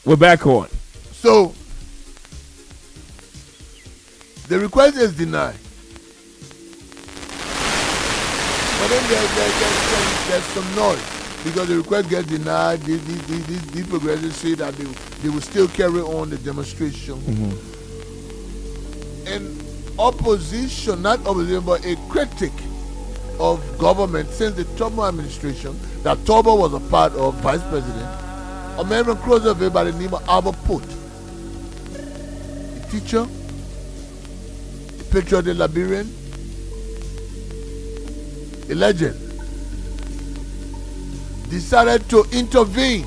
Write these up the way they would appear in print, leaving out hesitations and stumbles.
We're back on. So the request is denied. But then there's some noise because the request gets denied. These progressives say that they will still carry on the demonstration. And opposition, not opposition, but a critic of government since the Turbo administration that Turbo was a part of, vice president, a man from Crosserville by the name of Albert Port, a teacher, a patriot, a Liberian, a legend, decided to intervene.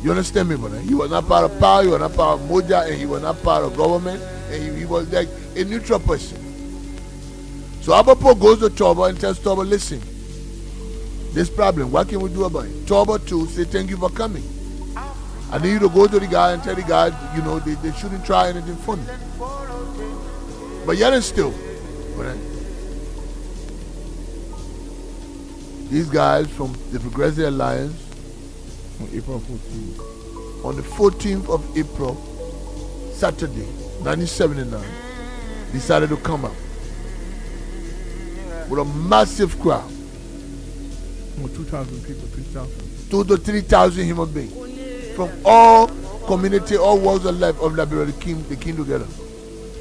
You understand me, brother? He was not part of power, he was not part of Moja, and he was not part of government, and he was like a neutral person. So Abapo goes to Turbo and tells Turbo, listen, this problem, what can we do about it? Turbo too say thank you for coming. I need you to go to the guy and tell the guy, you know, they shouldn't try anything funny. But yet and still, right? These guys from the Progressive Alliance On April 14th. on the 14th of April, Saturday, 1979, decided to come out with a massive crowd. 2,000 people, 3,000. 2,000 to 3,000 human beings from all community, all walks of life of Liberia. They came together.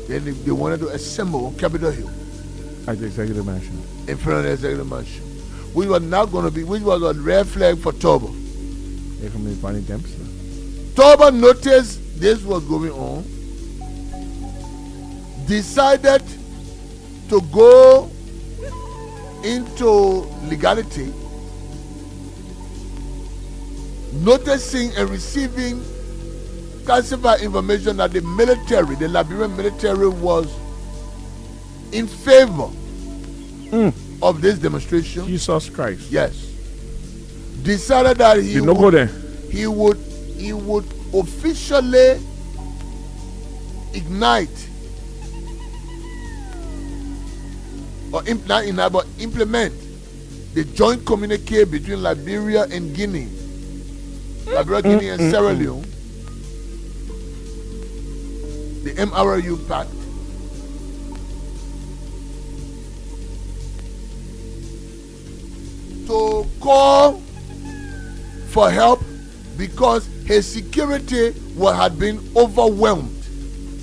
Then they wanted to assemble on Capitol Hill At the executive mansion. in front of the executive mansion, which was not going to be, which was a red flag for Turbo. They're from the Bonnie Dempster. Turbo noticed this was going on, decided to go into legality, noticing and receiving classified information that the military, the Liberian military, was in favor of this demonstration. Jesus Christ. Yes. Decided that he Did not go there. would officially ignite or not ignite, but implement the joint communique between Liberia and Guinea, Liberia, Guinea, and Sierra Leone, the MRU Pact, to call for help because his security had been overwhelmed.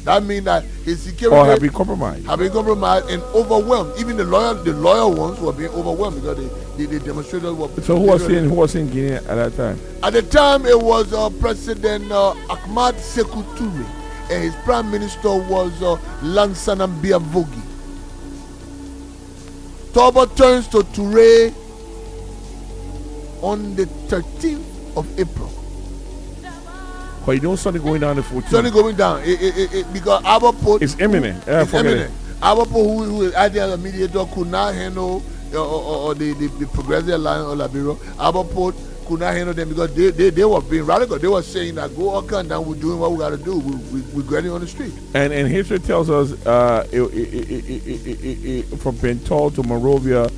That means that his security Or have been compromised. and overwhelmed. Even the loyal ones were being overwhelmed because the demonstrators were. So who was in Guinea at that time? At the time, it was President Ahmad Sekou Toure, and his prime minister was Lansana Biavogi. Turbo turns to Toure on the 13th of April. But you know something going down the 14th. Something going down. Because Abapo, It's imminent. It's imminent. Abapo, who is ideal mediator, could not handle or the Progressive Alliance or Liberia. Abapo could not handle them because they were being radical. They were saying that go up and down, we're doing what we got to do. We're getting on the street. And history tells us from Bentol to Monrovia,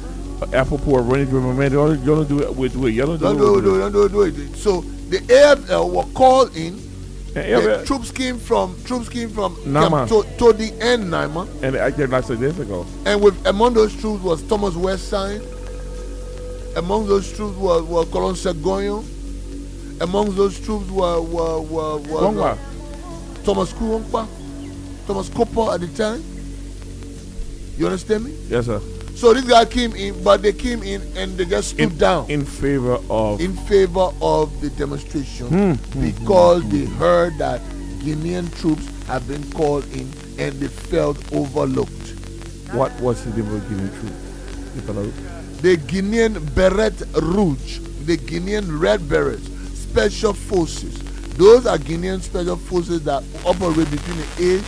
Apple Port, running through my man, you don't do it with you. Don't do it. So the AFL were called in. The troops came from Nama. to the end, Naima. And they acted like 6 days ago. And among those troops was Thomas Westside. Among those troops were Colon Segoyo. Among those troops were Thomas Kuonkpa, Thomas Cooper at the time. You understand me? Yes, sir. So this guy came in, but they came in and they just stood down in favor of the demonstration because they heard that Guinean troops have been called in and they felt overlooked. What was the Guinean troop? The Guinean Beret Rouge, the Guinean Red Berets, Special Forces. Those are Guinean Special Forces that operate between the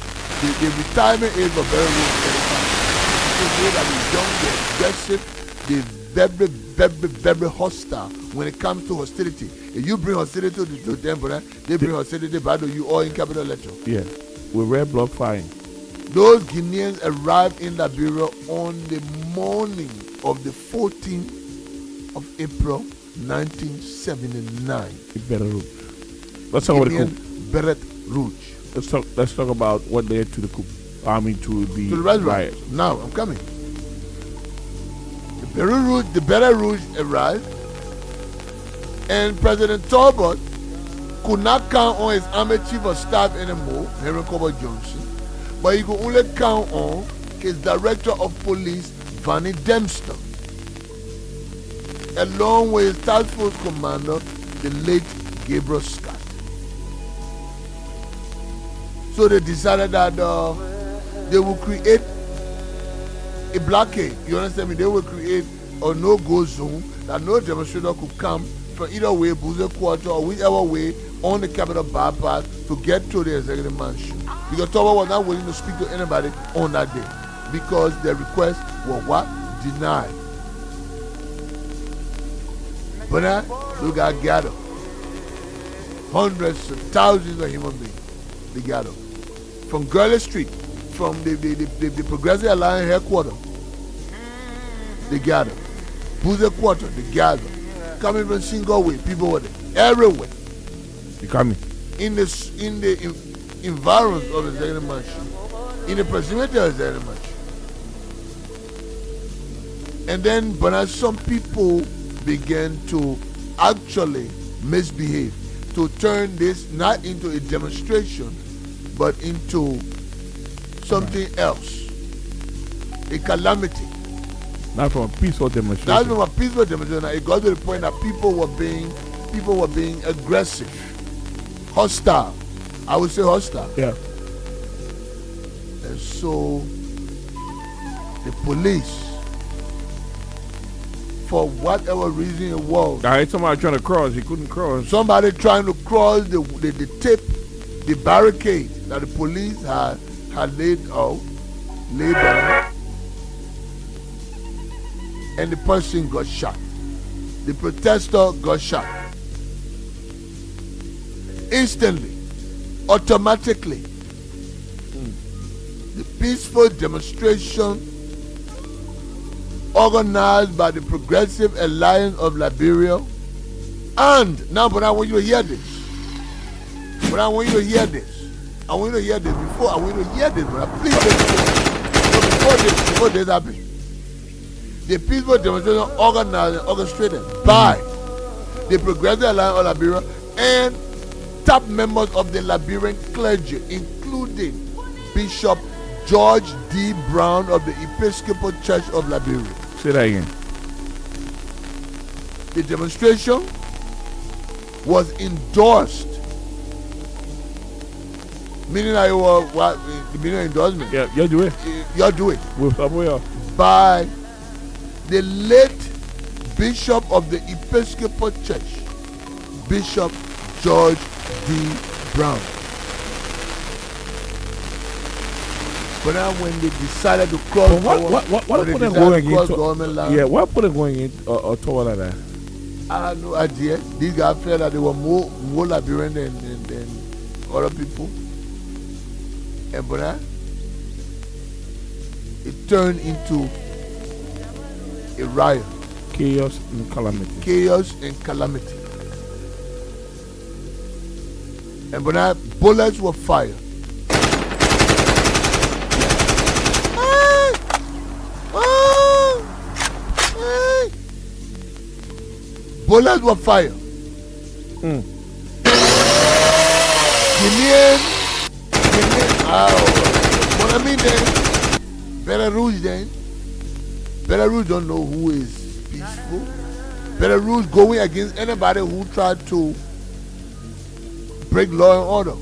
retirement age of Beret Rouge. That is young, they're aggressive, they're very hostile when it comes to hostility. If you bring hostility to them, they bring hostility back to you all in capital letter. Yeah, with red blood flying. Those Guineans arrived in Liberia on the morning of the 14th of April, 1979. Let's talk about the coup. Guinean Beret Rouge. Let's talk about what led to the coup. I mean, to the riot. Now, I'm coming. The Beret Rouge arrived, and President Talbot could not count on his army chief of staff anymore, Henry Cobalt Johnson, but he could only count on his director of police, Vanny Dempster, along with his task force commander, the late Gabriel Scott. So they decided that they will create a blockade. You understand me? They will create a no-go zone that no demonstrator could come from either way, Boozer Quarter or whichever way on the Capitol bypass to get to the executive mansion. Because Talbot was not willing to speak to anybody on that day because their requests were what? Denied. But now, look at gathered. Hundreds of thousands of human beings, they gathered. From Gurley Street, from the Progressive Alliance headquarters, they gathered. Boozer Quarter, they gathered. Coming from Single Way, people were there. Everywhere. They coming. In the environs of the executive mansion, in the proximity of the executive mansion. And then, but some people began to actually misbehave, to turn this not into a demonstration, but into something else, a calamity. Not from a peaceful demonstration. Not from a peaceful demonstration. It got to the point that people were being aggressive, hostile. I would say hostile. Yeah. And so the police, for whatever reason it was, I had somebody trying to cross. He couldn't cross. somebody trying to cross the barricade that the police had laid down, and the person got shot. The protester got shot. Instantly, automatically, the peaceful demonstration organized by the Progressive Alliance of Liberia, and now, but I want you to hear this. But I want you to hear this. I want you to hear this before. I want you to hear this, but please before this happens. The peaceful demonstration organized and orchestrated by the Progressive Alliance of Liberia and top members of the Liberian clergy, including Bishop George D. Brown of the Episcopal Church of Liberia. Say that again. The demonstration was endorsed, meaning that it was what the meaning of endorsement. Yeah, you do it. You do it With somewhere. by the late Bishop of the Episcopal Church, Bishop George D. Brown. But now when they decided to cross, what put them going into? Yeah, what put them going into a tour like that? I had no idea. These guys felt that they were more Liberian than other people. And but it turned into a riot. Chaos and calamity. Chaos and calamity. And but now bullets were fired. Bullets were fired. Guinean, what I mean then, Beret Rouge don't know who is peaceful. Beret Rouge going against anybody who tried to break law and order.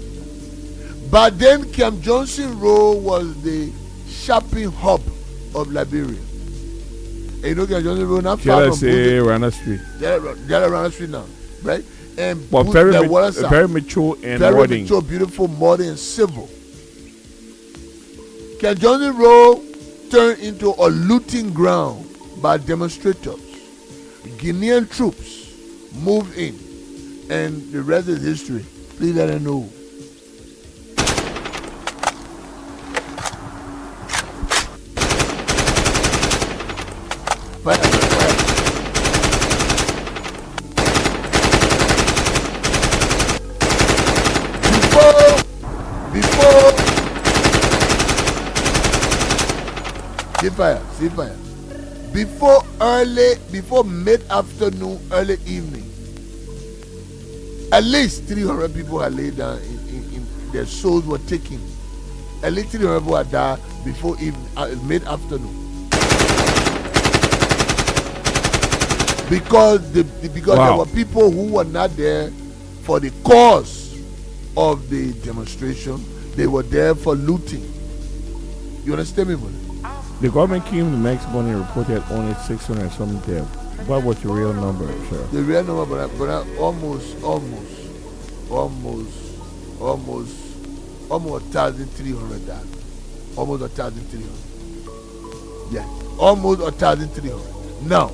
But then Camp Johnson Road was the shopping hub of Liberia. And you know Camp Johnson Road not far from Rana Street. They're around the street now, right? And but very mature and very modern. mature, beautiful, modern, and civil. Camp Johnson Road turned into a looting ground by demonstrators. Guinean troops moved in, and the rest is history. Please let them know. See fire. Before mid-afternoon, early evening, at least 300 people had laid down in their souls were taken. At least 300 people had died before mid-afternoon. Because there were people who were not there for the cause of the demonstration. They were there for looting. You understand me, brother? The government came the next morning and reported only 600 and something dead. What was the real number, sir? The real number, but almost 1,300 died. Almost 1,300. Yeah, almost 1,300. Now,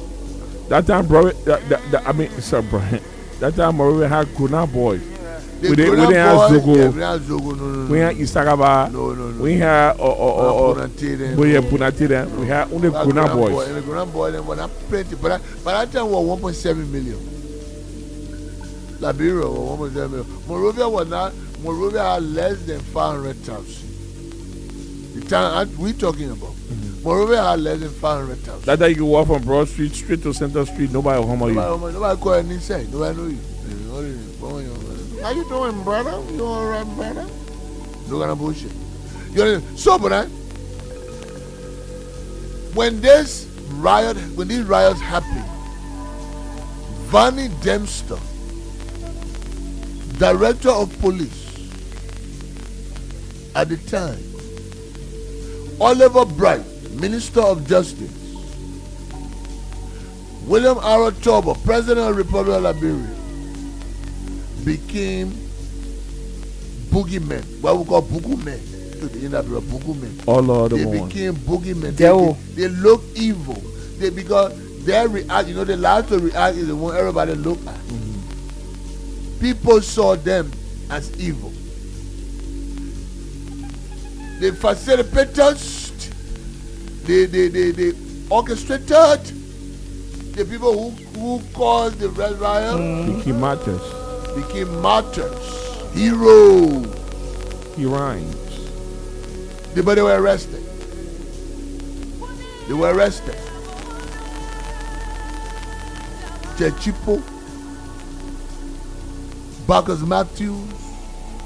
that time, bro. That time, bro, we had Guna boys. We didn't have Zogo. We had Isagaba. No. We had Punatida. We had only Guna boys. And the Guna boys were not plenty. But that time was 1.7 million. Liberia was 1.7 million. Monrovia had less than 500,000. The time we talking about. Monrovia had less than 500,000. That time you can walk from Broad Street straight to Center Street. Nobody will harm you. Nobody call any inside. Nobody know you. How you doing, brother? You all right, brother? No kind of bullshit. So, but when these riots happened, Vanny Dempster, director of police at the time, Oliver Bright, Minister of Justice, William R. Tobo, President of the Republic of Liberia, became boogeymen. What we call boogeymen to the Liberia, boogeymen. All of them. They became boogeymen. They look evil. Because their react, the last to react is the one everybody look at. People saw them as evil. They facilitated, they orchestrated the people who caused the red riot. Became martyrs, heroes. He rhymes. But they were arrested. Chechipo, Bacchus Matthews,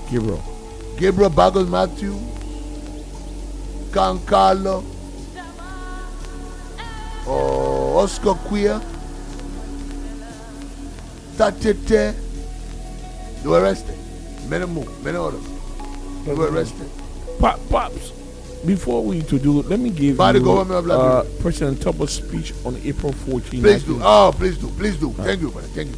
Gabriel Bacchus Matthews, Kankalo, Oscar Queer, Tatete. They were arrested. Many more, many others. They were arrested. Pops, before we introduce, let me give you President Tobo's speech on April 14th. Please do. Please do. Thank you, brother. Thank you.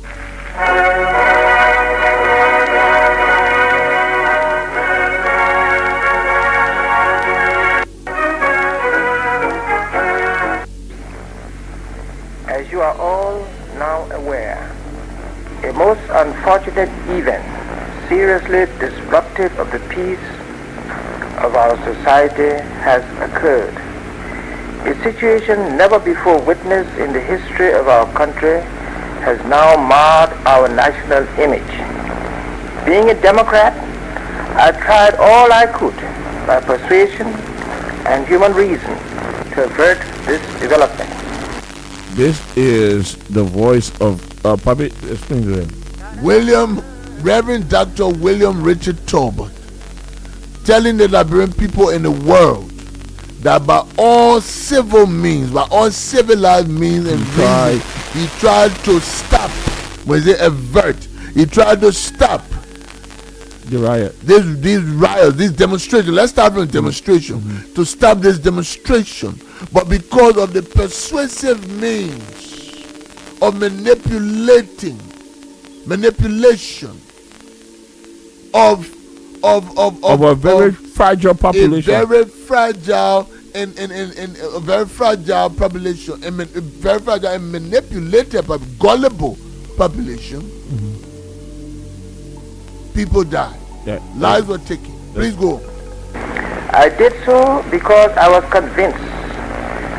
As you are all now aware, a most unfortunate event, seriously disruptive of the peace of our society, has occurred. A situation never before witnessed in the history of our country has now marred our national image. Being a Democrat, I tried all I could by persuasion and human reason to avert this development. This is the voice of Papi. Explain to them. Reverend Dr. William Richard Tolbert, telling the Liberian people in the world that by all civil means, by all civilized means and reasons, he tried to stop. When they avert, he tried to stop the riot. These riots, these demonstrations. Let's start from demonstration. To stop this demonstration, but because of the persuasive means of manipulation of a very fragile population, a very fragile and a very fragile population, and very fragile and manipulated, gullible population. People died. Lives were taken. Please go. I did so because I was convinced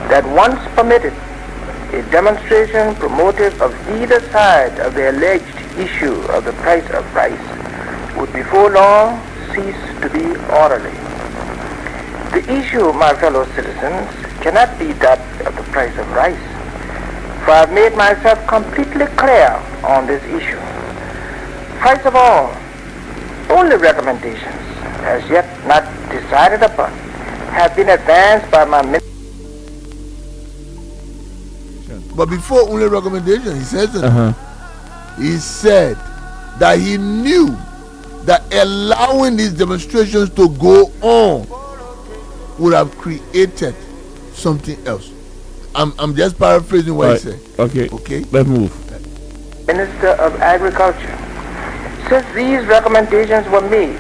that once permitted, a demonstration promotive of either side of the alleged issue of the price of rice would before long cease to be orderly. The issue, my fellow citizens, cannot be that of the price of rice, for I have made myself completely clear on this issue. First of all, only recommendations, as yet not decided upon, have been advanced by my minister. But before only recommendation, he says that he said that he knew that allowing these demonstrations to go on would have created something else. I'm just paraphrasing what he said. Okay. Let's move. Minister of Agriculture. Since these recommendations were made,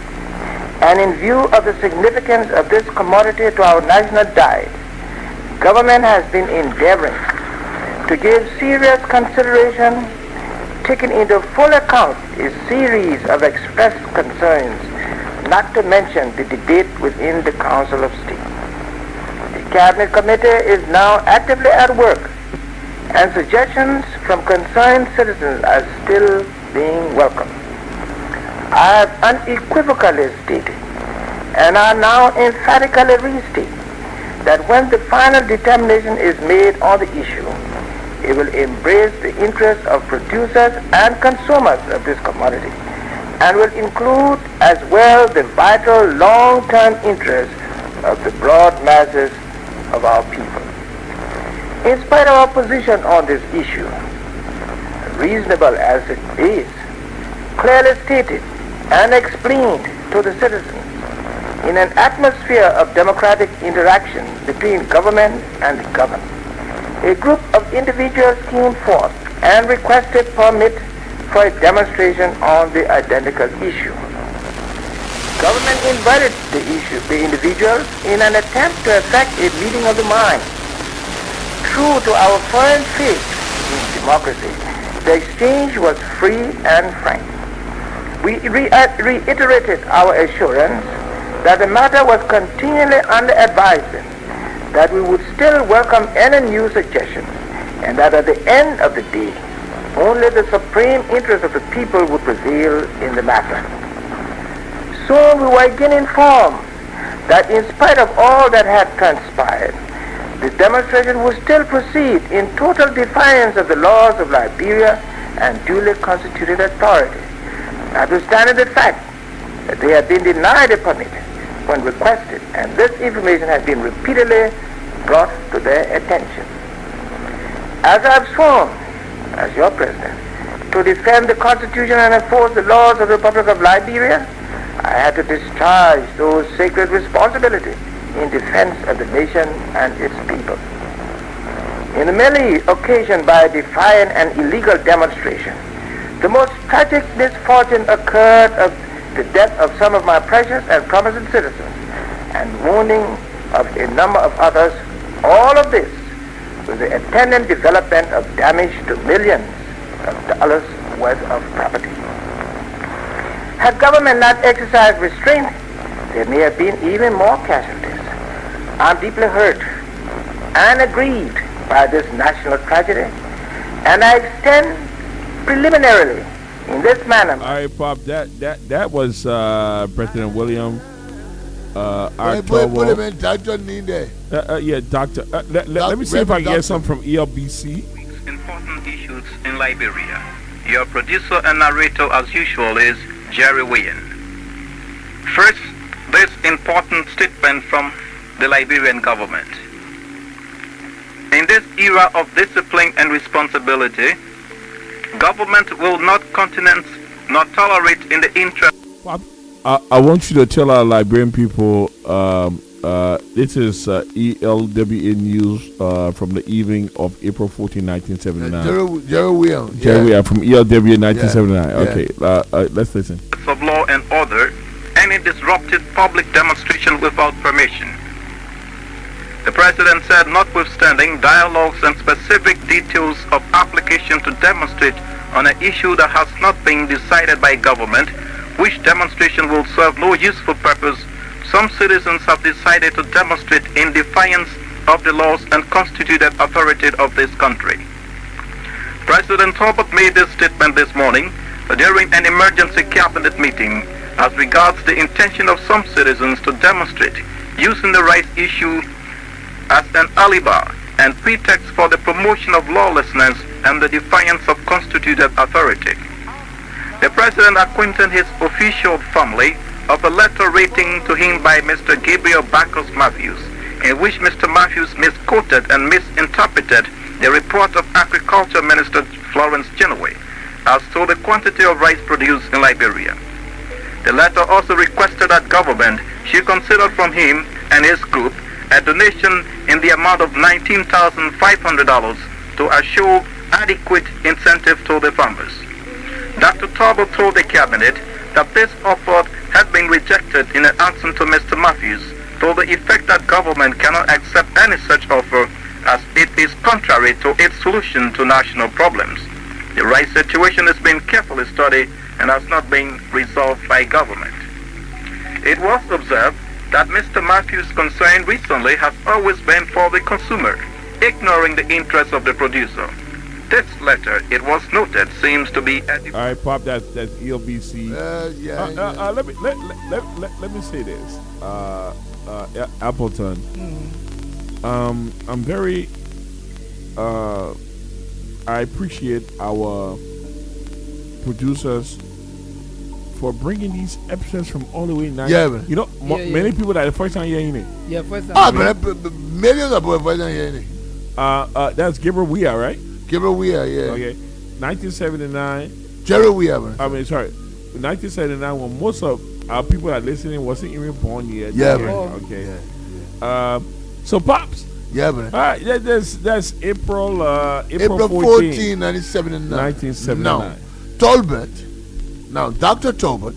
and in view of the significance of this commodity to our national diet, government has been endeavoring to give serious consideration, taking into full account a series of expressed concerns, not to mention the debate within the Council of State. The Cabinet Committee is now actively at work, and suggestions from concerned citizens are still being welcomed. I have unequivocally stated, and I now emphatically restate, that when the final determination is made on the issue, it will embrace the interests of producers and consumers of this commodity, and will include as well the vital long-term interests of the broad masses of our people. In spite of our position on this issue, reasonable as it is, clearly stated and explained to the citizens in an atmosphere of democratic interaction between government and the governed, a group of individuals came forth and requested permit for a demonstration on the identical issue. Government invited the individuals in an attempt to effect a meeting of the minds. True to our firm faith in democracy, the exchange was free and frank. We reiterated our assurance that the matter was continually under advisement, that we would still welcome any new suggestions, and that at the end of the day, only the supreme interest of the people would prevail in the matter. Soon we were again informed that in spite of all that had transpired, the demonstration would still proceed in total defiance of the laws of Liberia and duly constituted authority, notwithstanding the fact that they had been denied a permit when requested, and this information has been repeatedly brought to their attention. As I have sworn, as your president, to defend the Constitution and enforce the laws of the Republic of Liberia, I had to discharge those sacred responsibilities in defense of the nation and its people. In the merely occasioned by a defiant and illegal demonstration, the most tragic misfortune occurred of the death of some of my precious and promising citizens and wounding of a number of others, all of this with the attendant development of damage to millions of dollars worth of property. Had government not exercised restraint, there may have been even more casualties. I'm deeply hurt and aggrieved by this national tragedy, and I extend preliminarily in this manner. All right, Pop. That was President William Put him in Dr. Ninde. Yeah, Doctor. Let me see if I can get some from ELBC. Important issues in Liberia. Your producer and narrator, as usual, is Jerry Wynn. First, this important statement from the Liberian government. In this era of discipline and responsibility, government will not countenance nor tolerate in the interest. I want you to tell our Liberian people, this is ELWA News from the evening of April 14, 1979. Jerry William. Jerry William from ELWA 1979. Yeah. Okay, let's listen. Of law and order, any disruptive public demonstration without permission. The President said, notwithstanding dialogues and specific details of application to demonstrate on an issue that has not been decided by government, which demonstration will serve no useful purpose, some citizens have decided to demonstrate in defiance of the laws and constituted authority of this country. President Talbot made this statement this morning during an emergency cabinet meeting as regards the intention of some citizens to demonstrate using the right issue as an alibi and pretext for the promotion of lawlessness and the defiance of constituted authority. The President acquainted his official family of a letter written to him by Mr. Gabriel Bacchus Matthews, in which Mr. Matthews misquoted and misinterpreted the report of Agriculture Minister Florence Chenoweth as to the quantity of rice produced in Liberia. The letter also requested that government should consider from him and his group a donation in the amount of $19,500 to assure adequate incentive to the farmers. Dr. Tauber told the cabinet that this offer had been rejected in an answer to Mr. Matthews to the effect that government cannot accept any such offer as it is contrary to its solution to national problems. The rice situation has been carefully studied and has not been resolved by government. It was observed that Mr. Matthews' concern recently has always been for the consumer, ignoring the interests of the producer. This letter, it was noted, seems to be at the... All right, Pop, that's ELBC. Let me say this. Appleton. I'm very... I appreciate our producers for bringing these episodes from all the way now. Yeah, man. You know, many people that the first time hearing it. Yeah, first time. Millions of people first time hearing it. That's Gabriel Weah, right? Gabriel Weah, yeah. Okay. 1979. Jerry Weah, man. 1979, when most of our people that are listening wasn't even born yet. Yeah, okay. man. Okay. Yeah. So, Pops. Yeah, man. All right, that's April 14, 1979. 1979. Now, Dr. Talbot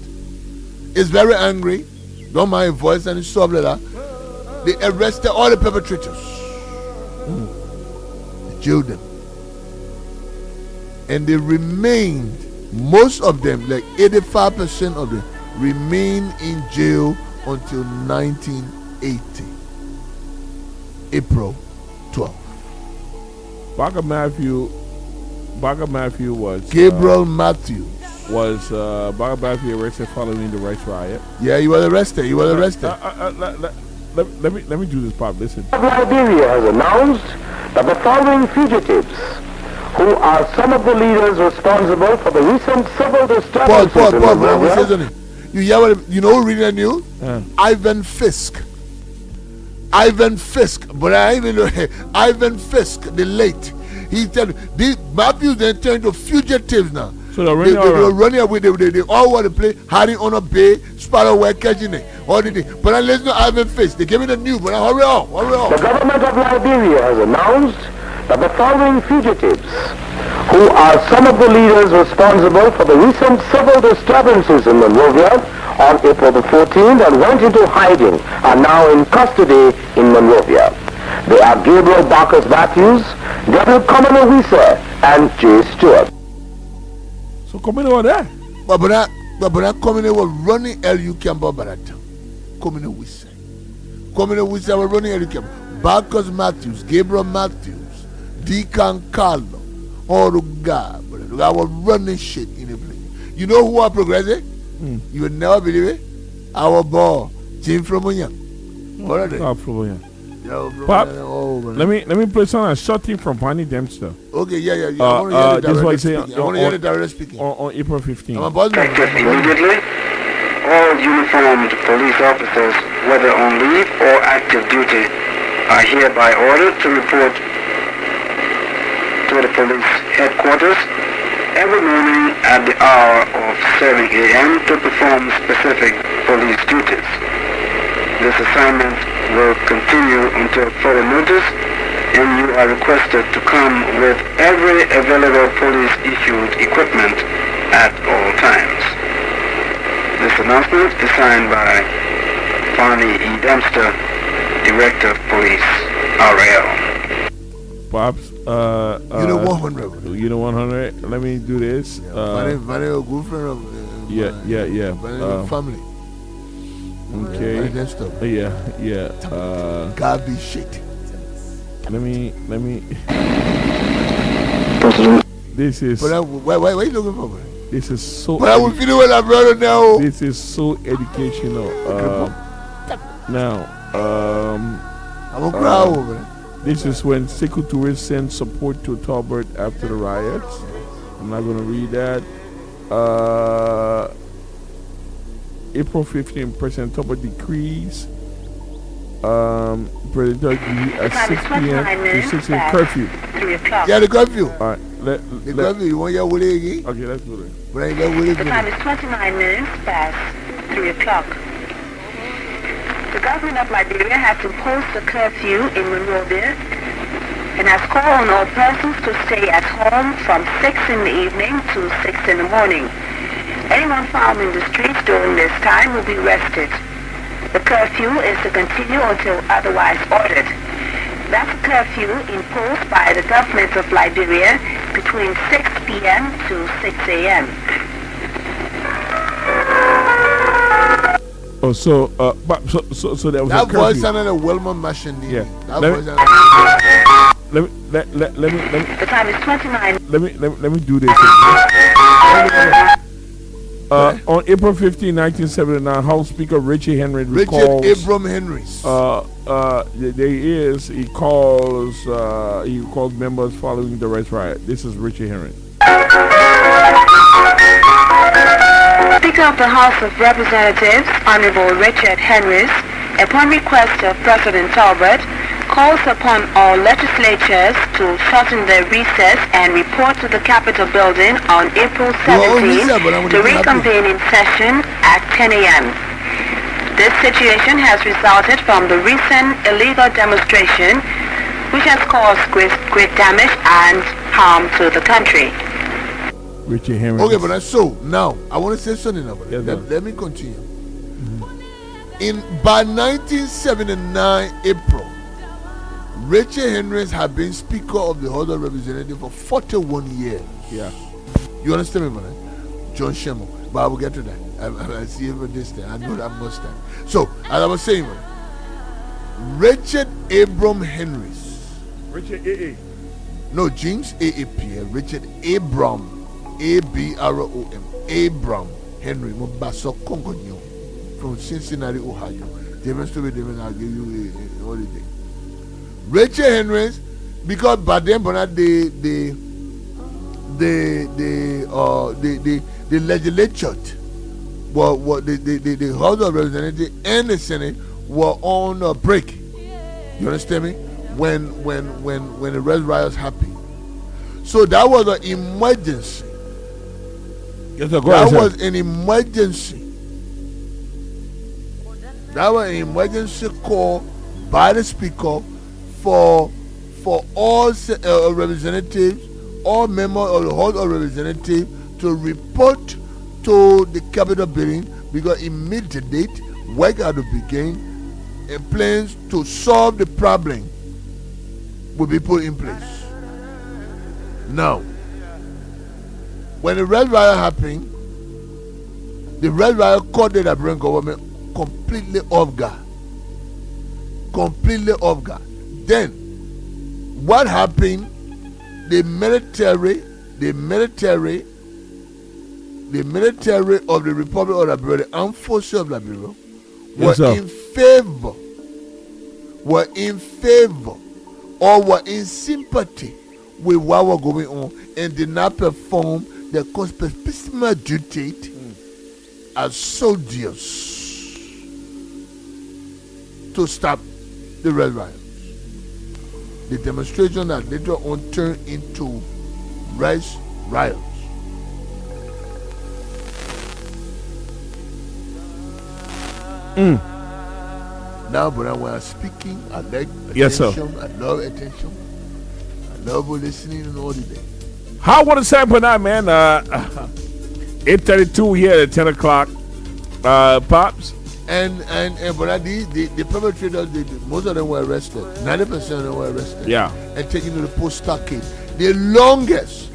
is very angry. Don't mind his voice and his stuff like that. They arrested all the perpetrators. They jailed them. And they remained, most of them, like 85% of them, remained in jail until 1980. April 12th. Barker Matthew was Gabriel Matthews was Barker Matthew arrested following the rights riot. Yeah, he was arrested. Let me do this, Pop. Listen. Liberia has announced that the following fugitives, who are some of the leaders responsible for the recent civil disturbances in Liberia. You know who reading the news? Ivan Fisk, but I even know Ivan Fisk, the late. He said these Matthews they turned to fugitives now. So they were running away. They all want to play hiding on a bay, sparrow catching it, all the thing. But I listen to Ivan Fisk. They gave me the news, but hurry on. The government of Liberia has announced that the following fugitives, who are some of the leaders responsible for the recent civil disturbances in Monrovia on April the 14th and went into hiding, are now in custody in Monrovia. They are Gabriel Bacchus Matthews, David Commonwealth, and J. Stewart. So coming over there. But coming was running LU Campbell Barata. Coming with was running LU Campbell. Bacchus Matthews, Gabriel Matthews, Deacon Carlo, all the guy was running shit in the place. You know who are progressing? You would never believe it. Our boy, Jim Fromoyan. What are they? Pop, let me play some short thing from Bonnie Dempster. Okay, yeah. I want to hear the direct speaking. On April 15th. Effective immediately, all uniformed police officers, whether on leave or active duty, are hereby ordered to report to the police headquarters every morning at the hour of 7 a.m. to perform specific police duties. This assignment will continue until further notice, and you are requested to come with every available police-issued equipment at all times. This announcement is signed by Barney E. Dempster, Director of Police, RL. Pops, you know 100. You know 100. Let me do this. Very a good friend of family. Okay. Yeah. God be shit. Let me. This is. But why are you looking for? This is so. But I will feel well, brother. Now. This is so educational. Now, I'm gonna cry over it. This is when Sekou Touré sent support to Talbot after the riots. I'm not going to read that. April 15, President Talbot decrees President at 6 p.m. to 6 a.m. curfew. 3 o'clock. Yeah, the curfew. All right. The curfew, you want your Willie again? Okay, let's do it. The time is 29 minutes past 3 o'clock. The government of Liberia has imposed a curfew in Monrovia and has called on all persons to stay at home from 6 in the evening to 6 in the morning. Anyone found in the streets during this time will be arrested. The curfew is to continue until otherwise ordered. That's a curfew imposed by the government of Liberia between 6 p.m. to 6 a.m. Oh, so there was that a curfew. voice sounded a Wilma machine. Yeah. That Let voice me. The time is 29. Let me do this. On April 15, 1979, House Speaker Richard Henry recalls. Richard Abram Henrys. He calls members following the Red Riot. This is Richard Henry. Speaker of the House of Representatives, Honorable Richard Henrys, upon request of President Talbot, calls upon all legislatures to shorten their recess and report to the Capitol building on April 17 to reconvene in session at 10 a.m. This situation has resulted from the recent illegal demonstration, which has caused great damage and harm to the country. Richard Henry. Okay, but that's so. Now, I want to say something about it. Yes, let me continue. By 1979 April, Richard Henrys had been Speaker of the House of Representatives for 41 years. Yeah. You understand me, man? John Shemo. But I will get to that. I see him this time. I know that much time. So, as I was saying, man, Richard Abram Henrys. Richard A.A. No, James A.A.P. Richard Abram. A-B-R-O-M. Abram Henry Mobaso Congonio from Cincinnati, Ohio. Different story, different. I'll give you a holiday. Richard Henrys, because by then, the legislature, the House of Representatives and the Senate were on a break. You understand me? When the Red Riots happened, so that was an emergency. Yes, that was an emergency. That was an emergency call by the Speaker for all representatives, all members of the House of Representatives to report to the Capitol building, because immediately work had to begin and plans to solve the problem will be put in place. Now, when the Red Riot happened, the Red Riot caught the Liberian government completely off guard. Completely off guard. Then, what happened? The military of the Republic of Liberia, the armed forces of Liberia, were in favor or were in sympathy with what was going on and did not perform their constitutional duty as soldiers to stop the Red Riots. The demonstration that later on turned into rice riots. Now, but when I'm speaking, I like attention. Yes, sir. I love attention. I love listening and all the day. How want to sample now, man? 8:32 here at 10 o'clock. Pops. And but the perpetrators, most of them were arrested. 90% of them were arrested. Yeah. And taken to the post-stockade. The longest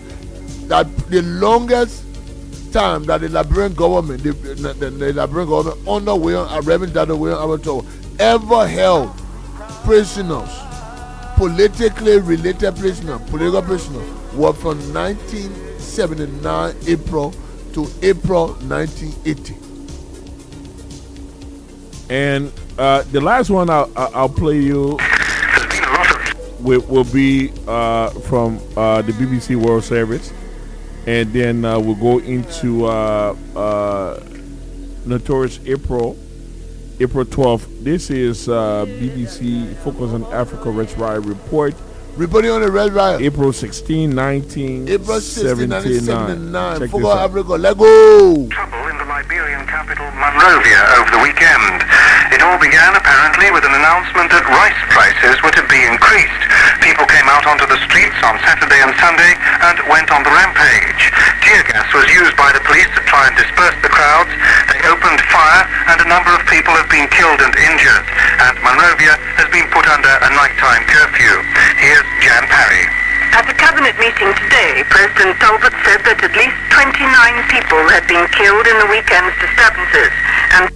time that the Liberian government, the Liberian government under Reverend Dr. William Abato ever held prisoners, politically related prisoners, political prisoners, were from 1979 April to April 1980. And the last one I'll play you will be from the BBC World Service, and then we'll go into Notorious April 12th. This is BBC Focus on Africa Red Riot Report. Reporting on the Red Riot. April 16, 1979. Focus on Africa. Let go. Trouble in the Liberian capital Monrovia over the weekend. It all began apparently with an announcement that rice prices were to be increased. People came out onto the streets on Saturday and Sunday and went on the rampage. Tear gas was used by the police to try and disperse the crowds. They opened fire and a number of people have been killed and injured. And Monrovia has been put under a nighttime curfew. Here's Jan Parry. At a cabinet meeting today, President Talbot said that at least 29 people had been killed in the weekend's disturbances. And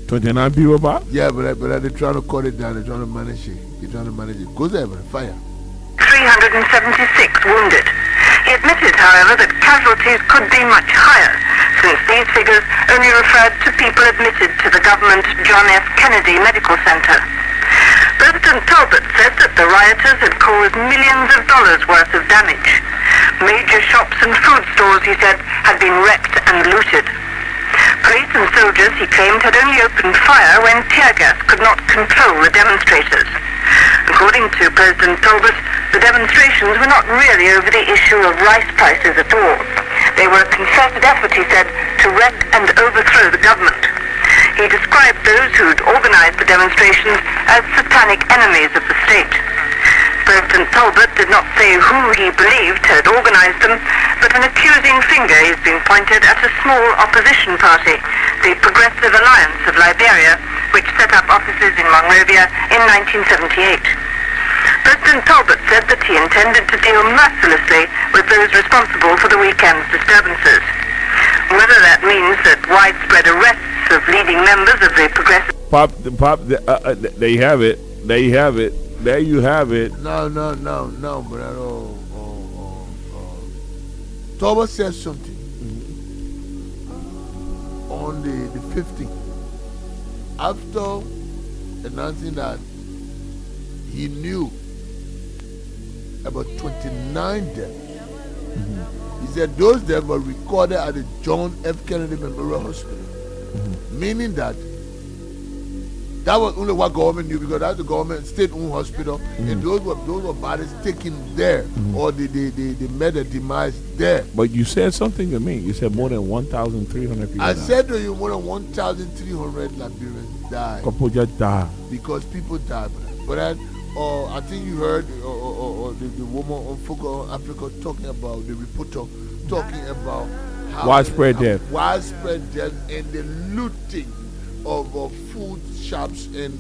29 people about? Yeah, but they're trying to cut it down. They're trying to manage it. Go there, but fire. 376 wounded. He admitted, however, that casualties could be much higher, since these figures only referred to people admitted to the government John F. Kennedy Medical Center. President Talbot said that the rioters had caused millions of dollars worth of damage. Major shops and food stores, he said, had been wrecked and looted. Police and soldiers, he claimed, had only opened fire when tear gas could not control the demonstrators. According to President Talbot, the demonstrations were not really over the issue of rice prices at all. They were a concerted effort, he said, to wreck and overthrow the government. He described those who'd organized the demonstrations as satanic enemies of the state. President Talbot did not say who he believed had organized them, but an accusing finger is being pointed at a small opposition party, the Progressive Alliance of Liberia, which set up offices in Monrovia in 1978. President Talbot said that he intended to deal mercilessly with those responsible for the weekend's disturbances. Whether that means that widespread arrests of leading members of the Progressive... They have it. There you have it. No, but Talbot said something on the 15th. After announcing that he knew about 29 deaths. He said those deaths were recorded at the John F. Kennedy Memorial Hospital. Meaning that was only what government knew, because that's the government state-owned hospital, and those were bodies taken there, or they made a demise there. But you said something to me. You said more than 1,300 people. I said to you more than 1,300 Liberians died. Couple just died because people died. But I think you heard the woman on Focus on Africa talking about, the reporter talking about how widespread death and the looting of food shops and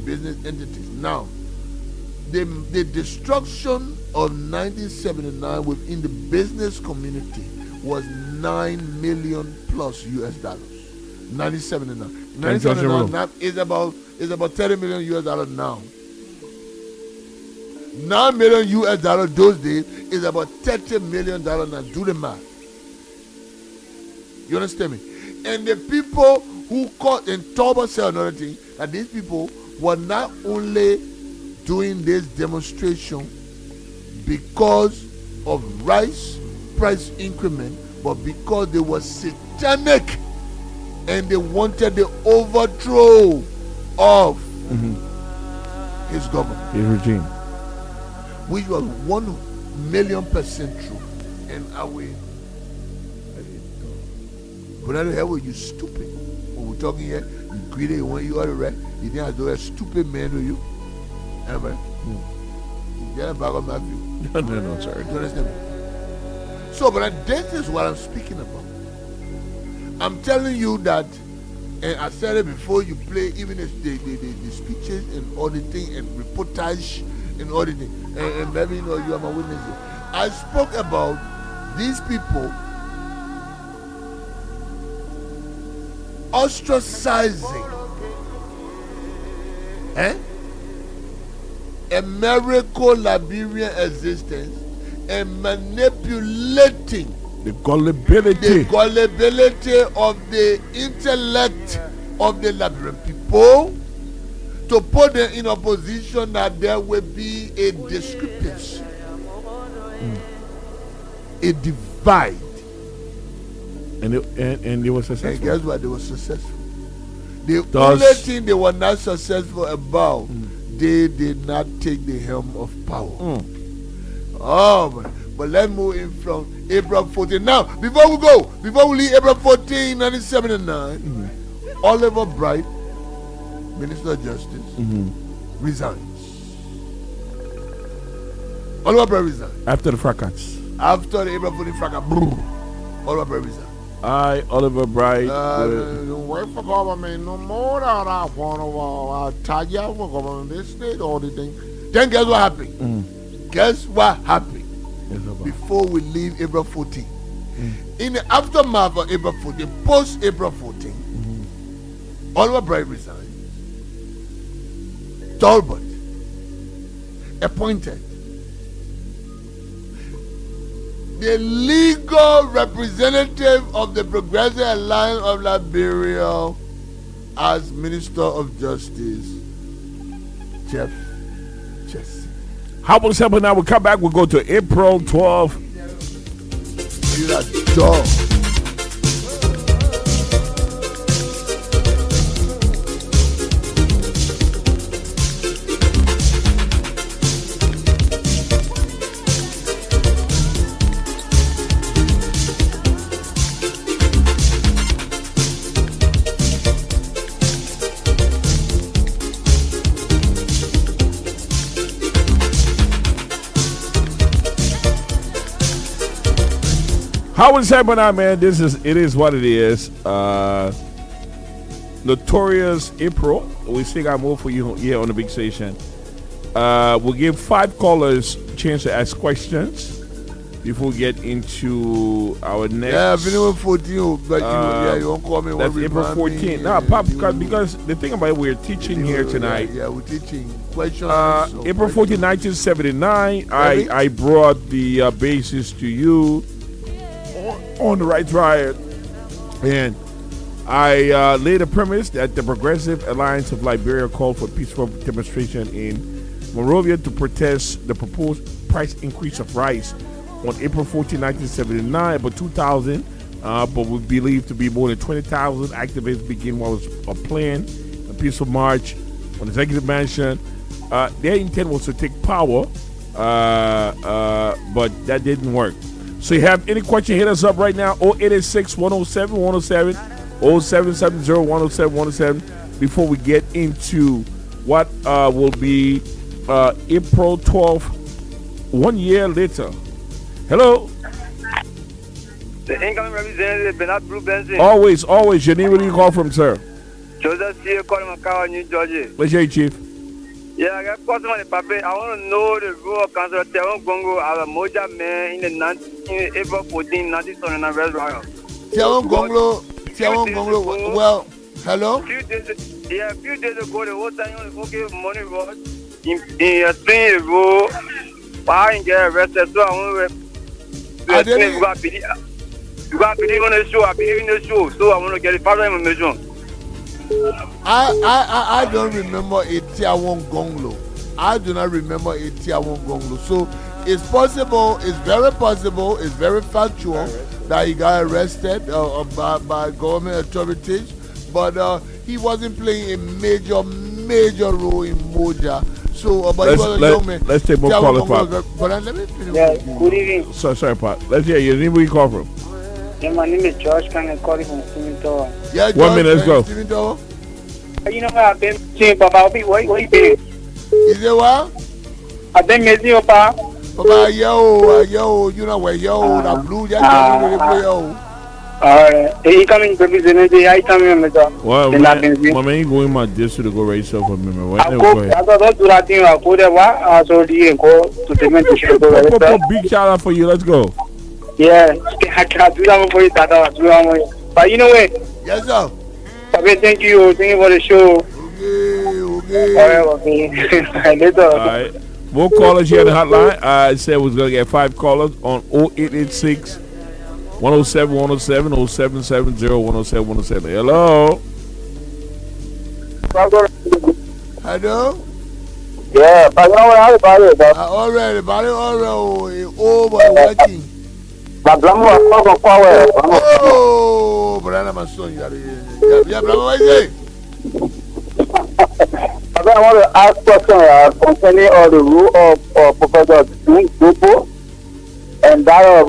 business entities. Now, the destruction of 1979 within the business community was $9 million plus US dollars. 1979. 1979 now is about $30 million US dollars now. $9 million US dollars those days is about $30 million now. Do the math. You understand me? And the people who caught in Talbot said another thing, that these people were not only doing this demonstration because of rice price increment, but because they were satanic and they wanted the overthrow of his government, his regime, which was 1,000,000% true. And I will. But I don't have you stupid. When we're talking here, you greedy, you want you all the rest. You think I do a stupid man to you? Ever? You get a bag of my view. No, sorry. You understand me? So, but this is what I'm speaking about. I'm telling you that, and I said it before you play, even the speeches and all the thing and reportage and all the thing. And maybe you are my witness here. I spoke about these people ostracizing a miracle Liberian existence and manipulating the gullibility of the intellect of the Liberian people to put them in a position that there will be a discrepancy, a divide. And they were successful. And guess what? They were successful. The only thing they were not successful about, they did not take the helm of power. Oh, but let's move in from April 14. Now, before we leave April 14, 1979, Oliver Bright, Minister of Justice, resigns. Oliver Bright resigns. After the fracas. After the April 14 fracas, Oliver Bright resigns. Oliver Bright. Don't work for government no more. I want to tag you for government this state, all the thing. Then guess what happened? Guess what happened? Before we leave April 14. In the aftermath of April 14, post April 14, Oliver Bright resigned. Talbot appointed the legal representative of the Progressive Alliance of Liberia as Minister of Justice, Jeff Chessie. How about something now? We'll come back. We'll go to April 12th. You're a dog. How is happening, man? It is what it is. Notorious April. We still got more for you here on the big station. We'll give 5 callers a chance to ask questions before we get into our next. Yeah, I've been over 14, but you won't call me. That's April 14th. No, Pop, because the thing about it, we're teaching here tonight. Yeah, we're teaching questions. April 14, 1979. I brought the basis to you on the right riot, and I laid a premise that the Progressive Alliance of Liberia called for peaceful demonstration in Monrovia to protest the proposed price increase of rice on April 14, 1979, about 2,000, but we believe to be more than 20,000 activists begin what was a plan, a peaceful march on the Executive Mansion. Their intent was to take power, but that didn't work. So you have any question, hit us up right now, 0886-107-107, 0770-107-107, before we get into what will be April 12th, 1 year later. Hello? The incoming representative, Bernard Blue Benson. Always. Your name, where do you call from, sir? Joseph C. calling Macau, New Georgia. Let's hear you, Chief. Yeah, I got question on the paper. I want to know the role of Councillor Teron Gongo as a Moja man in April 14, 1979 West Royal. Teron Gongo, well, hello? A few days ago, the whole time on the money was in a spring ago, I get arrested, so I want to you got believe on the show, I believe in the show, so I want to get the further information. I don't remember a Tiawon Gonglo. I do not remember a Tiawon Gonglo. So it's possible, it's very possible, it's very factual that he got arrested by government authorities, but he wasn't playing a major role in Moja. So, but he was a young man. Let's take more callers, Pop. But let me finish. Yeah, good evening. Sorry, Pop. Let's hear you. Where you call from? Yeah, my name is George. Can I call you from Steven Tower? Yeah, George, 1 minute, let's go. Steven Tower. You know what I've been saying, Papa? What you been? Is it what? I've been missing, Papa. Papa, yo, you know where yo, the blue, just yo. Alright, he coming representative. I coming, Mr. Well, man, you going my district to go raise up for me, man. I go to that thing. I go there. What? So do you go to the mental show? Big shout out for you. Let's go. Yeah, I can't do that for you, Tata. But you know what? Yes, sir. Okay, thank you for the show. Okay. Okay. Later. All right. More callers here on the hotline. I said we was going to get 5 callers on 0886 107 107 0770 107 107. Hello. I know. Yeah, but you know what I about it, but Already, oh, boy, working. but Blamu was talking power. Oh, brother, my son, yeah, brother, what is it? I want to ask questions concerning the rule of Professor Dupo and that of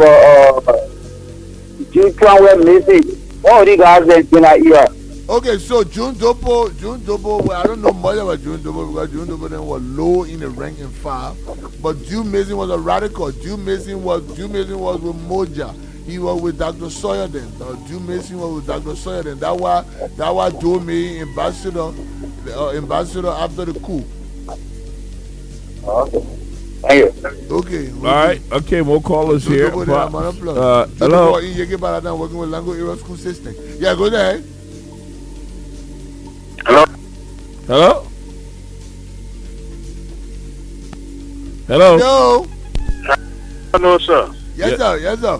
G-Tron web music. All the guys that been here. Okay, so June Dopo, well, I don't know much about June Dopo because June Dopo then was low in the rank and file. But June Mason was a radical. June Mason was with Moja. He was with Dr. Sawyer then. June Mason was with Dr. Sawyer then. That why Joe me ambassador after the coup. Okay. Thank you. Okay. All right. Okay, more callers here. Hello. Working with Lango Area School System. Yeah, go ahead. Hello? Hello? Hello? Yo. Hello, sir. Yes, sir. Yes, sir.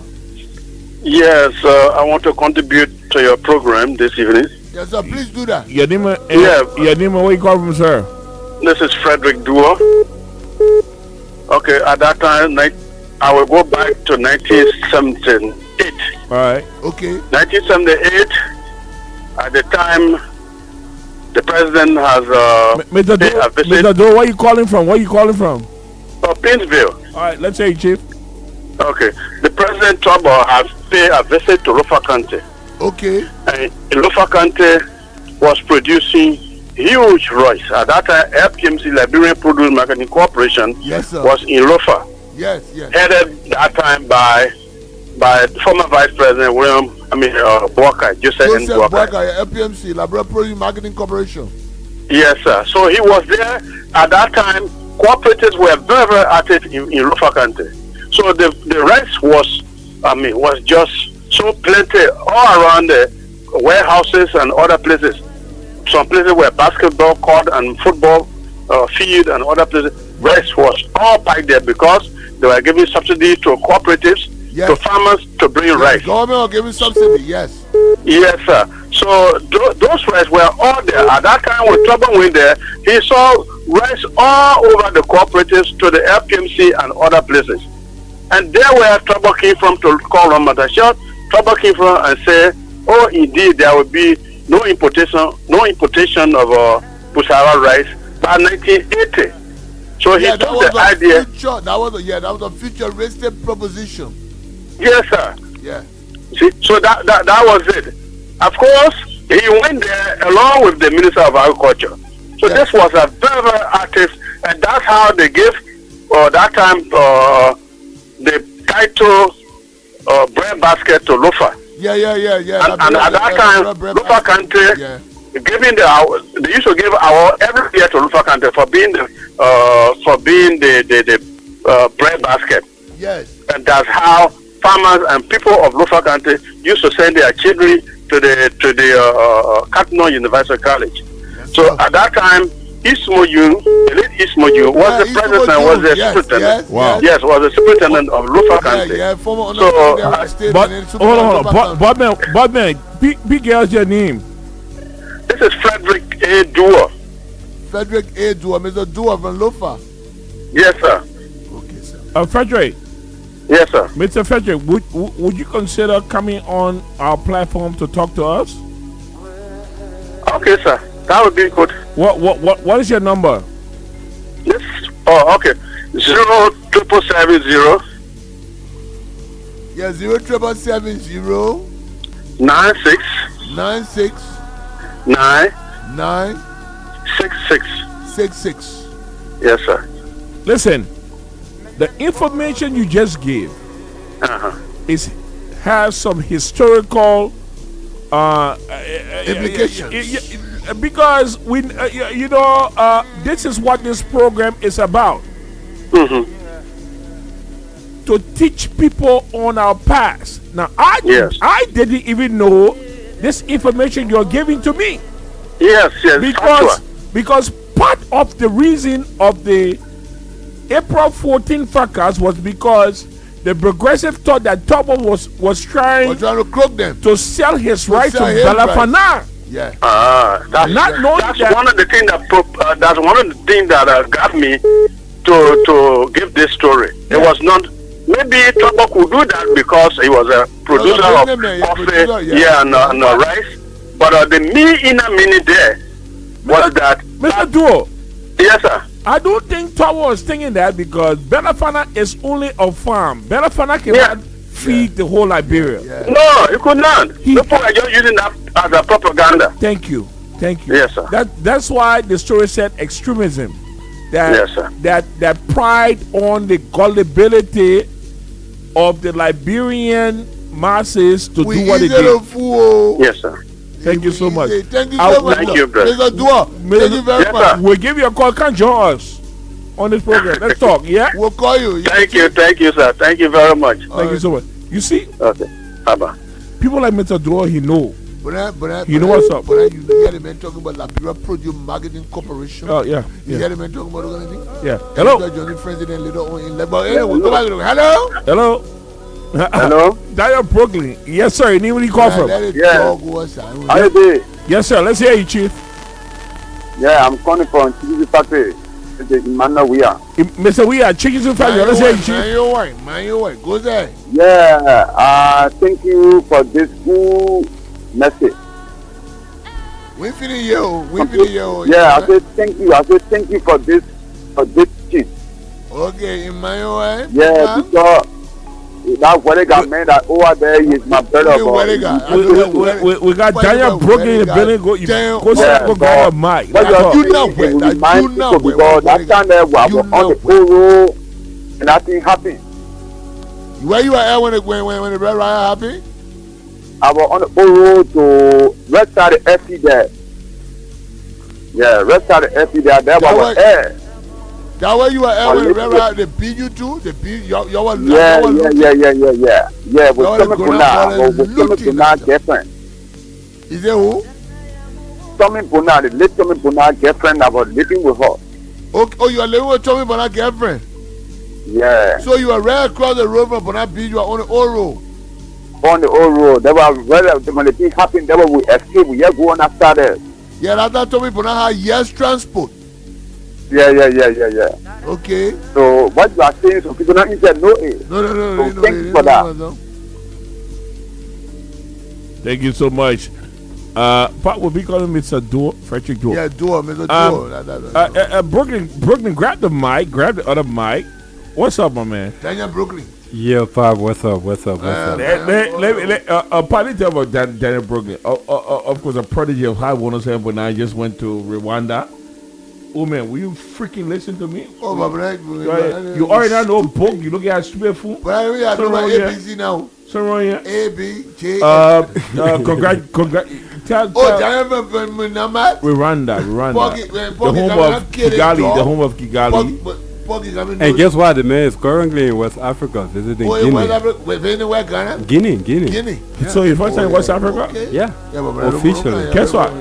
Yes, I want to contribute to your program this evening. Yes, sir. Please do that. Your name, Yeah. Your name, where you call from, sir? This is Frederick Duo. Okay, at that time, I will go back to 1978. All right. Okay. 1978, at the time, the president has Mr. paid a visit Mr. Doe, where you calling from? Where you calling from? Painesville. All right, let's say, Chief. Okay, the president Trouble has paid a visit to Lofa County. Okay. And Lofa County was producing huge rice. At that time, LPMC, Liberian Produce Marketing Corporation, Yes, sir. was in Lofa, Yes, yes. headed that time by former Vice President Walker, Joseph N. Joseph Walker. Walker, LPMC, Liberia Marketing Corporation. Yes, sir. So he was there at that time. Cooperatives were very, very active in Lofa County. So the rice was just so plenty all around the warehouses and other places. Some places were basketball court and football field and other places. Rice was all packed there because they were giving subsidy to cooperatives, Yes. to farmers to bring rice. Government was giving subsidy, yes. Yes, sir. So those rice were all there. At that time when Trouble went there, he saw rice all over the cooperatives to the LPMC and other places. And there where Trouble came from to call on Matashot. Trouble came from and say, oh, indeed, there will be no importation of Pusara rice by 1980. So he took the idea. That was a futuristic proposition. Yes, sir. Yeah. See, so that was it. Of course, he went there along with the Minister of Agriculture. So Yes. this was a very, very active, and that's how they gave that time the title bread basket to Lofa. Yeah. And at that time, Lofa Country, Yeah. they used to give our every year to Lofa Country for being the bread basket. Yes. And that's how farmers and people of Lofa County used to send their children to the Katno University College. Yes, So sir. at that time, Ismoju, the late Ismoju, was the president and was the superintendent. Wow. Yes, was the superintendent of Lofa County. Yeah, former So, But hold on. Bodman, big girl's your name. This is Frederick A. Duo. Frederick A. Dua, Mr. Dua from Lofa. Yes, sir. Okay, sir. Frederick, Yes, sir. Mr. Frederick, would you consider coming on our platform to talk to us? Okay, sir. That would be good. What is your number? Yes. Oh, okay. 07770 Yeah, 07770 96 96 9 966. 66. Yes, sir. Listen, the information you just gave has some historical Implications. Because we, this is what this program is about. To teach people on our past. Now, I didn't even know this information you're giving to me. Yes. Because part of the reason of the April 14 fracas was because the progressive thought that Tobo was trying to crook them, to sell his right to Balafana. Yeah. That's Not knowing that's that- one of the things that's one of the things that got me to give this story. It was not. Maybe Trouble could do that because he was a producer of coffee, and rice. But the inner meaning there was that. Mr. Duo, Yes, sir. I don't think Tower was thinking that because Belafana is only a farm. Belafana cannot feed the whole Liberia. Yeah. No, he could not. People are just using that as a propaganda. Thank you. Yes, sir. That's why the story said extremism. That, Yes, sir. That pride on the gullibility of the Liberian masses to do what they do. Yes, sir. Thank you so much. Thank you so much. Thank you, brother. Mr. Dua, thank you very Yes, much. sir. We'll give you a call. Come join us on this program. Let's talk. Yeah. We'll call you. Thank you, sir. Thank you very much. Thank you so much. You see, Okay. Bye-bye. people like Mr. Dua, he know. But You know what's up? But you hear the man talking about Liberia Produce Marketing Corporation. Oh yeah. You Yeah. hear the man talking about organizing? Yeah. Hello. Johnny President later on in Liberia. Anyway, go back to hello. Hello. Hello? Daniel Brooklyn. Yes, sir. You need where you call from? Let it Yeah. talk what's up. How you doing? Yes, sir. Let's hear you, Chief. Yeah, I'm calling from Chief Factory. We are. Mr. We are chicken soup factory. Let's hear you, Chief. Man, your wife. Go there. Yeah, thank you for this good message. We finish you. We finish you. Yeah, I said thank you. I said thank you for this chief. Okay, in my way. Yeah, because that Welega man that over there is my brother. We got Daniel Brooklyn in the building. Go grab a mic. But You you know know, where, it that reminds you know people where, because that time there we you were know on the where. payroll and nothing happened. Where you were at when the Red Riot happened? I was on the payroll to rest side the FP there. Yeah, rest side the FP there. There was air. That way you were at when the Red Riot, they beat you too? They beat you? You were Yeah, with Y'all coming the to looting now and stuff. girlfriend. Is it who? Coming to now, the late coming to now girlfriend, I was living with her. Okay, oh, you are living with Tommy Bonnet girlfriend. Yeah, So you are right across the road from Bonnet Beach, you are on the old road. on the old road. There was when the thing happened, there we escape. We go on after that. Yeah, that's Tommy Bonnet had yes transport. Yeah. Okay. So what you are saying, so people not inside know it. No. So thank you for that. Thank you so much. Pat will be calling Mr. Duo, Frederick Duo. Yeah, Duo, Mr. Duo. Brooklyn, grab the mic, grab the other mic. What's up, my man? Daniel Brooklyn. Yeah, Pop, what's up? Partly tell about Daniel Brooklyn. Of course, a prodigy of High 107.9 just went to Rwanda. Oh man, will you freaking listen to me? Oh, my brother. You already know book. You look at stupid fool. But I really have to my ABC now. So wrong here. A, B, J, Congrats. Oh, Daniel from Namad? Rwanda. The home of Kigali. And guess what? The man is currently in West Africa visiting Guinea. Guinea. So your first time in West Africa? Okay. Yeah, officially. Guess what?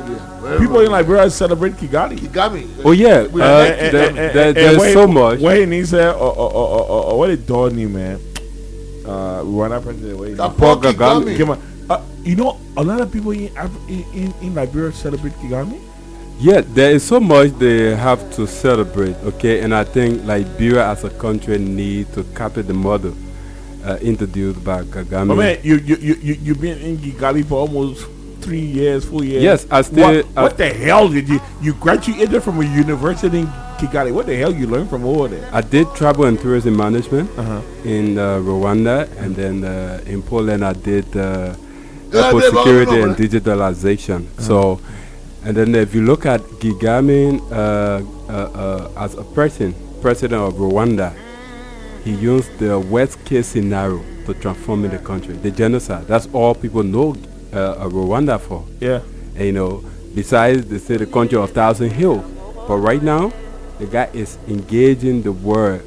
People in Liberia celebrate Kigali. Oh yeah, there's so much. Where he needs what a Donny man. Rwanda president. Paul Kagame. You know, a lot of people in Liberia celebrate Kagame. Yeah, there is so much they have to celebrate. Okay, and I think Liberia as a country need to copy the model introduced by Kagame. But man, you've been in Kigali for almost 3 years, 4 years. Yes, I still. What the hell did you graduated from a university in Kigali? What the hell you learned from over there? I did travel and tourism management in Rwanda, and then in Poland I did airport security and digitalization. So, and then if you look at Kagame as a president of Rwanda, he used the worst case scenario to transform the country, the genocide. That's all people know Rwanda for. Yeah. And, you know, besides they say the country of thousand hills, but right now the guy is engaging the world.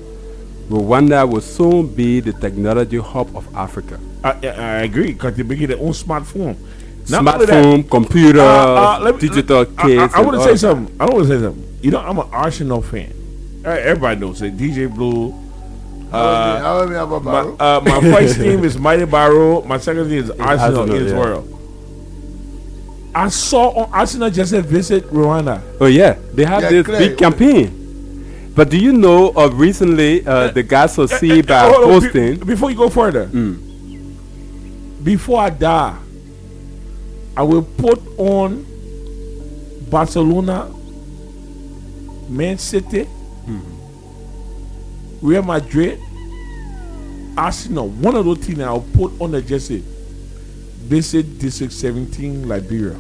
Rwanda will soon be the technology hub of Africa. I agree, because they're making their own smartphone. Smartphone, computer, digital kids. I want to say something. You know, I'm an Arsenal fan. Everybody knows it. DJ Blue. My first team is Mighty Barrow. My second team is Arsenal against World. I saw on Arsenal just visit Rwanda. Oh yeah, they have this big campaign. But do you know recently the guys succeed by posting? Before you go further, before I die, I will put on Barcelona, Man City, Real Madrid, Arsenal. One of those teams I'll put on the jersey. Visit District 17, Liberia.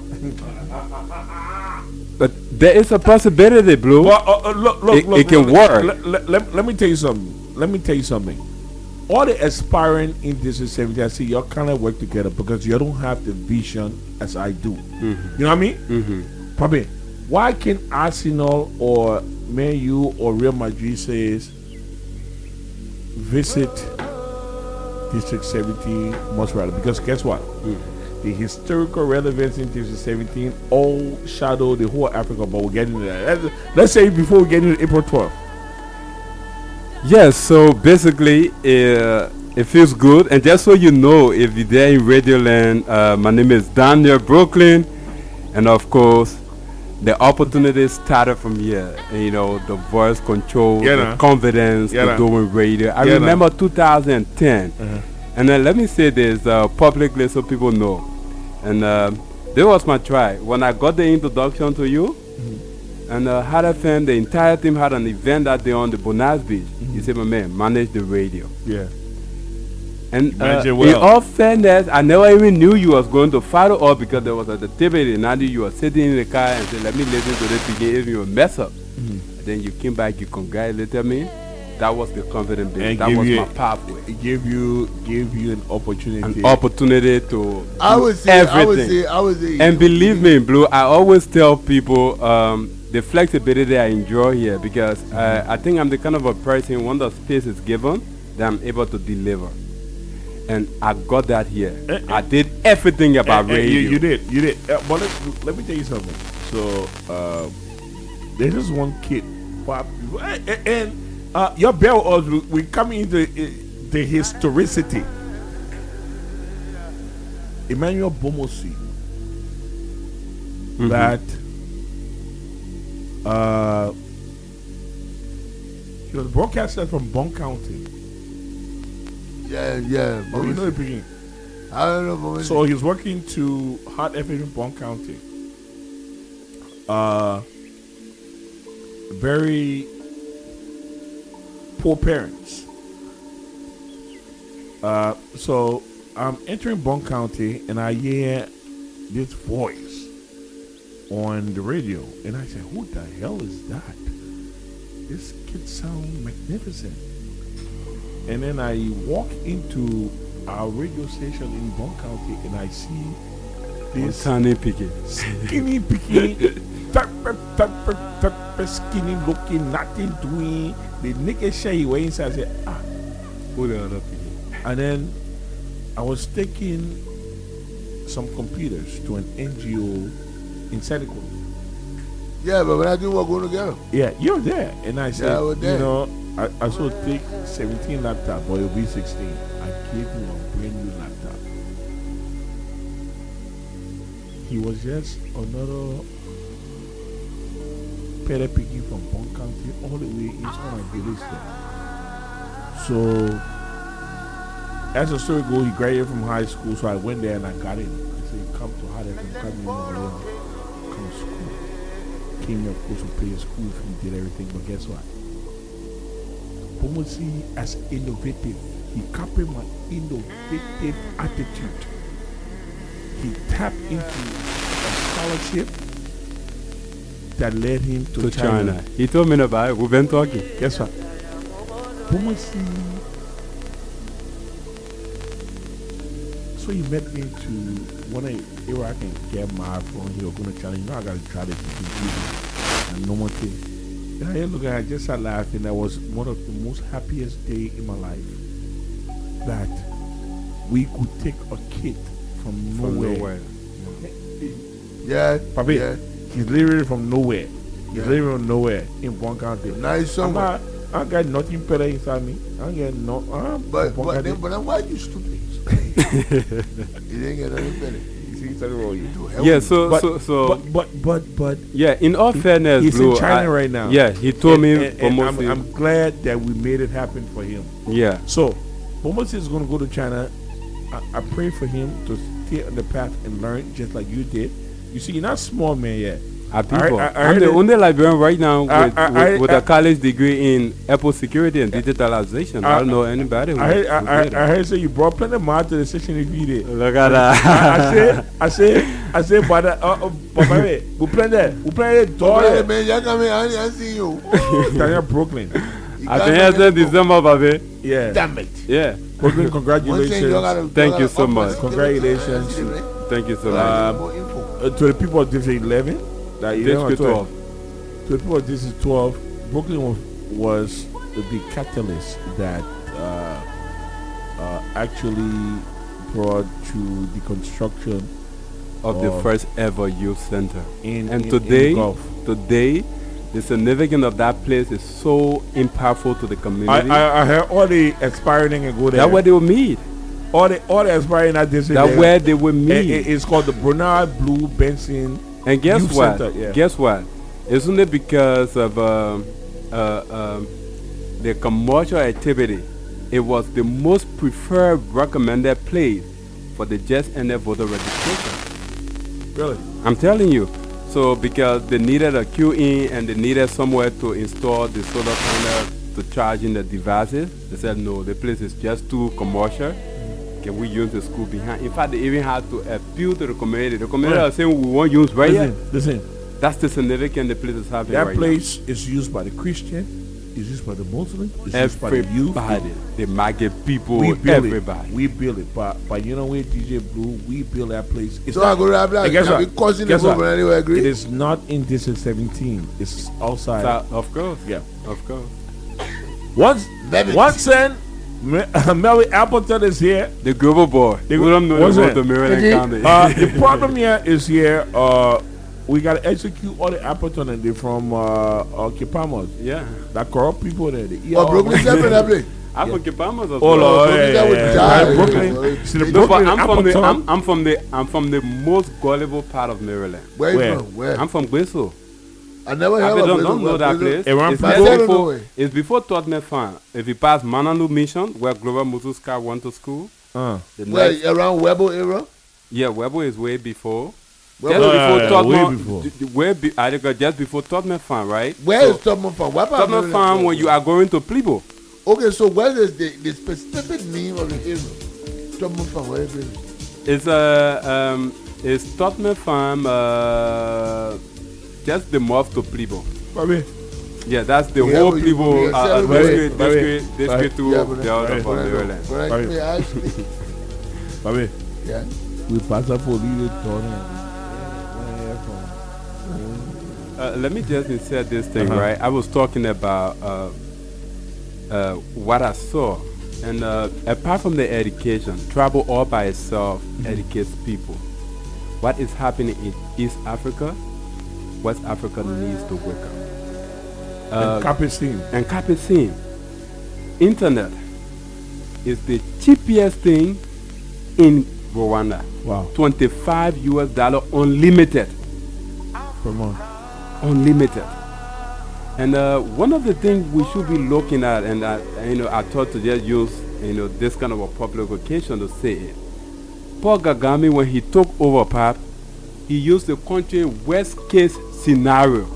But there is a possibility, Blue. Well, look, it can work. Let me tell you something. All the aspiring in District 17, I see y'all kind of work together because you don't have the vision as I do. You know what I mean? Probably. Why can Arsenal or Man U or Real Madrid says visit District 17 much rather? Because guess what? The historical relevance in District 17 all shadow the whole Africa, but we're getting there. Let's say before we get into April 12th. Yes, so basically it feels good. And just so you know, if you're there in Radioland, my name is Daniel Brooklyn, and of course the opportunity started from here. And, you know, the voice control, the confidence to doing radio. I remember 2010. And then let me say this publicly so people know. And this was my try. When I got the introduction to you, and Hott FM, the entire team had an event that day on the Bonaz Beach. He said, my man, manage the radio. Yeah. And in all fairness, I never even knew you was going to follow up because there was at the table in the you were sitting in the car and said, let me listen to this again if you mess up. And then you came back, you congratulated me. That was the confident bit. That was my pathway. It gave you an opportunity. An opportunity to I would say, and believe me, Blue, I always tell people the flexibility I enjoy here because I think I'm the kind of a person when the space is given that I'm able to deliver. And I got that here. I did everything about radio. You did. But let me tell you something. So there's just one kid, and your bell, we come into the historicity. Emmanuel Bomosi, that he was broadcasted from Bon County. Yeah. Oh, you know the beginning. I don't know. Bomosi. So he's working to Hott FM in Bon County. Very poor parents. So I'm entering Bon County and I hear this voice on the radio, and I said, "Who the hell is that? This kid sounds magnificent." And then I walk into our radio station in Bon County and I see this skinny picking, skinny looking, nothing doing. The nigga say he went inside. I said, who the other picking? And then I was taking some computers to an NGO in Senegal. Yeah, but when I do, we're going together. Yeah, you were there. And I said, I was there. You know, I should take 17 laptop, but it'll be 16. I gave you a brand new laptop. He was just another petty picking from Bon County all the way into my village there. So, as the story goes, he graduated from high school, so I went there and I got in. I said, come to Hott FM, come to school. Came here, of course, to pay his school fee, did everything, but guess what? Pomosi as innovative. He copied my innovative attitude. He tapped into a scholarship that led him to China. He told me about it. We've been talking. Guess what? Pomosi. So he met me to one of I can get my phone. He was going to challenge. I got to try this. And no more thing. And I look at I just started laughing. That was one of the most happiest day in my life. That we could take a kid from nowhere. Yeah. Papi, yeah. He's literally from nowhere. He's literally from nowhere in Bon County. Nice somewhere. I got nothing better inside me. I get no. But then why are you stupid? You didn't get nothing better. See, something wrong with you. Yeah, But yeah, in all fairness, he's Blue, in China right now. Yeah, he told me and I'm glad that we made it happen for him. Yeah. So, Bomosi is going to go to China. I pray for him to stay on the path and learn just like you did. You see, you're not small, man, yet. I'm the only Liberian right now with a college degree in Apple security and digitalization. I don't know anybody who I heard say you brought plenty of money to the session if you did. Look at that. I said, but we play that door. Man, you come here, I see you. Daniel Brooklyn. I think it's in December, baby. Yeah. Damn it. Yeah. Brooklyn, congratulations. Thank you so much. Congratulations. Thank you so much. To the people of District 11, District 12. To the people of District 12, Brooklyn was the catalyst that actually brought to the construction of the first ever youth center. In today, Gulf. the significance of that place is so impactful to the community. I heard all the expiring and go there. That's where they will meet. All the expiring at this. That's where they will meet. It's called the Bernard Blue Benson. And guess Youth what? Center, yeah. Guess what? It's only because of the commercial activity. It was the most preferred recommended place for the just ended voter registration. Really? I'm telling you. So because they needed a queue-in and they needed somewhere to install the solar panel to charge in the devices, they said no, the place is just too commercial. Can we use the school behind? In fact, they even had to appeal to the community. The community are saying we won't use right here. Listen. That's the significance the place is having that right place now. Is used by the Christian, is used by the Muslim, is used by the youth. Everybody. The market people, everybody. We build it. But you know what, DJ Blue, we build that place. It's so I go to that guess what? Causing the movement anyway, agree? It is not in District 17. It's outside. Of course. Yeah. Of course. Once then, Mary Appleton is here. The global boy. We don't know about the Maryland County. The problem here is here. We gotta execute all the Appleton and they from Kipamos. Yeah. That corrupt people there. Brooklyn definitely. I'm from Kipamos. Oh Lord, Brooklyn. I'm from the most gullible part of Maryland. Where you from? Where? I'm from Gwiso. I never heard of don't know that place. It's before Tottenham Farm. If you pass Mananu Mission, where Glover Mutuska went to school. Where around Webo area? Yeah, Webo is way before. Just before Tottenham Farm, right? Where is Tottenham Farm? Tottenham Farm when you are going to Plebo. Okay, so where is the specific name of the area? Tottenham Farm, where is it? It's Tottenham Farm, just the move to Plebo. Yeah, that's the whole Plebo district to the other of Maryland. Baby, yeah. We pass up for you. Let me just insert this thing, right? I was talking about what I saw. And apart from the education, travel all by itself educates people. What is happening in East Africa, West Africa needs to wake up. And Capucine. Internet is the cheapest thing in Rwanda. Wow. $25 unlimited. Per month. Unlimited. And one of the things we should be looking at, and I thought to just use this kind of a public occasion to say it. Paul Kagame, when he took over PAP, he used the country worst case scenario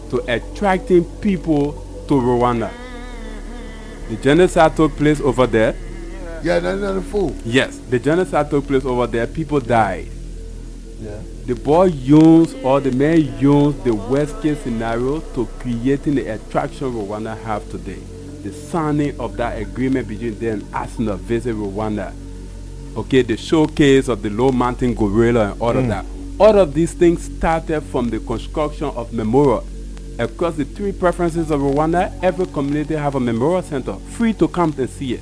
to attracting people to Rwanda. The genocide took place over there. Yeah, 1994. Yes, the genocide took place over there. People died. Yeah. The boy used, or the man used the worst case scenario to creating the attraction Rwanda have today. The signing of that agreement between them and asking to visit Rwanda. Okay, the showcase of the low mountain gorilla and all of that. All of these things started from the construction of memorial. Across the three preferences of Rwanda, every community have a memorial center, free to come and see it.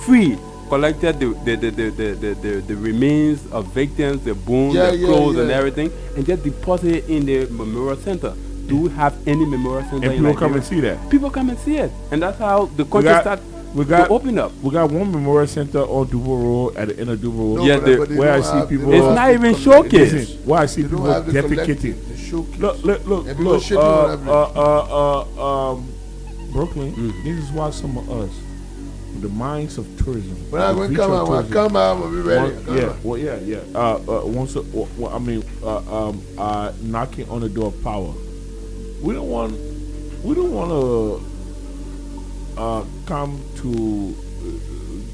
Free. Collected the remains of victims, the bones, the clothes and everything, and just deposited it in the memorial center. Do we have any memorial center and in people Nigeria? come and see that? People come and see it. And that's how the country started. to open up. We got one memorial center on Duval Road at the end of Duval Road. Yeah, where I see people. It's not even showcase. Where I see people defecating. Brooklyn. This is why some of us, the minds of tourism. When I come out, we'll be ready. Knocking on the door of power. We don't want to come to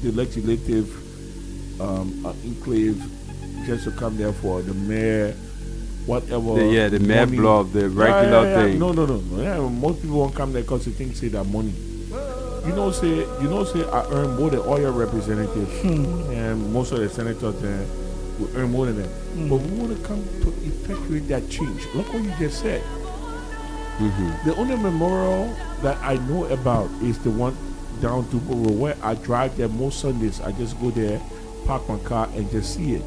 the legislative enclave just to come there for the mayor, whatever. The mayor block, the regular thing. No. Yeah, most people won't come there because they think say that money. You know, say I earn more than all your representatives, and most of the senators there will earn more than them. But we want to come to effectuate that change. Look what you just said. The only memorial that I know about is the one down Duval Road where I drive there most Sundays. I just go there, park my car, and just see it.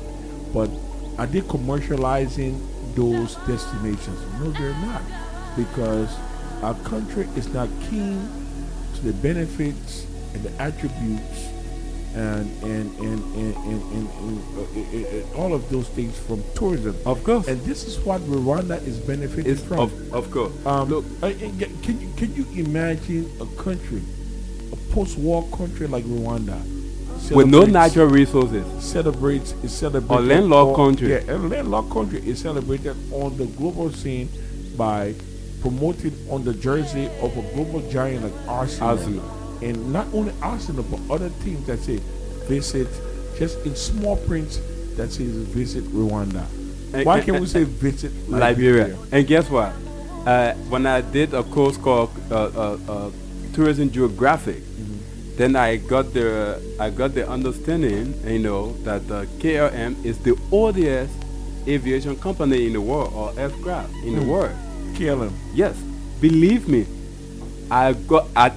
But are they commercializing those destinations? No, they're not, because our country is not keen to the benefits and the attributes and all of those things from tourism. Of course. And this is what Rwanda is benefiting from. Of course. Look, can you imagine a country, a post-war country like Rwanda, with no natural resources, celebrates a landlocked country. Yeah, a landlocked country is celebrated on the global scene by promoted on the jersey of a global giant like Arsenal. And not only Arsenal, but other teams that say visit, just in small print that says visit Rwanda. Why can't we say visit Liberia? And guess what? When I did a course called Tourism Geographic, then I got the understanding, that KLM is the oldest aviation company in the world, or aircraft in the world. KLM. Yes, believe me, I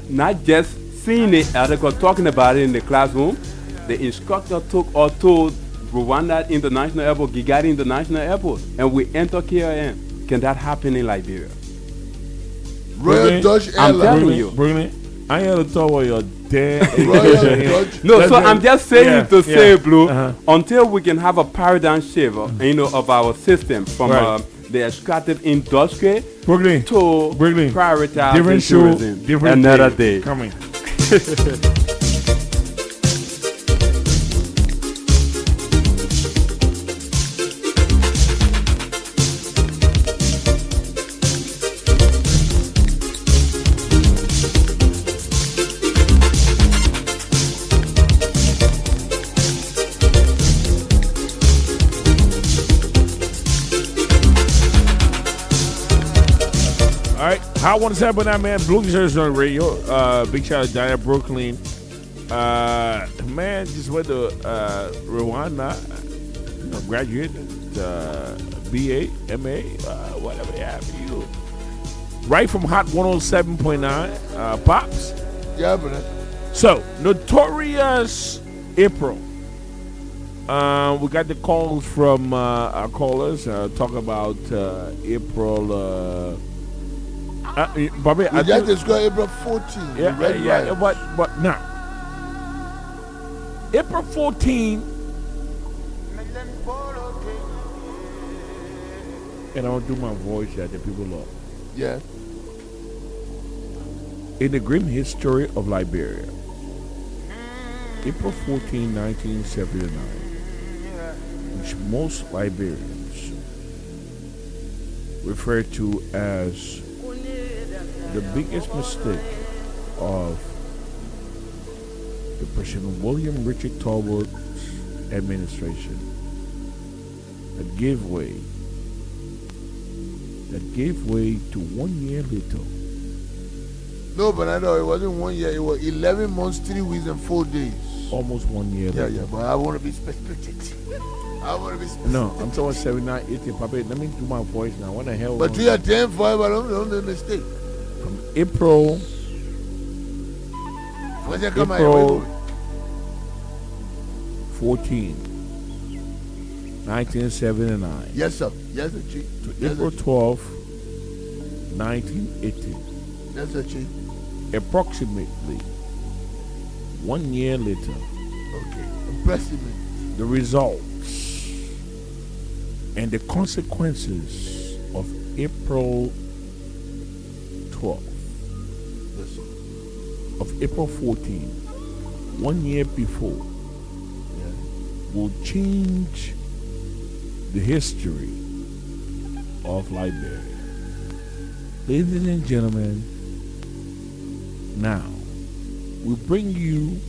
not just seen it, I got talking about it in the classroom. The instructor told Rwanda International Airport, Kigali International Airport, and we enter KLM. Can that happen in Liberia? Royal Dutch Airlines. I'm telling you. Brilliant. I ain't to talk about your dad. No, so I'm just saying say, Blue, until we can have a paradigm shift, of our system from the extractive industry to prioritize different tourism. Different another day. Coming. I want to say about that, man. Blue Shirts on radio. Big shout out to Diana Brooklyn. Man, just went to Rwanda. Graduate, BA, MA, whatever they have for you. Right from Hott 107.9, Pops. Yeah, but so, Notorious April. We got the calls from our callers. Talk about April. Bobby, I just described April 14. Yeah, but now, April 14, and I want to do my voice that the people love. Yeah. In the grim history of Liberia, April 14, 1979, which most Liberians refer to as the biggest mistake of the President William Richard Talbot's administration that gave way to 1 year later. No, but I know it wasn't 1 year, it was 11 months, 3 weeks, and 4 days. Almost 1 year later. Yeah, but I want to be specific. No, I'm talking 79, 80, Papa. Let me do my voice now. What the hell? But you are 10 for it, but don't make a mistake. From April 14, 1979. Yes, sir. Yes, sir, Chief. To April 12, 1980. Yes, sir, Chief. Approximately 1 year later, Okay. Impressive. the results and the consequences of April 12th, Yes, sir. of April 14, 1 year before, will change the history of Liberia. Ladies and gentlemen, now we bring you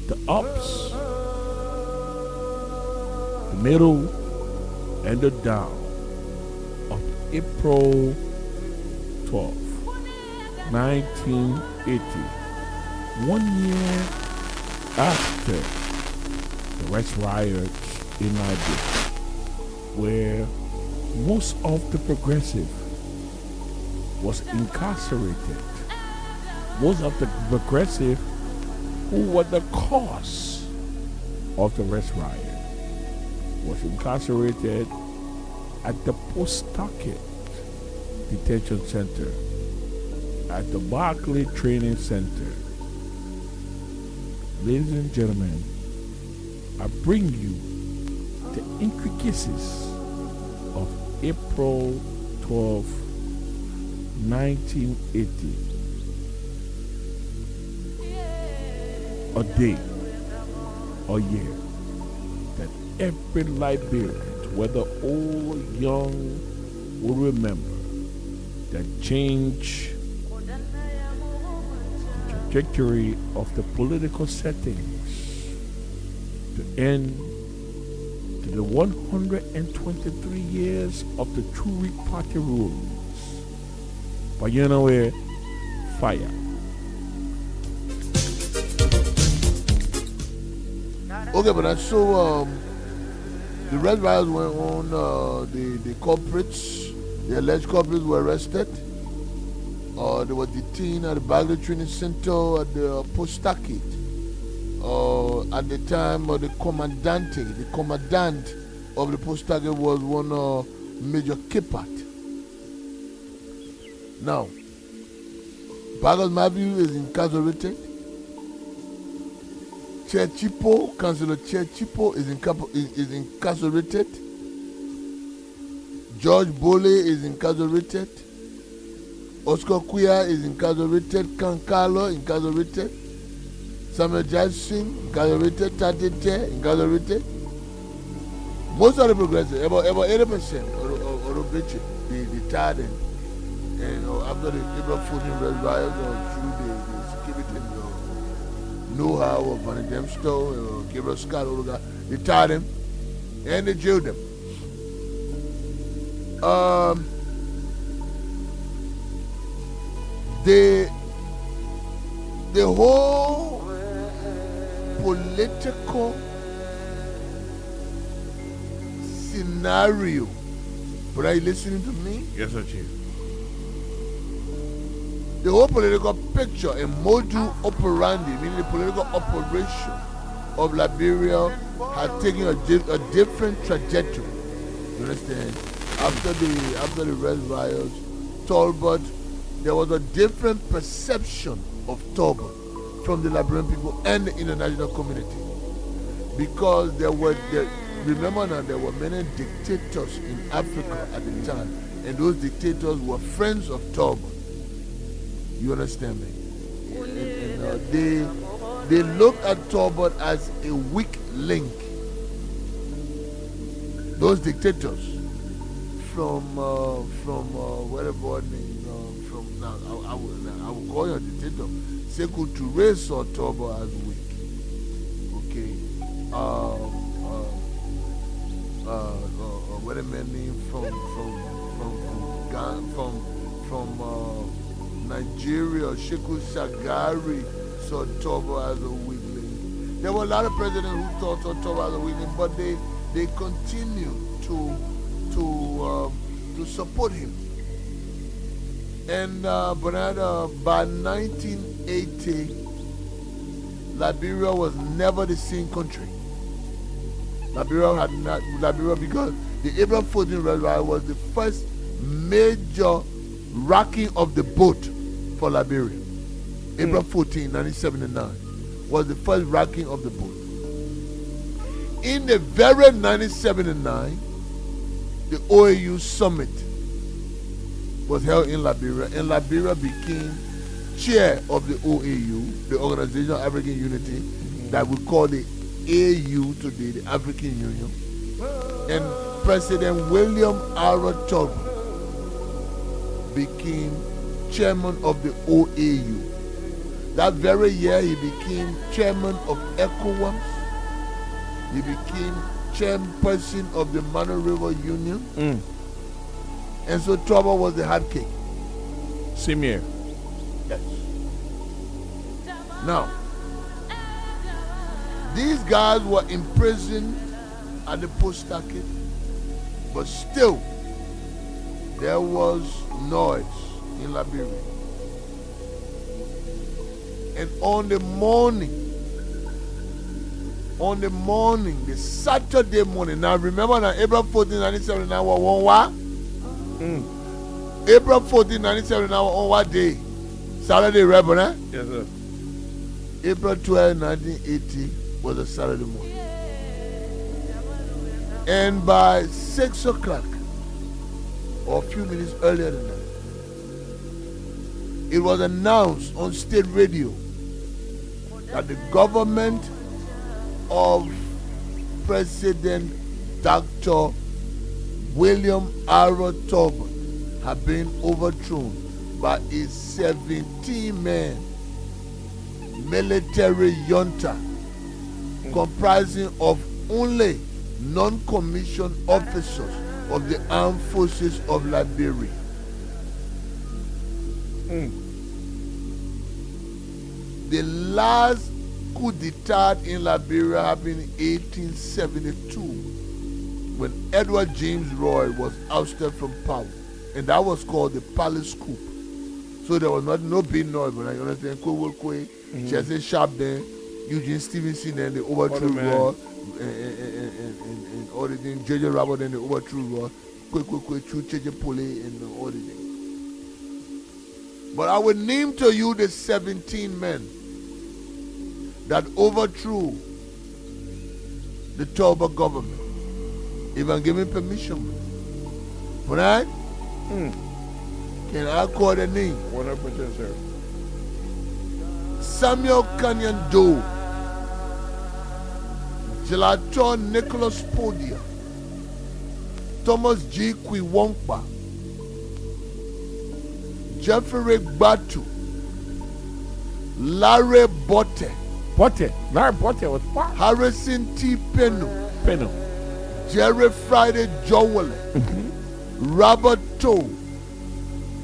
the ups, the middle, and the down of April 12th, 1980. 1 year after the West riots in Liberia, where most of the progressive was incarcerated. Most of the progressive who were the cause of the West riot was incarcerated at the Post-Stockade Detention Center, at the Barclay Training Center. Ladies and gentlemen, I bring you the intricacies of April 12, 1980. A day, a year that every Liberian, whether old or young, will remember, that changed the trajectory of the political settings to end to the 123 years of the True Party rules. But you know where? Fire. Okay, but I saw the Red Riots went on. The culprits, the alleged culprits, were arrested. They were detained at the Barclay Training Center at the Post-Stockade. At the time, the commandant of the Post-Stockade was one Major Kipat. Now, Bagas Matthew is incarcerated. Chair Chipo, Councillor Chair Chipo is incarcerated. George Bole is incarcerated. Oscar Kuya is incarcerated. Kankalo incarcerated. Samuel Jackson incarcerated. Tadete incarcerated. Most of the progressive, about 80% of the they tied and after the April 14 Red Riots or through the security and know-how of Van Dempster or Gabriel Scott, all of that, they tied them and they jailed them. The whole political scenario. But are you listening to me? Yes, sir, Chief. The whole political picture and modus operandi, meaning the political operation of Liberia, had taken a different trajectory. You understand? After the Red Riots, Talbot, there was a different perception of Talbot from the Liberian people and the international community, because remember now, there were many dictators in Africa at the time, and those dictators were friends of Talbot. You understand me? And they looked at Talbot as a weak link. Those dictators from whatever name, I will call you a dictator. Sekou Touré saw Talbot as weak. Okay. What a man name from Nigeria, Sheku Shagari saw Talbot as a weak link. There were a lot of presidents who saw Talbot as a weak link, but they continued to support him. And by 1980, Liberia was never the same country. Liberia because the April 14 Red Riot was the first major rocking of the boat for Liberia. April 14, 1979. was the first racking of the boat. In the very 1979, the OAU summit was held in Liberia, and Liberia became chair of the OAU, the Organization of African Unity, that we call the AU today, the African Union. And President William R. Tubman became chairman of the OAU. That very year, he became chairman of ECOWAS. He became chairperson of the Mano River Union. And so Tubman was the hard cake. Same year. Yes. Now, these guys were imprisoned at the post-stacket, but still, there was noise in Liberia. And on the morning, the Saturday morning. Now remember that April 14, 1979 was one what? April 14, 1979 was on what day? Saturday, right, eh? Yes, sir. April 12, 1980 was a Saturday morning. And by 6 o'clock, or a few minutes earlier than that, it was announced on state radio that the government of President Dr. William R. Tubman had been overthrown by a 17-man military junta comprising of only non-commissioned officers of the armed forces of Liberia. The last coup d'etat in Liberia happened in 1872 when Edward James Roy was ousted from power, and that was called the Palace Coup. So there was no big noise, but you understand, Chelsea Sharp then, Eugene Stevenson then they overthrew Roy, and all the things, J.J. Robert then they overthrew Roy, Cheche Pole and all the things. But I will name to you the 17 men that overthrew the Tubman government. If I'm given permission. Right? Can I call the name? 100%, sir. Samuel Canyon Doe, Gelaton Nicholas Podia, Thomas G. Kwiwonkpa, Jeffrey Batu, Larry Botte. Larry Botte was what? Harrison T. Peno. Jerry Friday Jowell, Robert Toe,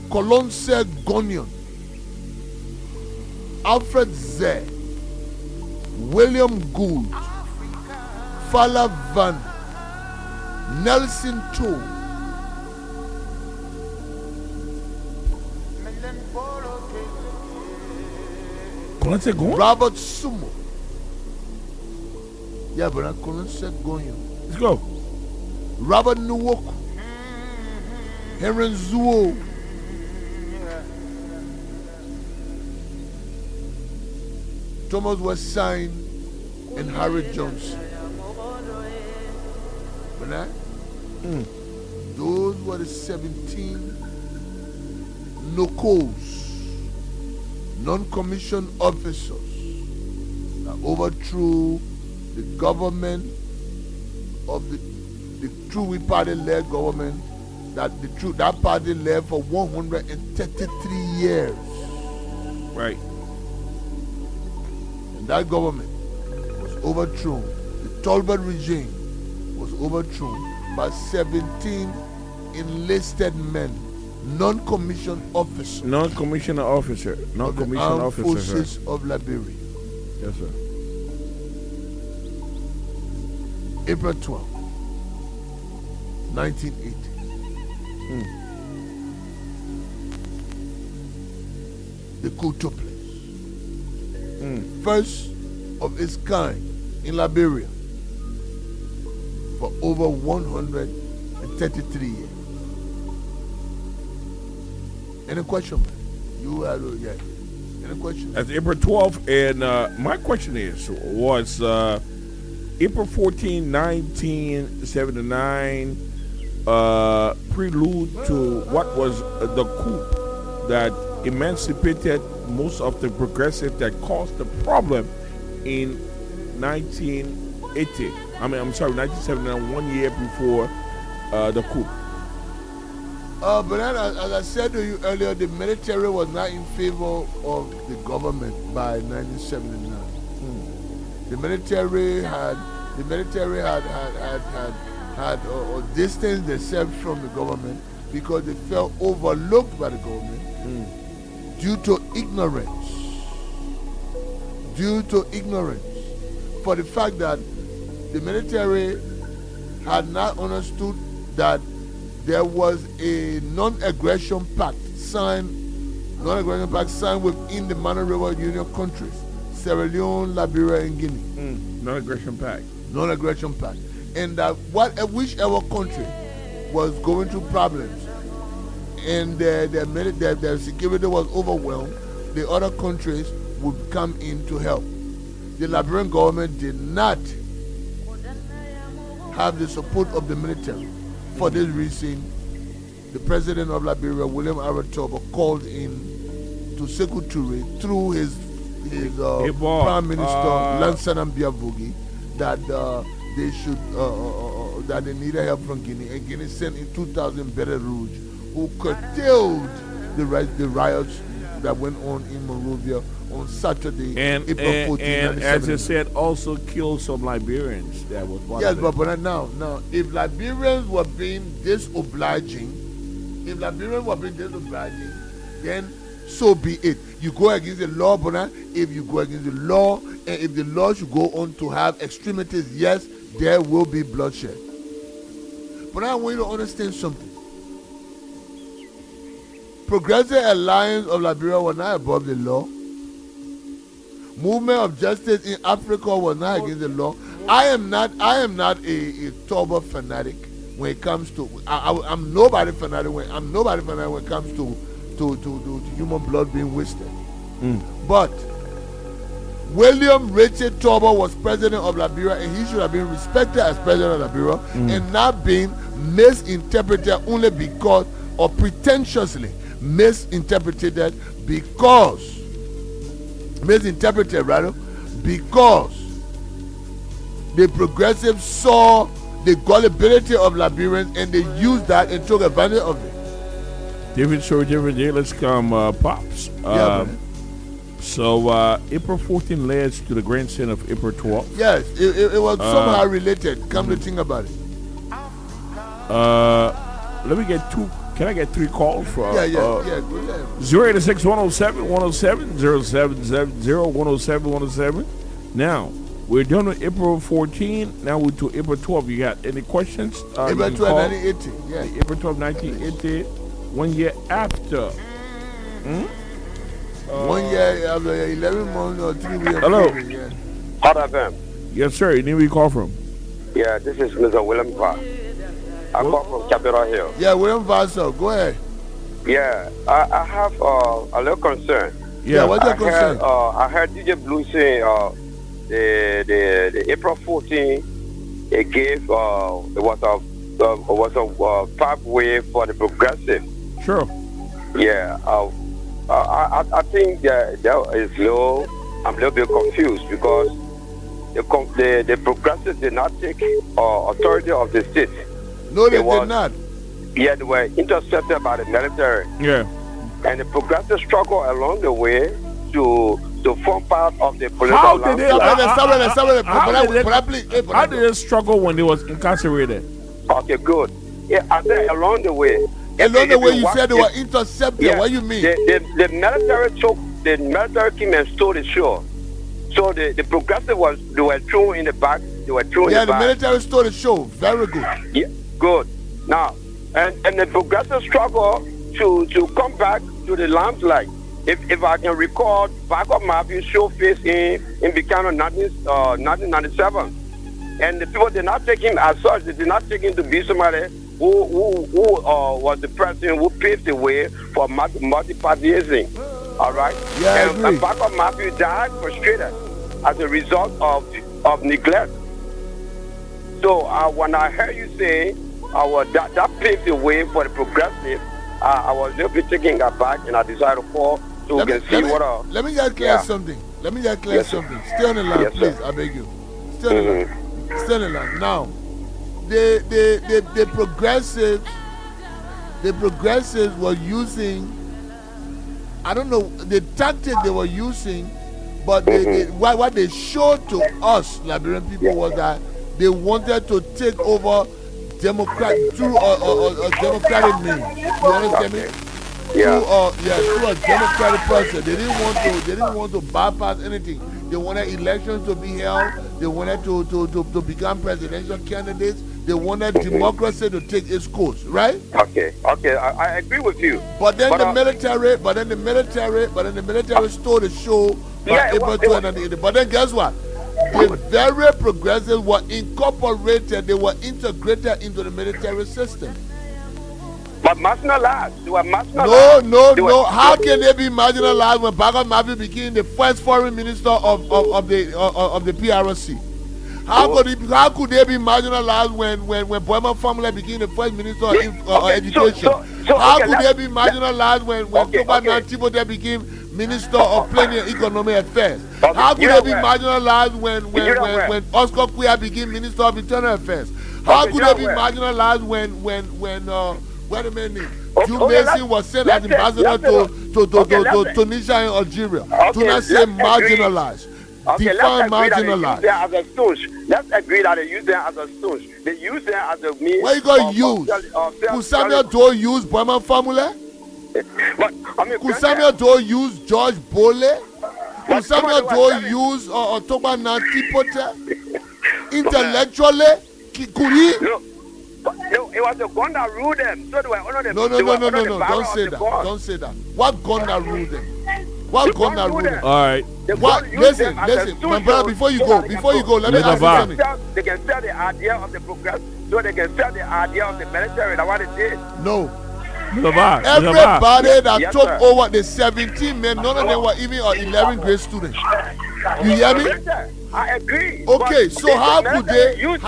Colonse Gonion, Alfred Z, William Gould, Fala Van, Nelson Toe, Robert Sumo. Yeah, but I'm Colonse Gonion. Let's go. Robert Nwoku, Henry Zuo, Thomas Westside, and Harry Johnson. Right? Those were the 17 NOCOs, non-commissioned officers, that overthrew the government of the True Party-led government that party led for 133 years. Right. And that government was overthrown. The Tolbert regime was overthrown by 17 enlisted men, non-commissioned officers. Non-commissioned officer. Non-commissioned officer. Forces of Liberia. Yes, sir. April 12, 1980. The coup took place. First of its kind in Liberia for over 133 years. Any question, man? You have to get. Any questions? That's April 12th. And my question is, was April 14, 1979 prelude to what was the coup that emancipated most of the progressive that caused the problem in 1980? I'm sorry, 1979, 1 year before the coup. But then, as I said to you earlier, the military was not in favor of the government by 1979. The military had distanced themselves from the government because they felt overlooked by the government due to ignorance. For the fact that the military had not understood that there was a non-aggression pact signed within the Mana River Union countries, Sierra Leone, Liberia, and Guinea. Non-aggression pact. And that whichever country was going through problems and their security was overwhelmed, the other countries would come in to help. The Liberian government did not have the support of the military. For this reason, the president of Liberia, William Aratoba, called in to Sekou Touré through his Prime Minister, Lansana Biavogi, that they should that they needed help from Guinea, and Guinea sent in 2,000 Beret Rouge, who curtailed the riots that went on in Monrovia on Saturday, April 14, and as I said, also killed some Liberians. That was one. Yes, but now, if Liberians were being disobliging, then so be it. You go against the law, but if you go against the law, and if the law should go on to have extremities, yes, there will be bloodshed. But I want you to understand something. Progressive Alliance of Liberia was not above the law. Movement of Justice in Africa was not against the law. I am not a Toba fanatic when it comes to. I'm nobody fanatic when it comes to human blood being wasted. But William Richard Toba was president of Liberia, and he should have been respected as president of Liberia and not being misinterpreted only because, or pretentiously misinterpreted because the progressives saw the gullibility of Liberians and they used that and took advantage of it. Different story, different day. Let's come, Pops. So April 14 leads to the grandson of April 12. Yes, it was somehow related. Come to think about it. Let me get two. Can I get three calls for? Go ahead. 086-107-107-070-107-107. Now we're done with April 14. Now we're to April 12. You got any questions? April 12, 1980. Yeah. April 12, 1980. 1 year after. 1 year after 11 months or 3 weeks. Hello. Hott FM. Yes, sir. You need where you call from? Yeah, this is Mr. William Park. I call from Capitol Hill. Yeah, William Vassell, go ahead. Yeah, I have a little concern. Yeah, what's your concern? I heard DJ Blue say the April 14, it gave it was a pathway for the progressive. Sure. Yeah, I think that is low. I'm a little bit confused because the progressives did not take authority of the state. No, they did not. Yeah, they were intercepted by the military. Yeah. And the progressive struggle along the way to form part of the political How did they? How did they struggle when they was incarcerated? Okay, good. Yeah, I said along the way. Along the way, you said they were intercepted. Yeah, what do you mean? The military came and stole the show. So the progressive they were thrown in the back. They were thrown in the back. Yeah, the military stole the show. Very good. Yeah, good. Now, and the progressive struggle to come back to the limelight. If I can recall, Backup Matthew show face in Buchanan 1997, and the people did not take him as such. They did not take him to be somebody who was the president who paved the way for multi-partyism. All right? Yeah, I and agree. Baba Matthew died frustrated as a result of neglect. So when I heard you say that paved the way for the progressive, I was a little bit taken aback, and I decided to call so we can see what. Let me just clear something. Let me just clear something. Stay on the line, please. I beg you. Stay on the line. Stay on the line. Now, the progressives were using, I don't know the tactic they were using, but what they showed to us Liberian people was that they wanted to take over through a democratic means. You understand me? Through a democratic process. They didn't want to bypass anything. They wanted elections to be held. They wanted to become presidential candidates. They wanted democracy to take its course, right? Okay, I agree with you. But then the military stole the show by April 2018. But then guess what? The very progressives were incorporated. They were integrated into the military system. But marginalized. They were marginalized. No. How can they be marginalized when Baba Mavi became the first foreign minister of the PRC? How could they be marginalized when Boyman family became the first minister of education? How could they be marginalized when Toba Nantibo became minister of planning and economic affairs? How could they be marginalized when Oscar Kuya became minister of internal affairs? How could they be marginalized when wait a minute, June Mason was sent as ambassador to Tunisia and Algeria? Do not say marginalized. Define marginalized. Let's agree that they use them as a stooge. They use them as a means. What you gonna use? Could Samuel Doe use Boyman family? Could Samuel Doe use George Bole? Could Samuel Doe use Toba Nantipote? Intellectually, could he? No, it was the gun that ruled them. So they were under the No. Don't say that. Don't say that. What gun that ruled them? What gun that ruled them? All right. What? Listen, my brother. Before you go, let me ask you something. They can sell the idea of the progress, so they can sell the idea of the military. That's what they did. No. Everybody that took over the 17 men, none of them were even 11th grade students. You hear me? I agree. Okay, so how could they use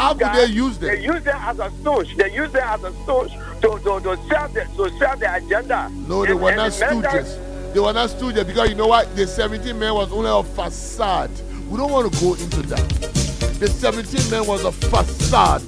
them? They use them as a stooge. They use them as a stooge to sell the agenda. No, they were not stooges. They were not stooges because you know what? The 17 men was only a facade. We don't want to go into that. The 17 men was a facade.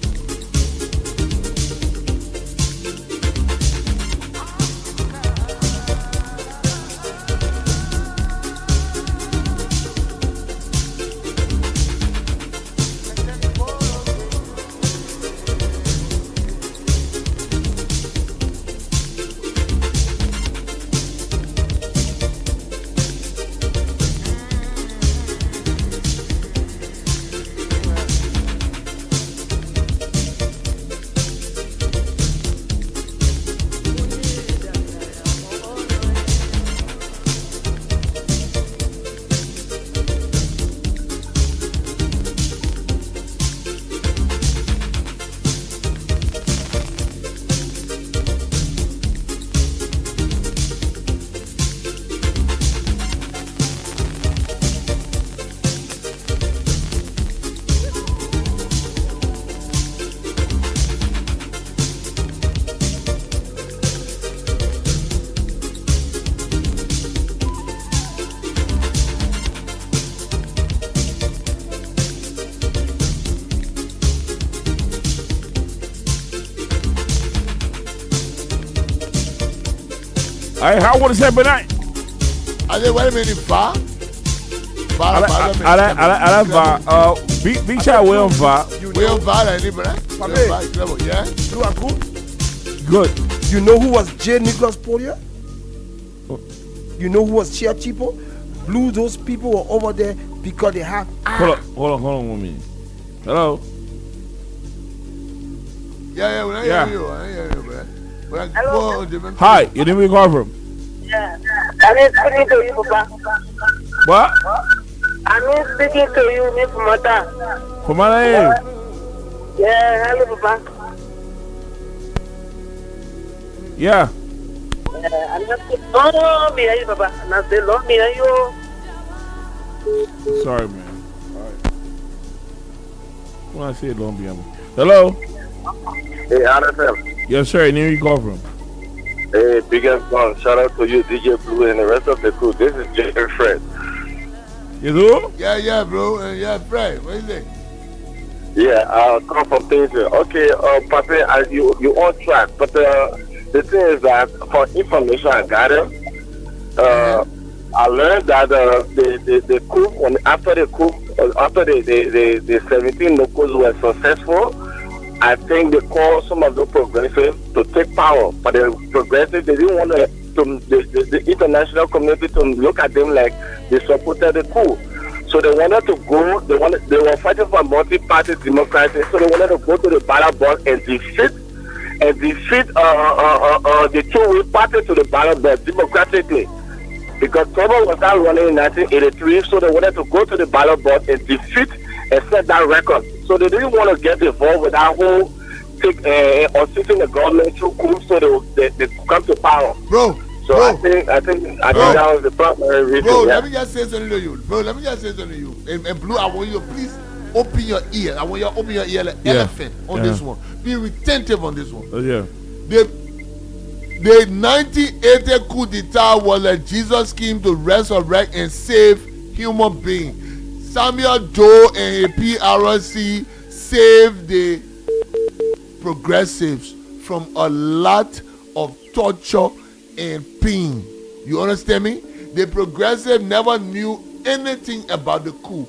All right, how was it tonight? I said, wait a minute, Va? Big shot, well, Va. Well, Va, yeah? You are good? Good. You know who was J. Nicholas Pollier? You know who was Chia Chipo? Blue, those people were over there because they have. Hold on 1 minute. Hello? Yeah, I hear you, man. Hello. Hi, your name is call from? Yeah. I'm speaking to you, Papa. What? I'm speaking to you, Miss Mata. From my name? Yeah, hello, Papa. Yeah. Sorry, man. All right. When I say don't be on me. Hello? Hey, Hott FM. Yes, sir. And where you call from? Hey, big and strong. Shout out to you, DJ Blue, and the rest of the crew. This is Jerry Fred. You do? Yeah, bro. Yeah, Fred. What is it? Yeah, I'll come from things. Okay, Papi, you on track. But the thing is that for information I gathered, I learned that the coup, after the coup, after the 17 locals were successful, I think they called some of the progressives to take power. But the progressives, they didn't want the international community to look at them like they supported the coup. So they wanted to go, they were fighting for multi-party democracy, so they wanted to go to the ballot box and defeat the two-way party to the ballot box democratically. Because Tobo was not running in 1983, so they wanted to go to the ballot box and defeat and set that record. So they didn't want to get involved with that whole assisting the government through coup, so they come to power. Bro. So I think that was the primary reason. Bro, let me just say something to you. And Blue, I want you to please open your ear. I want you to open your ear like elephant on this one. Be retentive on this one. Yeah. The 1980 coup d'etat was a Jesus scheme to resurrect and save human beings. Samuel Doe and PRC saved the progressives from a lot of torture and pain. You understand me? The progressive never knew anything about the coup.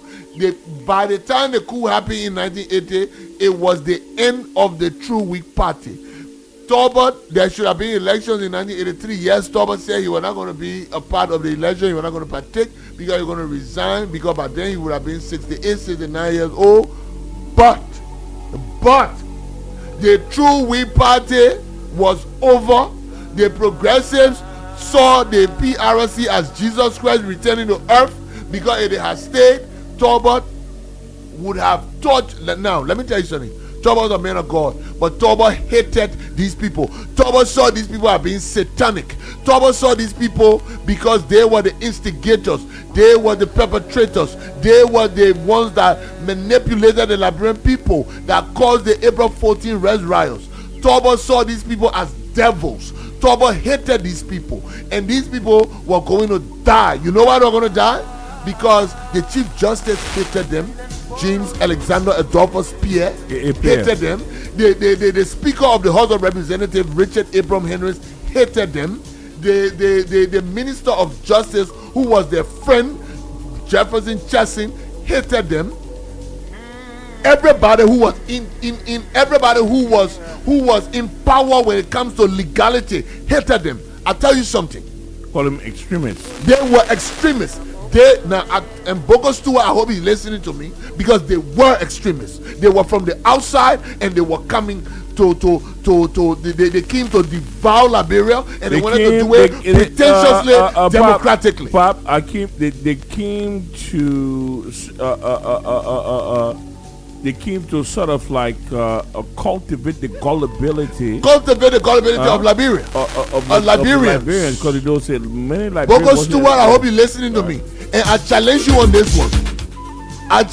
By the time the coup happened in 1980, it was the end of the True Weak Party. Tolbert, there should have been elections in 1983. Yes, Tolbert said he was not going to be a part of the election. He was not going to partake because he was going to resign, because by then he would have been 68, 69 years old. But the True Weak Party was over. The progressives saw the PRC as Jesus Christ returning to earth, because if they had stayed, Tolbert would have taught. Now, let me tell you something. Tolbert was a man of God, but Tolbert hated these people. Tolbert saw these people as being satanic. Tolbert saw these people because they were the instigators. They were the perpetrators. They were the ones that manipulated the Liberian people, that caused the April 14 Red Riots. Tolbert saw these people as devils. Tolbert hated these people, and these people were going to die. You know why they were going to die? Because the Chief Justice hated them. James Alexander Adolphus Pierre hated them. The Speaker of the House of Representatives, Richard Abraham Henry, hated them. The Minister of Justice, who was their friend, Jefferson Chassin, hated them. Everybody who was who was in power when it comes to legality hated them. I tell you something. Call them extremists. They were extremists. And Bogo Stewart, I hope he's listening to me, because they were extremists. They were from the outside, and they were coming they came to devour Liberia, and they wanted to do it pretentiously, democratically. They came to sort of like cultivate the gullibility of Liberia, of Liberians. Because they don't say many Liberians. Bogo Stewart, I hope you're listening to me, and I challenge you on this one. You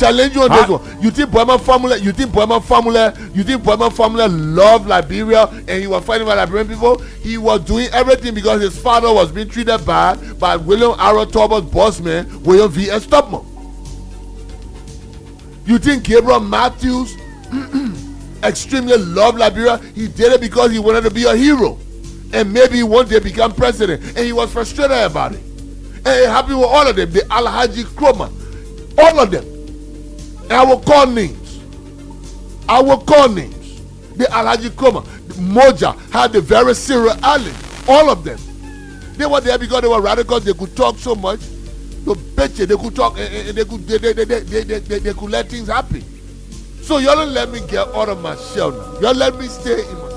think Boema Famula loved Liberia, and he was fighting for Liberian people? He was doing everything because his father was being treated bad by William Arrow Tolbert's boss man, William V. S. Tubman. You think Gabriel Matthews extremely loved Liberia? He did it because he wanted to be a hero, and maybe one day become president, and he was frustrated about it. And it happened with all of them. The Alhaji Kroma, all of them. And I will call names. The Alhaji Kroma, Moja had the very Sierra Island. All of them. They were there because they were radicals. They could talk so much. They could talk, and they could let things happen. So y'all don't let me get out of my shell now. Y'all let me stay in my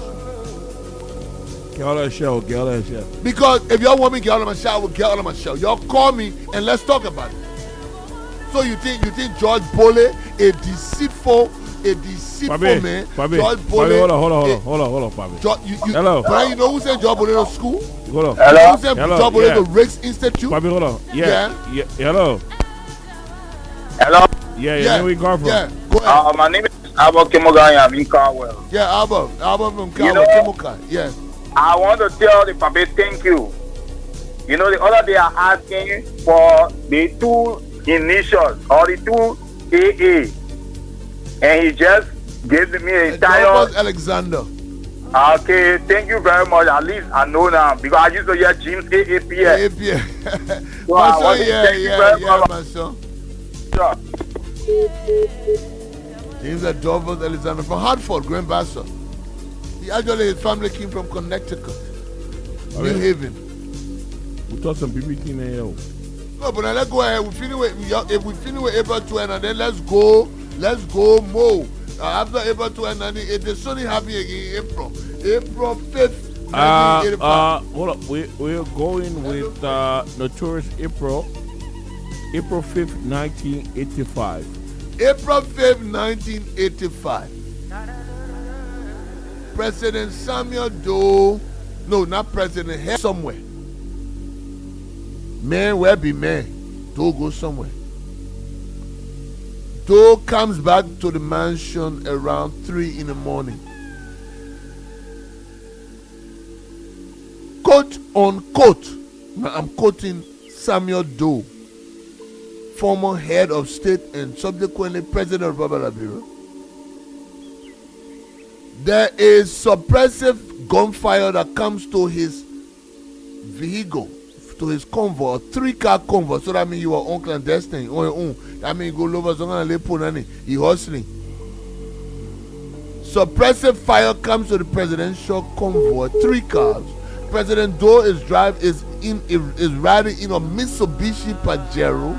shell. Get out of the shell. Because if y'all want me to get out of my shell, I will get out of my shell. Y'all call me and let's talk about it. So you think George Bole, a deceitful, a deceitful Papi, man. Papi, George Papi, Bolle. hold on, Papi. Hello. Brian, you know who sent George Bolle to school? Hold on. Hello. You know who sent Hello. George Bolle Yeah. to Riggs Institute? Papi, hold on. Yeah. Hello. Hello. Yeah, where you come from? Yeah, go ahead. My name is Abba Kimogaya. I'm in Carwell. Yeah, Abba from Carwell, You know, Kimuka. Yeah. I want to tell the Papi thank you. You know, the other day I asking for the 2 initials or the 2 AA, and he just gave me an entire. Alexander. Okay, thank you very much. At least I know now because I used to hear James AAPS. So I want to thank you very much. my son. Sure. James Adolphus Alexander from Hartford, Grand Bassa. His family came from Connecticut, New Haven. We thought some people in there. No, but now let's go ahead. If we finish with April 20, and then let's go more. After April 20, it is only happening again in April 5th, 1985. Hold up. We're going with Notorious April 5th, 1985. April 5th, 1985. President Samuel Doe, no, not President, head somewhere. Man, where be man? Doe goes somewhere. Doe comes back to the mansion around 3 in the morning. Quote unquote, I'm quoting Samuel Doe, former head of state and subsequently president of Liberia. There is suppressive gunfire that comes to his vehicle, to his convoy, a 3-car convoy. So that means you are on clandestine, on your own. That means you go over someone and he hustling. Suppressive fire comes to the presidential convoy, 3 cars. President Doe is riding in a Mitsubishi Pajero,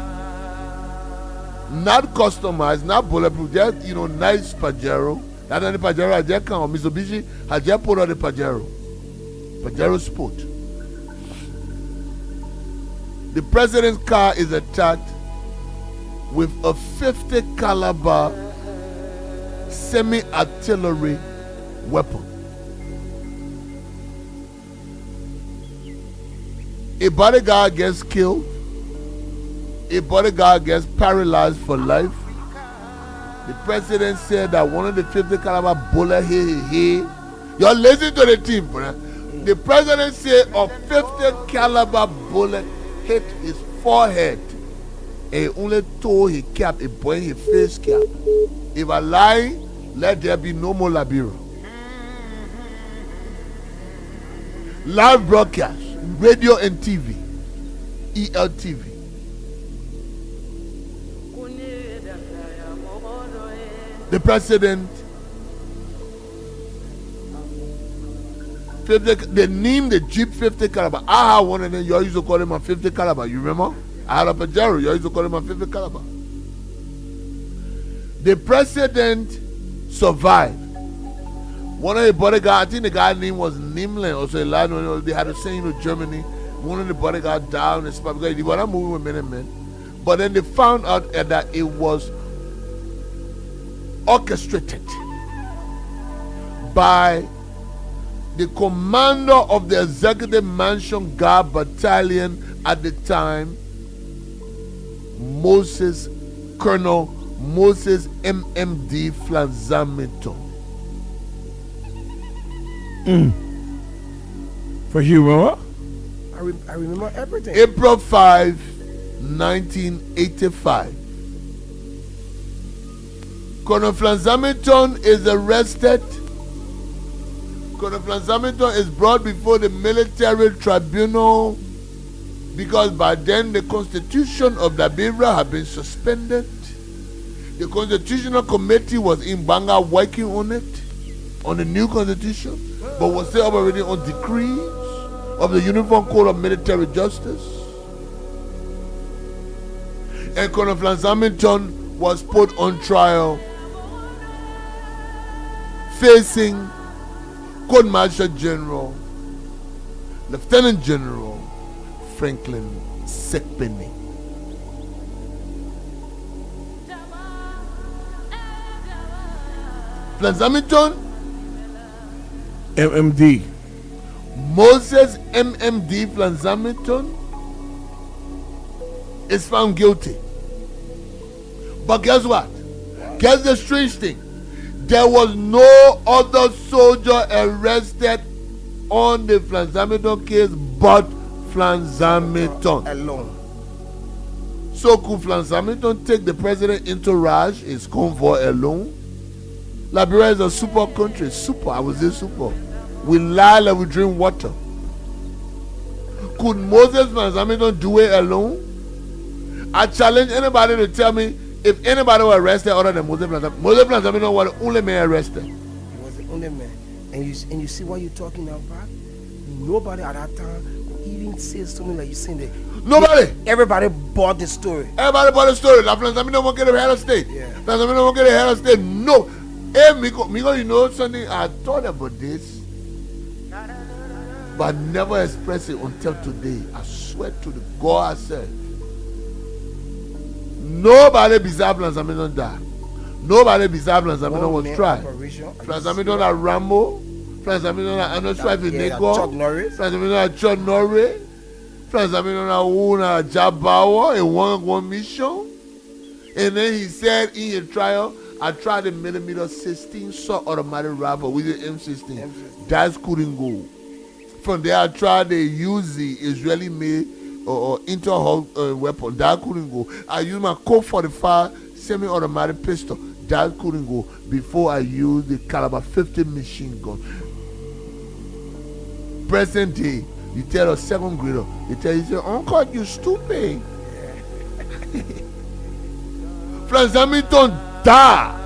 not customized, not bulletproof, just nice Pajero. That only Pajero I just come, Mitsubishi I just put on the Pajero Sport. The president's car is attacked with a 50 caliber semi-artillery weapon. A bodyguard gets killed. A bodyguard gets paralyzed for life. The president said that one of the 50 caliber bullet you're listening to the team, bro. The president said a 50 caliber bullet hit his forehead and only told he cap a boy his face cap. If I lie, let there be no more Liberia. Live broadcast, radio and TV, ELTV. The president, they named the Jeep 50 caliber. I had one and then you used to call him a 50 caliber. You remember? I had a Pajero. You used to call him a 50 caliber. The president survived. One of the bodyguards, I think the guy's name was Nimlen or so. They had to send him to Germany. One of the bodyguards died in the spot because he was not moving with men. But then they found out that it was orchestrated by the commander of the Executive Mansion Guard Battalion at the time, Colonel Moses MMD Flanzamito. For you, remember? I remember everything. April 5, 1985. Colonel Flanzamington is arrested. Colonel Flanzamington is brought before the military tribunal because by then the constitution of Liberia had been suspended. The constitutional committee was in Banga working on it, on the new constitution, but was still operating on decrees of the Uniform Code of Military Justice. And Colonel Flanzamington was put on trial facing Code Marshal General, Lieutenant General Franklin Sekpeni. Hamilton, MMD. Moses MMD Hamilton is found guilty. But guess what? Guess the strange thing. There was no other soldier arrested on the Hamilton case but Hamilton alone. So could Hamilton take the president into Raj, his convoy alone? Liberia is a super country. Super, I would say super. We lie like we drink water. Could Moses Hamilton do it alone? I challenge anybody to tell me if anybody was arrested other than Moses Hamilton. Moses Hamilton was the only man arrested. He was the only man. And you see what you're talking about? Nobody at that time could even say something like you saying that. Nobody. Everybody bought the story. Everybody bought the story. Like Hamilton won't get a head of state. Yeah. Hamilton won't get a head of state. No. Hey, Miko, you know something? I thought about this, but never expressed it until today. I swear to the God I said. Nobody beside Hamilton died. Nobody beside Hamilton was tried. Hamilton at Rambo. Hamilton at Arnold Schwarzenegger. Hamilton at John Norrie. Hamilton at Una Jabawa in one mission. And then he said in a trial, I tried a millimeter 16 shot automatic rifle with the M16. That couldn't go. From there, I tried the Uzi Israeli made or Interhawk weapon. That couldn't go. I used my Colt 45 semi-automatic pistol. That couldn't go. Before I used the caliber 50 machine gun. Present day, you tell a second grader, they tell you, Uncle, you stupid. Hamilton died.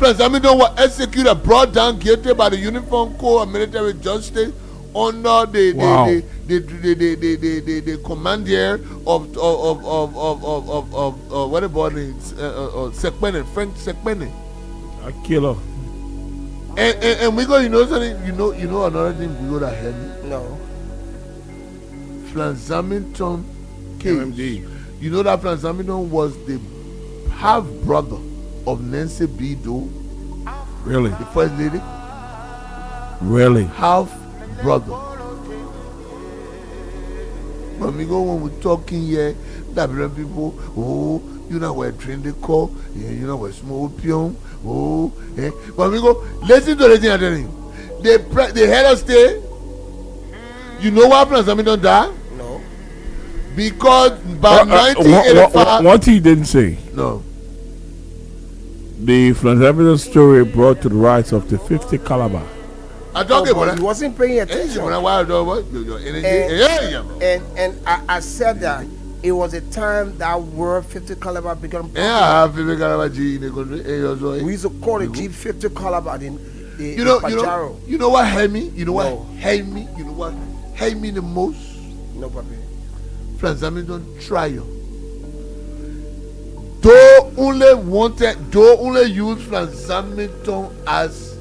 Hamilton was executed, brought down guilty by the Uniform Corps of Military Justice under the commander of what about it? Sekpene, Frank Sekpene. A killer. And we go, you know something, you know another thing we go that help me? No. Hamilton case. MMD. You know that Hamilton was the half brother of Nancy B. Doe. Really? The first lady. Really? Half brother. When we go, when we're talking here, Liberian people, you know where train they call, you know where small opium, When we go, listen to the thing I'm telling you. They head of state. You know what Hamilton died? No. Because by 1985. What he didn't say. No. The Hamilton story brought to the rise of the 50 caliber. I talk about that. He wasn't paying attention. And I said that it was a time that word 50 caliber began. Yeah, 50 caliber G in the country. We used to call it G50 caliber in you know what helped me? You know what helped me? You know what helped me the most? No, papi. Hamilton trial. Though only used Hamilton as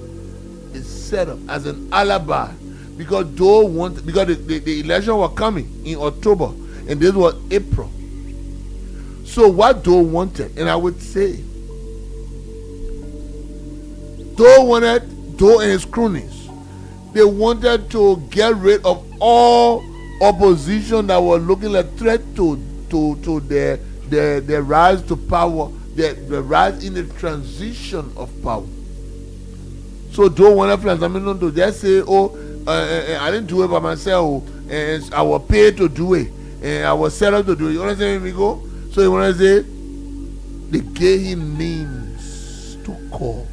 a setup, as an alibi, because the election was coming in October and this was April. So what Doe wanted, and I would say, Doe and his cronies, they wanted to get rid of all opposition that was looking like threat to their rise to power, the rise in the transition of power. So Doe wanted Hamilton to just say, I didn't do it by myself, and I was paid to do it, and I was set up to do it. You understand me, go? So you want to say, they gave him names to call.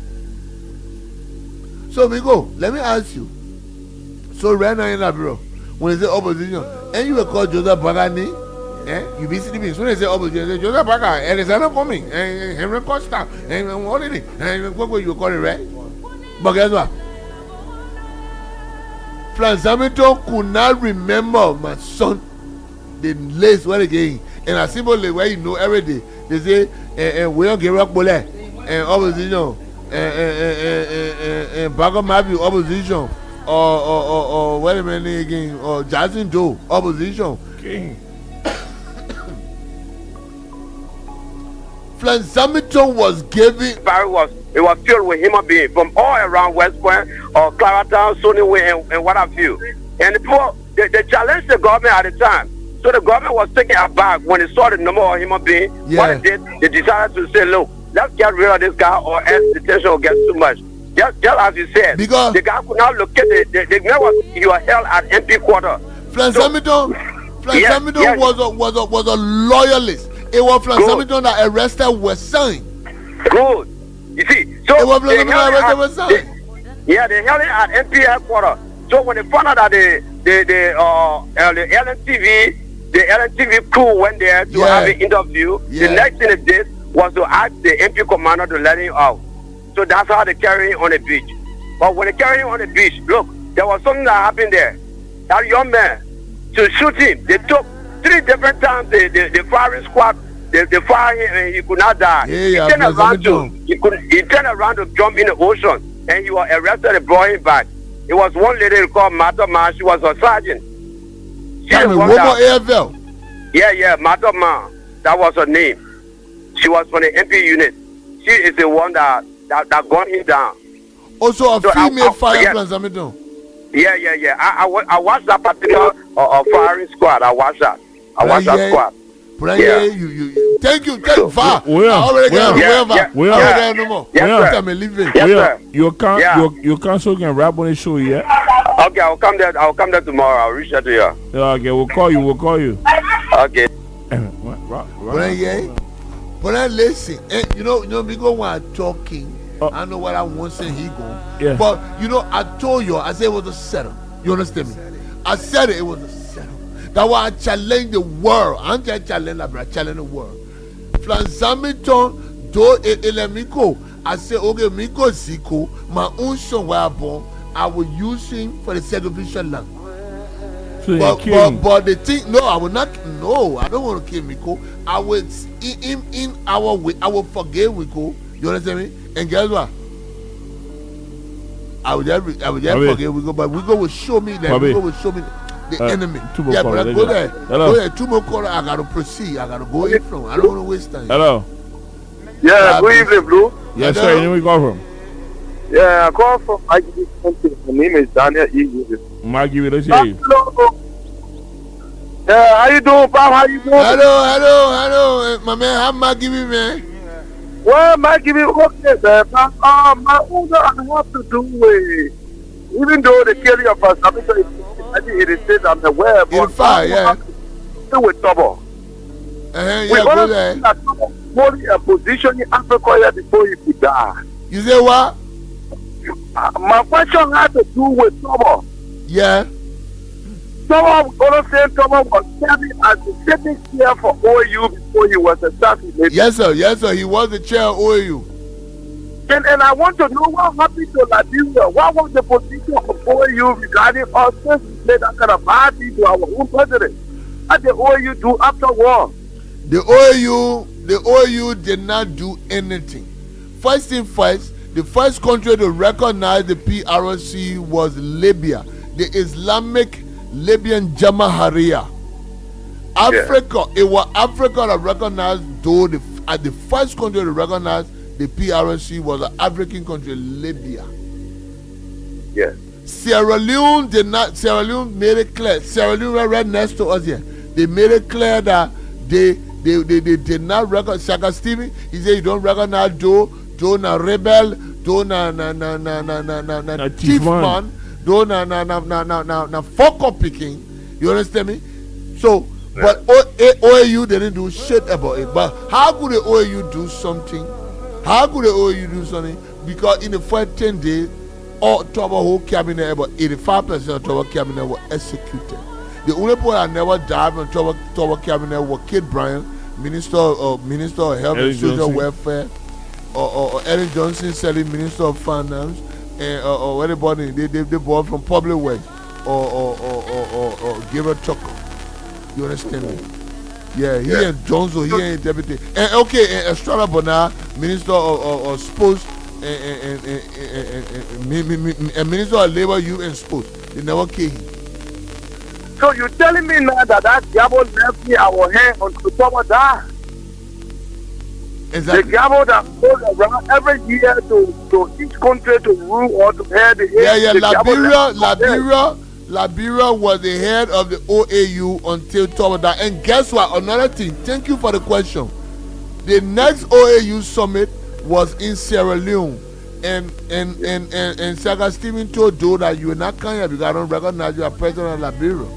So we go, let me ask you. So right now in Liberia, when they say opposition, and you were called Joseph Bagani, you be sleeping. So they say opposition, they say Joseph Baga, and it's not coming, and Henry Costa, and what is it? And what you call it, right? But guess what? Hamilton could not remember my son, the lace where again. And a simple where you know every day. They say, we don't give up bullet, and opposition, and Baga Mabi opposition, or wait a minute again, or Jackson Doe opposition. Okay. Flanzamiton was giving. It was filled with human beings from all around West Point or Claratown, Sony Way, and what have you. And the people, they challenged the government at the time. So the government was taken aback when they saw the number of human beings. What they did, they decided to say, look, let's get rid of this guy or else the tension will get too much. Just as you said, because the guy could not locate the man you were held at MP quarter. Flanzamiton was a loyalist. It was Flanzamiton that arrested Westside. Good. You see, so it was Flanzamiton that arrested Westside. Yeah, they held it at MP headquarters. So when they found out that the LNTV crew went there to have an interview, the next thing they did was to ask the MP commander to let him out. So that's how they carry him on the beach. But when they carry him on the beach, look, there was something that happened there. That young man, to shoot him, they took 3 different times the firing squad, they fired him and he could not die. He turned around to jump in the ocean and he was arrested and brought him back. It was one lady called Mata Ma. She was a sergeant. Yeah, Mata Ma. That was her name. She was from the MP unit. She is the one that gunned him down. Also a female fire Flanzamiton. Yeah. I watched that particular firing squad. I watched that squad. You thank you. Far. Your council can rap on the show, Okay, I'll come there tomorrow. I'll reach out to you. Okay, we'll call you. Okay. When I listen, you know, because when I'm talking, I know what I want to say. He go, but you know, I told you, I said it was a setup. You understand me? I said it was a setup. That's why I challenge the world. I'm just challenge that, but I challenge the world. Flanzamiton, do Miko. I say, okay, Miko Ziko, my own son where I born, I will use him for the segregation land. So but the thing, no, I will not. No, I don't want to kill Miko. I will in our way. I will forgive Miko. You understand me? And guess what? I will just forgive Miko, but Miko will show me that. Miko will show me the enemy. Yeah, but I go there. Go there. 2 more calls. I gotta proceed. I gotta go in from. I don't want to waste time. Hello. Yeah, good evening, Blue. Yes, sir. Where you call from? Yeah, I call from Maggie. My name is Daniel E. Maggie, let's hear you. Yeah, how you doing, Bob? How you doing? Hello. My man, how Maggie me, man? Well, Maggie me, okay, man. My older I have to do with, even though the carry of us, I think it is I'm aware, but still with trouble. Yeah, go there. Holding a position in Africa here before you could die. You say what? My question had to do with trouble. Yeah. Someone gonna say someone was serving as the sitting chair for OAU before he was assassinated. Yes, sir. He was the chair of OAU. And I want to know what happened to Liberia. What was the position of OAU regarding us since we made that kind of bad thing to our own president? What did OAU do after war? The OAU did not do anything. First thing first, the first country to recognize the PRC was Libya, the Islamic Libyan Jamahariya. Africa, it was Africa that recognized, though the first country to recognize the PRC was an African country, Libya. Yes. Sierra Leone did not. Sierra Leone made it clear. Sierra Leone right next to us here. They made it clear that they did not recognize Shaka Stevie. He said you don't recognize Joe na rebel, Joe na thief man, Joe na fuck up picking. You understand me? So, but OAU didn't do shit about it. But how could the OAU do something? Because in the first 10 days, all Toba whole cabinet, about 85% of Toba cabinet were executed. The only people that never died from Toba cabinet were Kate Bryan, Minister of Health and Social Welfare, or Ellen Johnson selling Minister of Finance, and or anybody they bought from Public Works, or Giver Tucker. You understand me? Yeah, he and Johnson, he ain't deputy. And and Estrada Bonar, Minister of Sports, and Minister of Labor, Youth and Sports. They never came. So you're telling me now that Diabo left me our hair on the top of that? Exactly. The gavel that goes around every year to each country to rule or to head the Liberia was the head of the OAU until top that. And guess what? Another thing. Thank you for the question. The next OAU summit was in Sierra Leone, and Saka Stephen told Joe that you are not coming here because I don't recognize you as president of Liberia.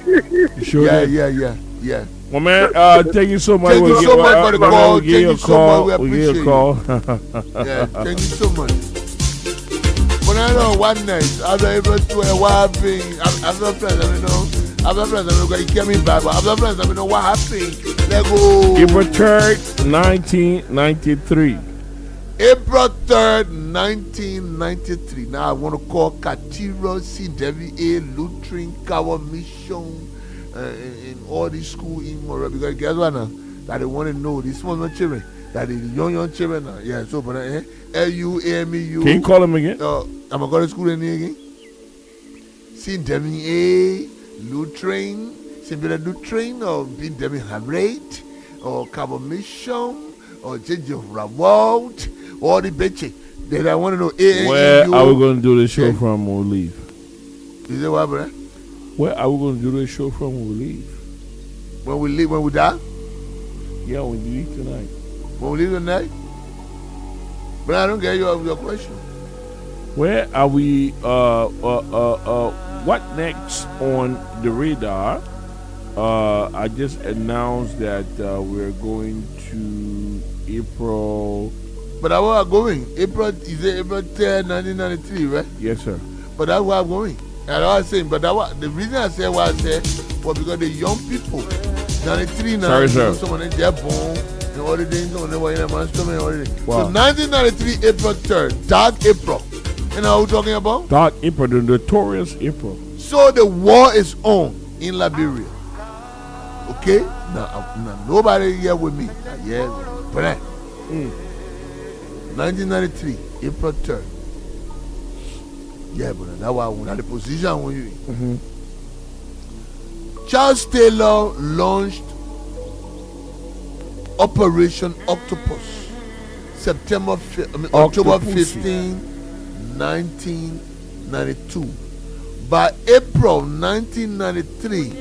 You sure? Yeah. Well, man, thank you so much. Thank you so much for the call. We'll give you a call. We appreciate you. Yeah, thank you so much. But I know one night, after able to what happened, after friends, I mean, he came in back, but after friends, I mean, what happened? Let's go. April 3rd, 1993. April 3rd, 1993. Now I want to call Cathedral, CWA, Lutheran, Cower Mission, in all these schools in Mora, because guess what now? That they want to know these small children, that the young children now. Yeah, so but LUAMEU. Can you call them again? I'm going to school again. CWA, Lutheran, Simple Lutheran, or Bindemi Hamrate, or Cower Mission, or Jehovah World, all the bitches. Then I want to know where are we going to do the show from when we leave? Is it what, brother? Where are we going to do the show from when we leave? When we leave, when we die? Yeah, when we leave tonight. When we leave tonight? But I don't get your question. Where are we? What next on the radar? I just announced that we're going to April. But that's where I'm going. April 10, 1993, right? Yes, sir. But that's where I'm going. And I was saying, but the reason I said what I said was because the young people, 93 now, someone in their born, and all the things, someone in their man's coming, all the things. Wow. So 1993, April 3rd, Dark April. You know what we're talking about? Dark April, the notorious April. So the war is on in Liberia. Okay? Now nobody here with me. Yeah, but 1993, April 3rd. Yeah, but that's why I want the position when you. Charles Taylor launched Operation Octopus, October 15, 1992. By April 1993,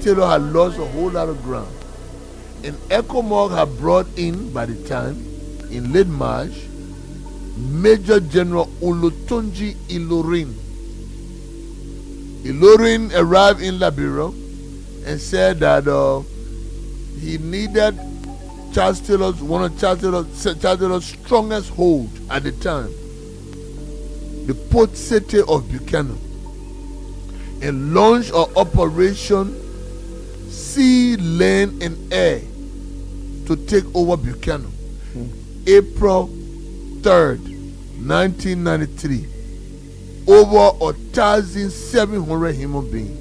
Taylor had lost a whole lot of ground. And ECOMOG had brought in, by the time, in late March, Major General Olutunji Ilorin. Ilorin arrived in Liberia and said that he needed one of Charles Taylor's strongest hold at the time, the port city of Buchanan, and launched an operation Sea, Land, and Air to take over Buchanan. April 3rd, 1993. Over 1,700 human beings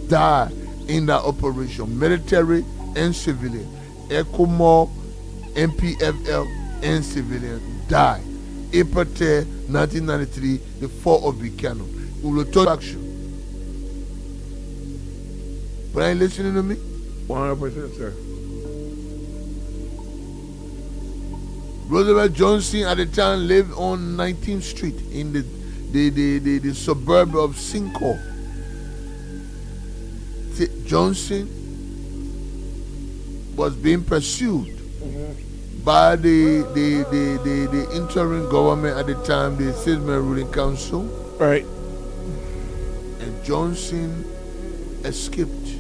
died in that operation, military and civilian. ECOMOG, MPFL, and civilians died. April 3rd, 1993, the fall of Buchanan. We will talk action. But are you listening to me? 100%, sir. Roosevelt Johnson at the time lived on 19th Street in the suburb of Cinco. Johnson was being pursued by the interim government at the time, the Statesman Ruling Council. Right. And Johnson escaped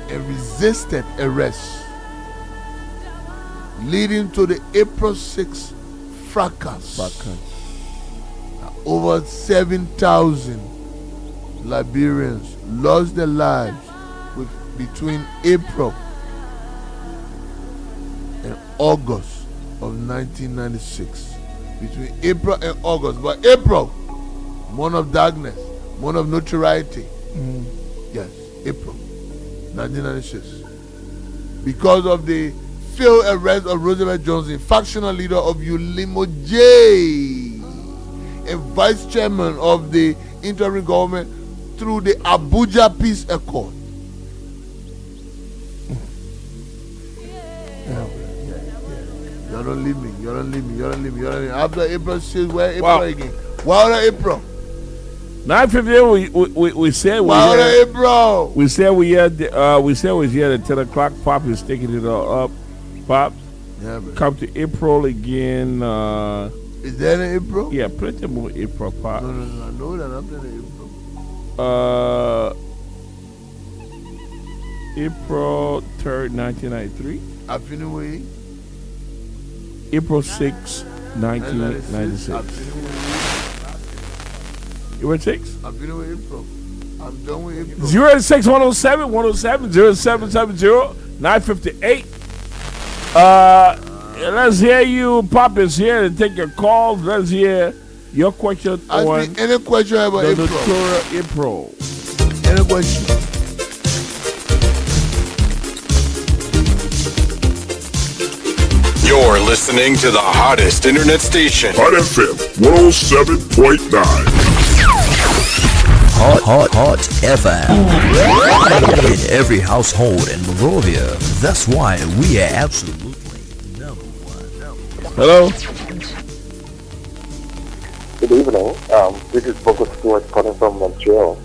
and resisted arrest, leading to the April 6th fracas. Over 7,000 Liberians lost their lives between April and August of 1996. Between April and August. But April, month of darkness, month of notoriety. Yes, April 1996. Because of the failed arrest of Roosevelt Johnson, factional leader of Ulimo J, and vice chairman of the interim government through the Abuja Peace Accord. You don't leave me. After April 6th, where April again? Why are April? 9:58. We said we Why had April? we said we was here at 10 o'clock. Pop is taking it all up. Pop, Yeah, man. come to April again. Is there an April? Yeah, plenty more April, Pop. No. I know that I'm in April. April 3rd, 1993. I feel away. April 6th, 1996. April 6th? I feel away April. I'm done with April. 06107 107 0770 958. Let's hear you. Pop is here to take your calls. Let's hear your question on any question about the April. April. Any question? You're listening to the hottest internet station. Hott FM 107.9. Hott FM. In every household in Monrovia. That's why we are absolutely number one. Hello. Good evening. This is Bogo Stewart calling from Montreal.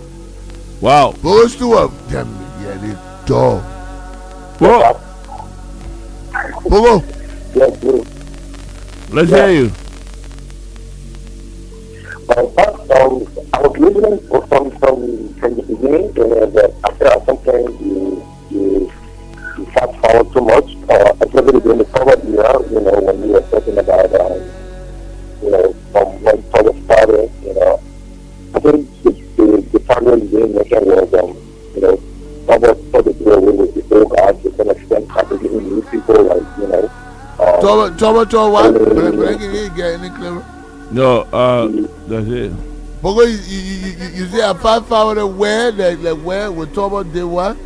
Wow. Bogo Stewart. Damn it. Yeah, they dog. Whoa. Bogo. Yes, please. Let's hear you. I was listening from the beginning, that after something you fast forward too much, especially during the COVID year, when you were talking about, from when COVID started, I think the problem being mentioned was, COVID started to do away with the old guys to some extent, started giving new people, like, Tomato what? But I can't get any clearer. No, that's it. Bogo, you say a 5 hour where, like where, with Tomato did what?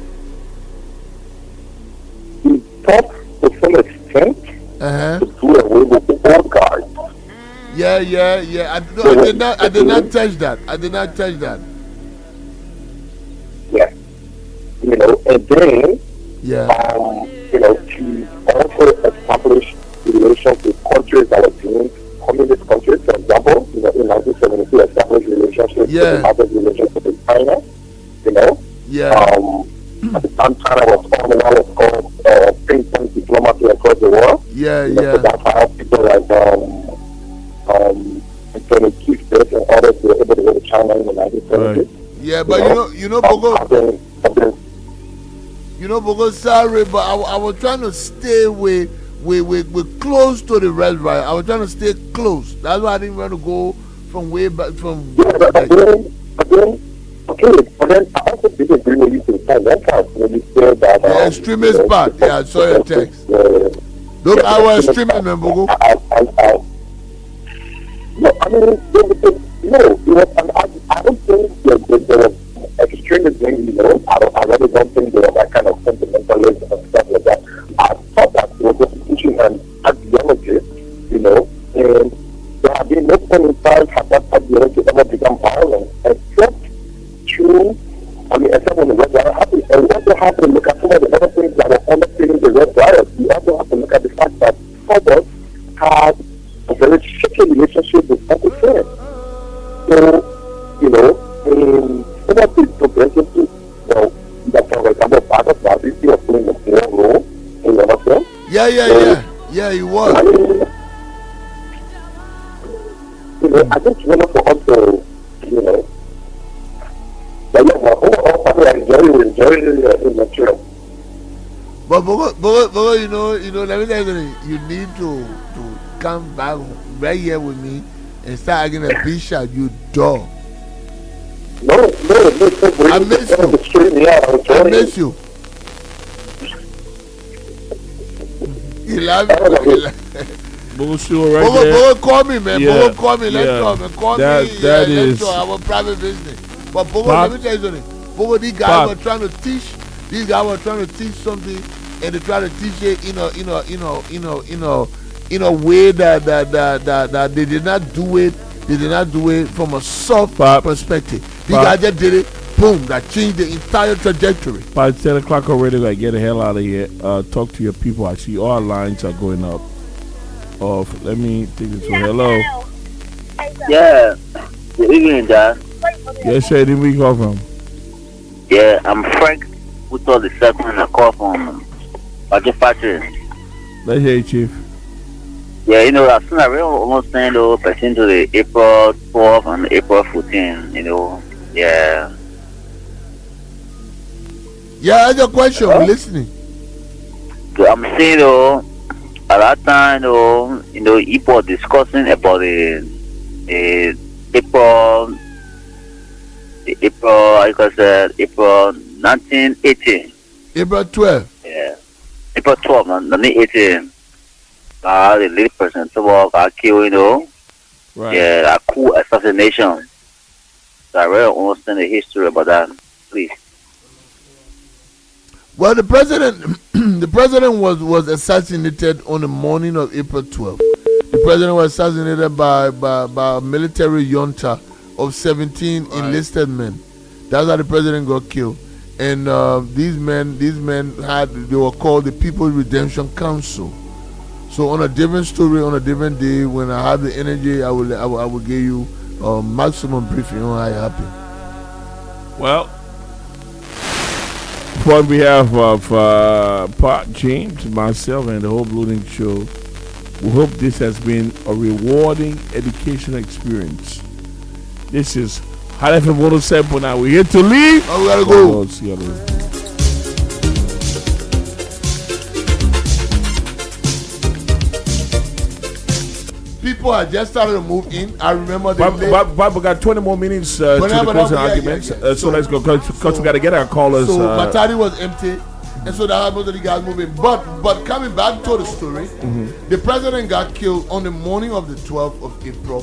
He talked to some extent to do away with the old guys. Yeah. I did not touch that. Yeah. And then, he also established relations with countries that were deemed communist countries. For example, in 1972, established relationships with relationship with China. At the time, China was forming what was called ping-pong diplomacy across the world. So that's how people like Anthony Kissinger and others were able to go to China in the 1970s. Yeah, but Bogo, sorry, but I was trying to stay with close to the reservoir. I was trying to stay close. That's why I didn't want to go from way back from. But then I also didn't agree with you to the time. That's how when you said that. The extremist part. Yeah, I saw your text. Look, I was extremist, man, Bogo. No, I mean, I don't think there was extremism, I really don't think there was that kind of sentimentalism and stuff like that. I thought that it was just teaching an ideology, and there have been no point in time has that ideology ever become violent, except when the Red Riot happened. And we also have to look at some of the other things that were underpinning the Red Riot. We also have to look at the fact that Ford had a very shaky relationship with Uncle Sam. So, some of these progressive people, that for example, part of that is still playing a small role in the understand? Yeah, he was. I just wanted for us to, but overall, I enjoy in Montreal. But Bogo, let me tell you, you need to come back right here with me and start getting a big shot, you dog. No, I miss you. You love me. Bogo, call me, man. Bogo, call me. Let's talk, man. Call me. Let's talk. Our private business. But Bogo, let me tell you something. Bogo, these guys were trying to teach. These guys were trying to teach something, and they try to teach it in a way that they did not do it. They did not do it from a soft perspective. These guys just did it. Boom! That changed the entire trajectory. By 10 o'clock already, like get the hell out of here. Talk to your people. I see all lines are going up. off. Let me take this one. Hello. Yeah. Good evening, Dad. Yes, sir. Did we call from? Yeah, I'm Frank. Who told the second I call from Budget Factory. Let's hear you, Chief. Yeah, you know, as soon as I really almost saying though, pertain to the April 12th and April 14th, you know, yeah. Yeah, that's your question. We're listening. So I'm saying though, at that time though, you know, people discussing about the April, like I said, April 1980. April 12. Yeah. April 12, 1980. The lead person got killed, you know. Right. Yeah, a coup assassination. So I really understand the history about that. Please. Well, the president was assassinated on the morning of April 12th. The president was assassinated by a military junta of 17 enlisted men. That's how the president got killed. And these men they were called the People's Redemption Council. So on a different story, on a different day, when I have the energy, I will give you maximum briefing on how it happened. Well, on behalf of Pat, James, myself, and the whole Blue Show, we hope this has been a rewarding educational experience. This is Hott FM 107.9. We're here to leave. Oh, we gotta go. See you later. People are just starting to move in. I remember we got 20 more minutes to the closing arguments. So let's go because we got to get our callers. So Matadi was empty, and so that most of the guys moving. But coming back to the story, the president got killed on the morning of the 12th of April,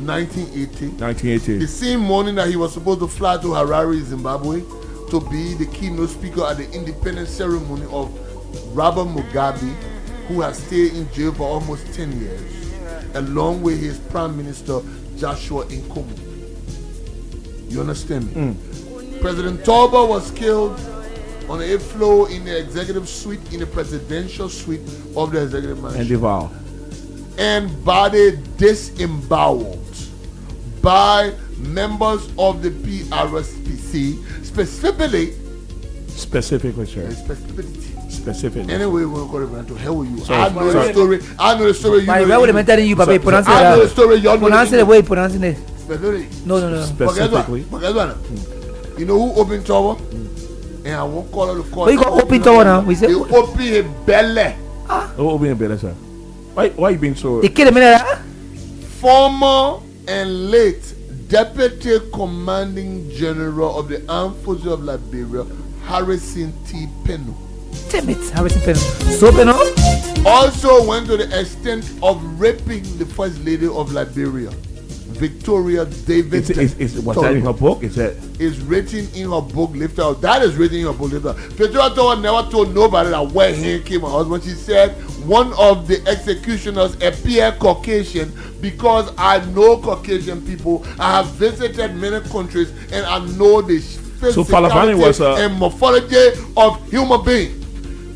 1980. The same morning that he was supposed to fly to Harare, Zimbabwe, to be the keynote speaker at the independence ceremony of Robert Mugabe, who has stayed in jail for almost 10 years. Along with his Prime Minister Joshua Nkomo. You understand me? President Torba was killed on the 8th floor in the executive suite, in the presidential suite of the executive mansion. And body disemboweled by members of the PRSPC, specifically, sir. Specific. Anyway, we'll go to hell with you. I know the story. I know the story. You know I know the story. You pronounce it the way you pronounce it. Specifically. No. Specifically. But guess what? You know who opened tower? And I won't call her the court. What you got open tower now? We say you open a belly. Who open a belly, sir? Why you being so? They kill him in there. Former and late Deputy Commanding General of the Armed Forces of Liberia, Harrison T. Peno. Damn it, Harrison Peno. So Peno also went to the extent of raping the First Lady of Liberia, Victoria David. Was that in her book? Is that? It's written in her book, Lift Out. That is written in her book, Lift Out. Victoria Tower never told nobody that where he came her husband. She said one of the executioners appeared Caucasian because I know Caucasian people. I have visited many countries and I know the physicality was and morphology of human beings.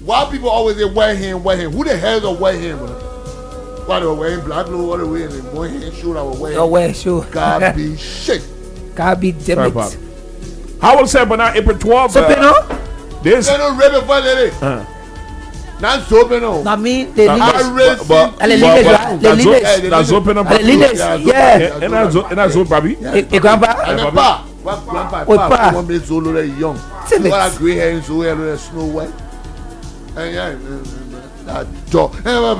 Why people always say white hand? Who the hell is a white hand? Why they were wearing black clothes? Why they were wearing one hand shoe? I was wearing. No way, sure. God be shit. God be damn it. How was that? But now April 12th. So Peno? This. They don't rape a fun lady. Not so Peno. I mean, the leaders. Yeah. And that's so baby. A grandpa. And a pa. What grandpa? One be so young. What a gray hair and so hair and Snow White. That dog. Let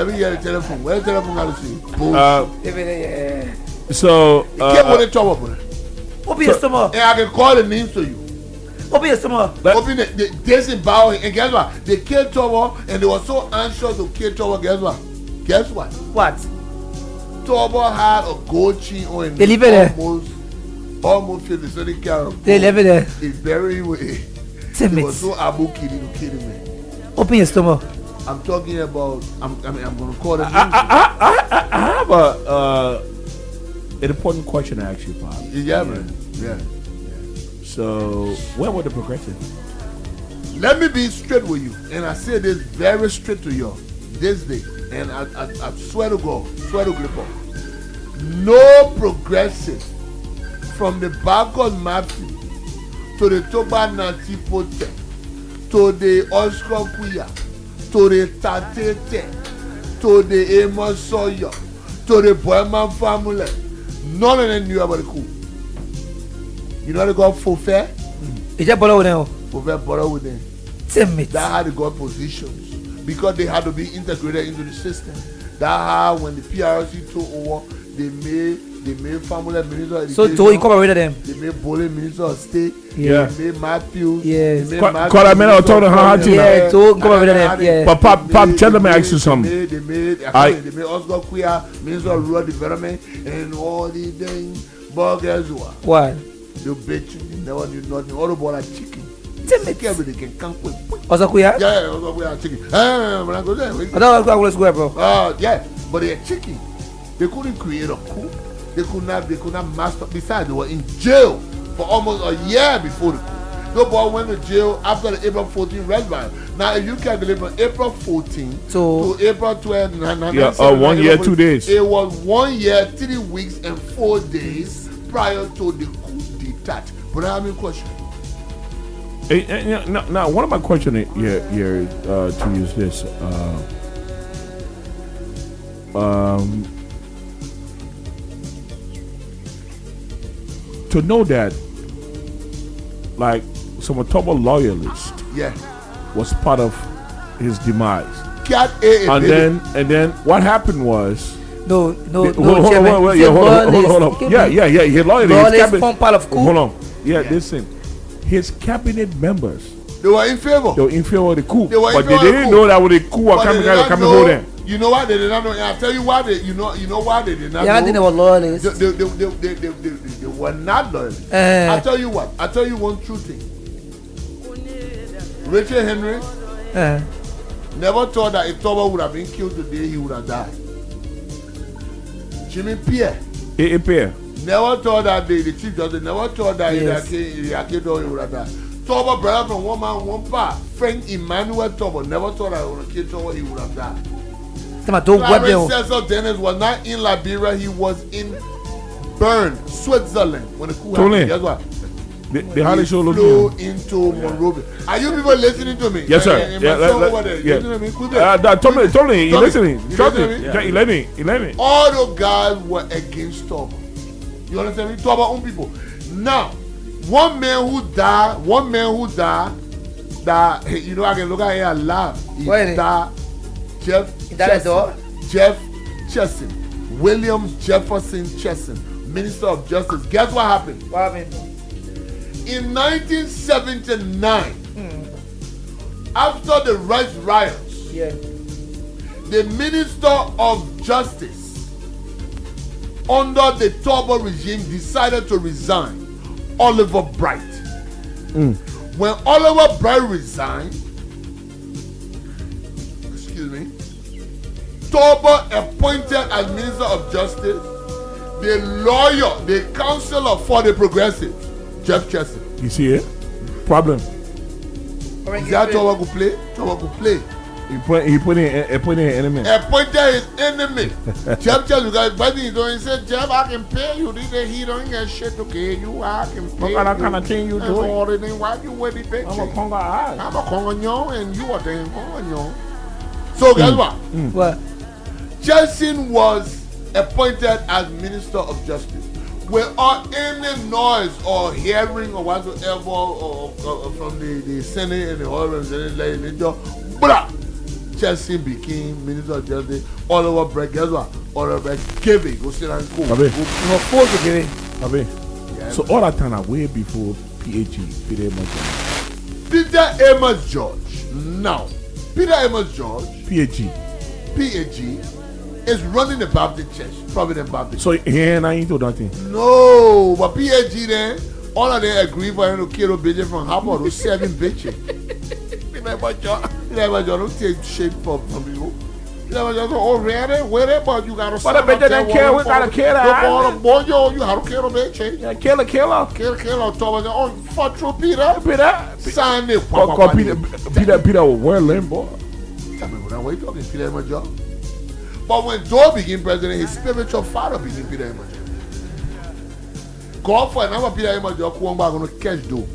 me get a telephone. Where's the telephone? How to see? So. Can't put it trouble. Open your stomach. And I can call the names to you. Open your stomach. Open the disembowel. And guess what? They killed Tobo and they were so anxious to kill Tobo. Guess what? What? Tobo had a gold chain on him. They leave it there. Almost 50 so they carry. They leave it there. It's very way. It was so Abu Kili to kill him. Open your stomach. I'm talking about. I'm going to call it. I have an important question to ask you, Bob. Yeah, man. Yeah. So, where were the progressives? Let me be straight with you, and I say this very straight to you. this day, and I swear to God, no progressive from the Bacchus Matthew to the Toba Nanti Pote to the Oscar Kuya to the Tatete to the Amos Sawyer to the Boyman family, none of them knew about the coup. You know how they got Fofé? Is that borrow with them? Fofé borrow with them. That how they got positions because they had to be integrated into the system. That how when the PRC took over, they made family minister of education. So to incorporate them. They made Bole minister of state. Yeah. They made Matthew. Yes. Call a man or told how to. Yeah, to incorporate them. Yeah. But Pop, tell me ask you something. They made Oscar Kuya minister of rural development and all these things. But guess what? Why? They bet you never knew nothing. All about like chicken. Everything can come quick. Oscar Kuya? Yeah, Oscar Kuya chicken. When I go there. I don't go to bro. Yeah, but they're chicken. They couldn't create a coup. They could not master. Besides, they were in jail for almost a year before the coup. Nobody went to jail after the April 14 red riot. Now, if you calculate from April 14 to April 12, 1 year, 2 days. It was 1 year, 3 weeks, and 4 days prior to the coup d'etat. But I have a question. Now, one of my questions here to you is this. To know that, like, some Otobo loyalist, was part of his demise, and then what happened was, hold on, yeah, his loyalist, part of coup. hold on, listen, his cabinet members, they were in favor. They were in favor of the coup, but they didn't know that with the coup was coming hold them. You know why they did not know? I'll tell you why they. You know why they did not know. I think they were loyalists. They were not loyalists. I'll tell you what. I'll tell you one true thing. Richard Henry never thought that if Toba would have been killed today, he would have died. Jimmy Pierre never thought that the chief justice never thought that he would have died. Toba brother from one man, one part. Frank Emmanuel Toba never thought that he would have killed Toba, he would have died. Clarence Cecil Dennis was not in Liberia, he was in Bern, Switzerland when the coup happened. Guess what? He flew into Monrovia. Are you people listening to me? Yes, sir. Tony, you listening? Trust me. 11. All those guys were against Toba. You understand me? Toba own people. Now, one man who died, that, you know, I can look at here and laugh. He died. Jeff Chesson, William Jefferson Chesson, Minister of Justice. Guess what happened? In 1979, after the rights riots, the Minister of Justice under the Toba regime decided to resign, Oliver Bright. When Oliver Bright resigned, Toba appointed as Minister of Justice the lawyer, the counselor for the progressives, Jeff Chesson. You see it? Problem. Is that Toba could play? Toba could play. He put in an enemy. Appointed his enemy. Jeff Chesson, because he said, Jeff, I can pay you. He don't get shit to pay you. I can pay you. What kind of thing you doing? Why you wear the picture? I'm a Conga. I'm a Conga and you are the Conga. So guess what? What? Chesson was appointed as Minister of Justice. Without any noise or hearing or whatsoever or from the Senate and the whole legislature, Chesson became Minister of Justice. Oliver Bright, guess what? Oliver Bright gave it. Go sit and go. You were forced to give it. So all that time way before PAG, Peter Amos George. Now, Peter Amos George, PAG is running the Baptist Church, Providence Baptist. So he ain't into nothing. No, but PAG then, all of them agree for him to kill a bitch from Harper to 7 bitches. Never don't take shit from people. Never just oh really? Where but you gotta but the bitch don't care, we gotta kill her. Boy, you have to kill a bitch. Yeah, kill her. Kill Thomas. Oh, fuck through Peter. Sign it. Peter was well learned boy. Peter, man, what are you talking? Peter Emajo. But when Joe became president, his spiritual father became Peter Emajo. God for another Peter Emajo, who are going to catch Joe.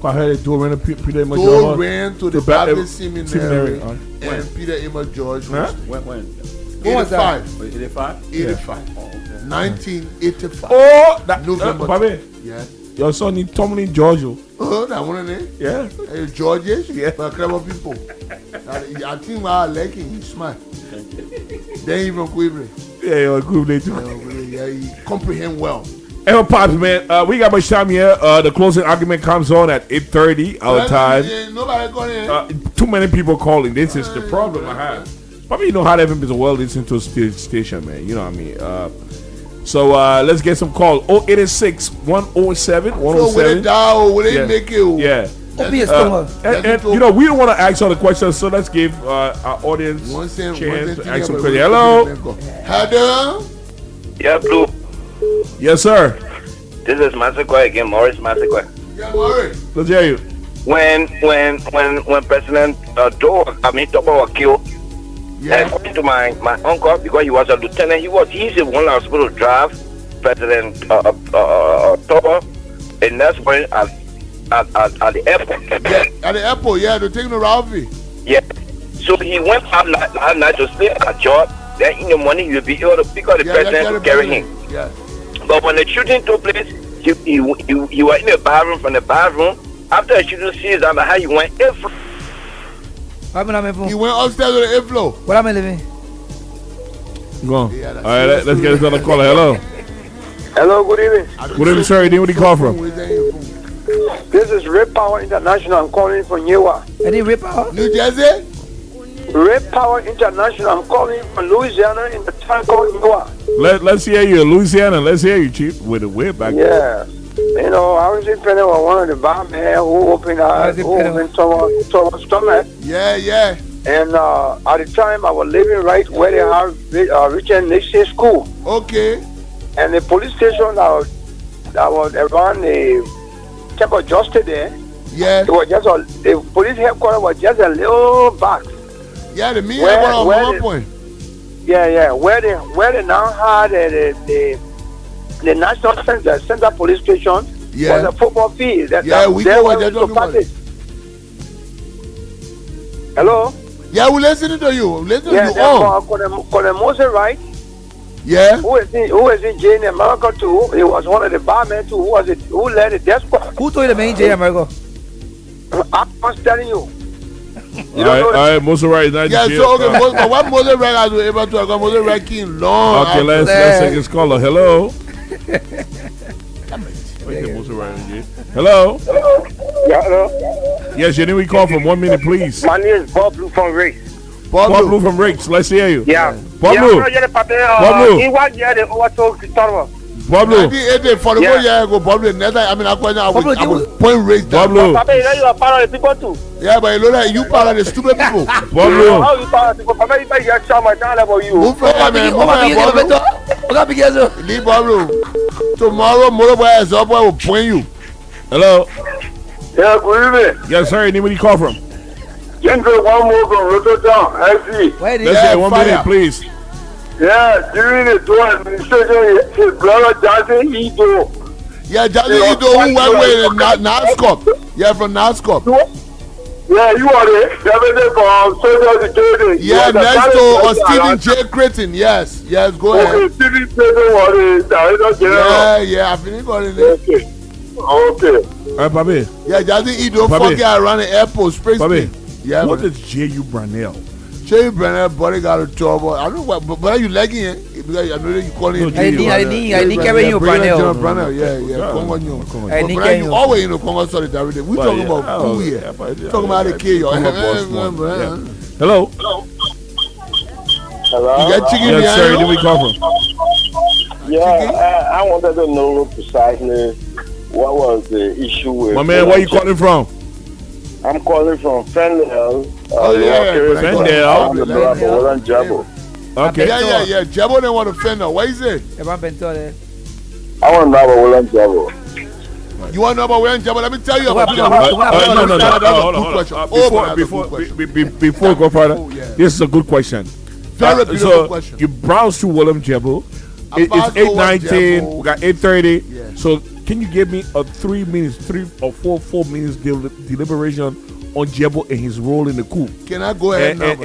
I heard Joe ran to Peter Emajo. Joe ran to the Baptist Seminary, and Peter Emajo. When was that? 85. 85. Oh, okay. 1985. Oh, that November. Bobby. Yeah. Your son is Tomlin Giorgio. Oh, that one name? Yeah. Georges? Yeah. But clever people. I think I like him. He's smart. Then even quivering. Yeah, you're good day too. Yeah, he comprehend well. Hey, Pops, man, we got much time here. The closing argument comes on at 8:30 our time. Nobody calling. Too many people calling. This is the problem I have. Probably you know Hott FM is a well-listened to station, man. You know what I mean? So let's get some calls. 0886 107 107. So with it down, will it make it? Yeah. And you know, we don't want to ask all the questions, so let's give our audience a chance to ask some questions. Hello? Hello? Yeah, Blue. Yes, sir. This is Massaquoi again, Morris Massaquoi. Yeah, Morris. Let's hear you. When President Tobo was killed, according to my uncle, because he was a lieutenant, he's the one that was supposed to drive President Tobo, and that's when at the airport. Yeah, at the airport, yeah, they're taking the Ralphie. Yeah. So he went out last night to sleep at a job. Then in the morning you'll be able to pick up the president to carry him. Yeah. But when the shooting took place, he was in the bathroom. From the bathroom, after the shooting sees how he went every. He went upstairs with the inflow. What am I living? Go on. Yeah, all right, let's get another caller. Hello. Hello, good evening. Good evening, sir. Where do you call from? This is Red Power International. I'm calling from Newark. Any Red Power? New Jersey? Red Power International. I'm calling from Louisiana in the town called Newark. Let's hear you, Louisiana. Let's hear you, Chief, with the whip back there. You know, I was in Penny with one of the barmen who opened Thomas stomach. Yeah. And at the time, I was living right where they have Richard Nixon School. Okay. And the police station that was around the Temple Justice there. Yeah. It was just the police headquarters was just a little box. Yeah, the media on one point. Yeah. Where they now had the National Center Police Station was a football field. We know what they're talking about. Hello? Yeah, we're listening to you. Listen to you. Colonel Moses Wright. Yeah. Who is in jail in America too. He was one of the barmen too who led the death squad. Who told you the main jail in America? I'm telling you. All right, Moses Wright. Yeah, so okay, but what Moses Wright has been able to go, Moses Wright came long. Okay, let's take this caller. Hello. Hello. Yeah, hello. Yes, your name we call from. 1 minute, please. My name is Bob Blue from Rick. Bob Blue from Rick's. Let's hear you. Yeah. Bob Blue. Bob Blue. He was here. They overtook Torva. Bob Blue. 1984 years ago, Bob Blue. I was point raised down. Bob Blue. Papa, you know you are part of the people too. Yeah, but you know that you part of the stupid people. Bob Blue. How you part of the people? Papa, you better show my down about you. Move from here, man. Leave Bob Blue. Tomorrow, Motoboy is up. I will point you. Hello. Yeah, good evening. Yes, sir. Name where you call from? Gentry, one more from Rotterdam. I see. Let's hear 1 minute, please. Yeah, during the tour administration, his brother Johnson Edo. Yeah, Johnson Edo who went with NASCOP. Yeah, from NASCOP. Yeah, you are the deputy from Social Security. Yeah, next to Stephen J. Creighton. Yes, go ahead. Okay, Stephen Creighton was the director general. Yeah, I finished calling it. Okay. All right, Bobby. Yeah, Johnson Edo fucking around the airport, spray. Bobby. Yeah, what is J.U. Brunel? J.U. Brunel body got a trouble. I don't know what, but are you liking it? Because I know that you calling it. I didn't carry you, Brunel. Yeah. Congo. But you always in the Congo solidarity. We talking about who here? Talking about the kid. Hello. Hello. You got chicken yes, sir. Where do we call from? Yeah, I wanted to know precisely what was the issue with. My man, where you calling from? I'm calling from Fendel. Fendel. Okay. Yeah. Jabo don't want to Fendel. What is it? I want to know about Jabo. You want to know about where in Jebo? Let me tell you about Jebo. Before go further, this is a good question. Very beautiful question. You browse through William Jebo. It's 8:19. We got 8:30. Yeah. So can you give me a 3 minutes, 3 or 4 minutes deliberation on Jebo and his role in the coup? Can I go ahead and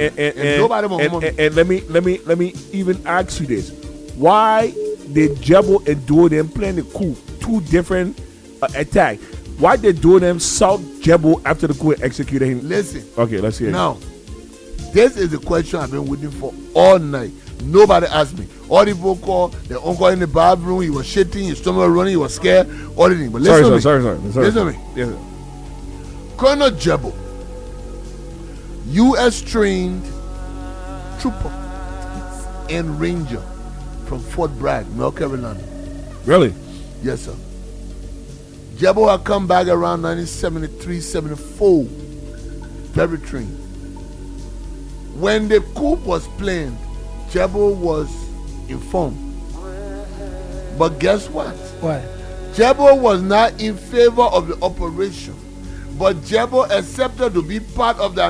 let me even ask you this: why did Jebo and Duodem plan the coup? Two different attacks. Why did Duodem south Jebo after the coup and executed him? Listen. Okay, let's hear it. Now, this is the question I've been waiting for all night. Nobody asked me. All the people called, the uncle in the bathroom, he was shitting, his stomach was running, he was scared, all the things. But listen to me. Sorry. Listen to me. Yes, sir. Colonel Jebo, U.S. trained trooper and ranger from Fort Bragg, North Carolina. Really? Yes, sir. Jebo had come back around 1973, 74. Very trained. When the coup was planned, Jebo was informed. But guess what? What? Jebo was not in favor of the operation. But Jebo accepted to be part of the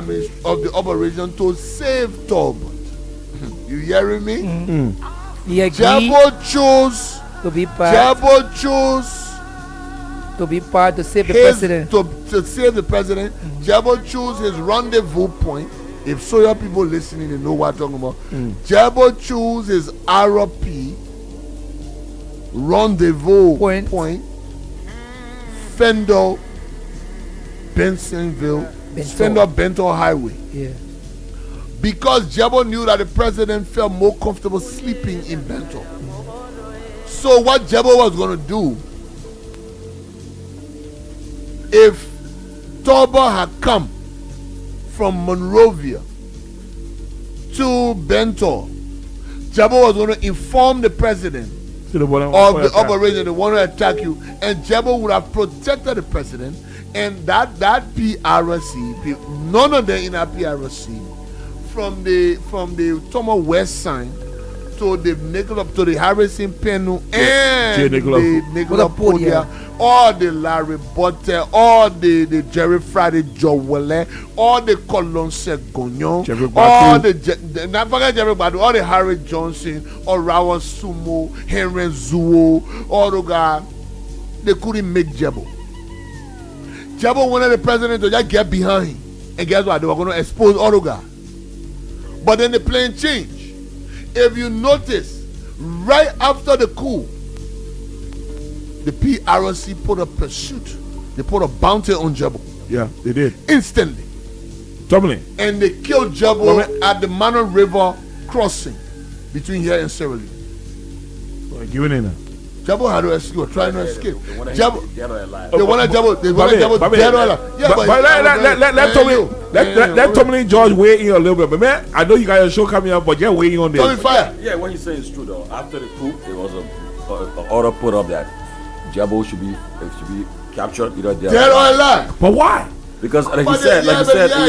operation to save Talbot. You hearing me? Mm-hmm. Jebo chose to be part. To be part to save the president. To save the president. Mm-hmm. Jebo chose his rendezvous point. If Soya people listening, they know what I'm talking about. Jebo chose his RP rendezvous point. Fender Bentonville Highway. Yeah. Because Jebo knew that the president felt more comfortable sleeping in Benton. So what Jebo was going to do, if Talbot had come from Monrovia to Benton, Jebo was going to inform the president of the operation, they want to attack you, and Jebo would have protected the president, and that PRC, none of them in our PRC, from the Thomas West side to the Harrison Penu and the Nicola Podia, all the Larry Butter, all the Jerry Friday Jowele, all the Colon Segonyon, all not forget Jerry Badu, all the Harry Johnson, all Rawa Sumo, Henry Zuo, all the guys, they couldn't make Jebo. Jebo wanted the president to just get behind him, and guess what? They were going to expose all the guys. But then the plan changed. If you notice, right after the coup, the PRC put a pursuit. They put a bounty on Jebo. Yeah, they did. Instantly. Totally. And they killed Jebo at the Manon River crossing between here and Sierra Leone. Give it in there. Jebo had to escape, trying to escape. They wanted Jebo dead or alive. Yeah, but let Tommy George weigh in a little bit. But man, I know you got a show coming up, but just weigh in on this. Tommy Fire. Yeah, what he's saying is true though. After the coup, there was a order put up that Jebo should be captured either dead or alive. But why? Because he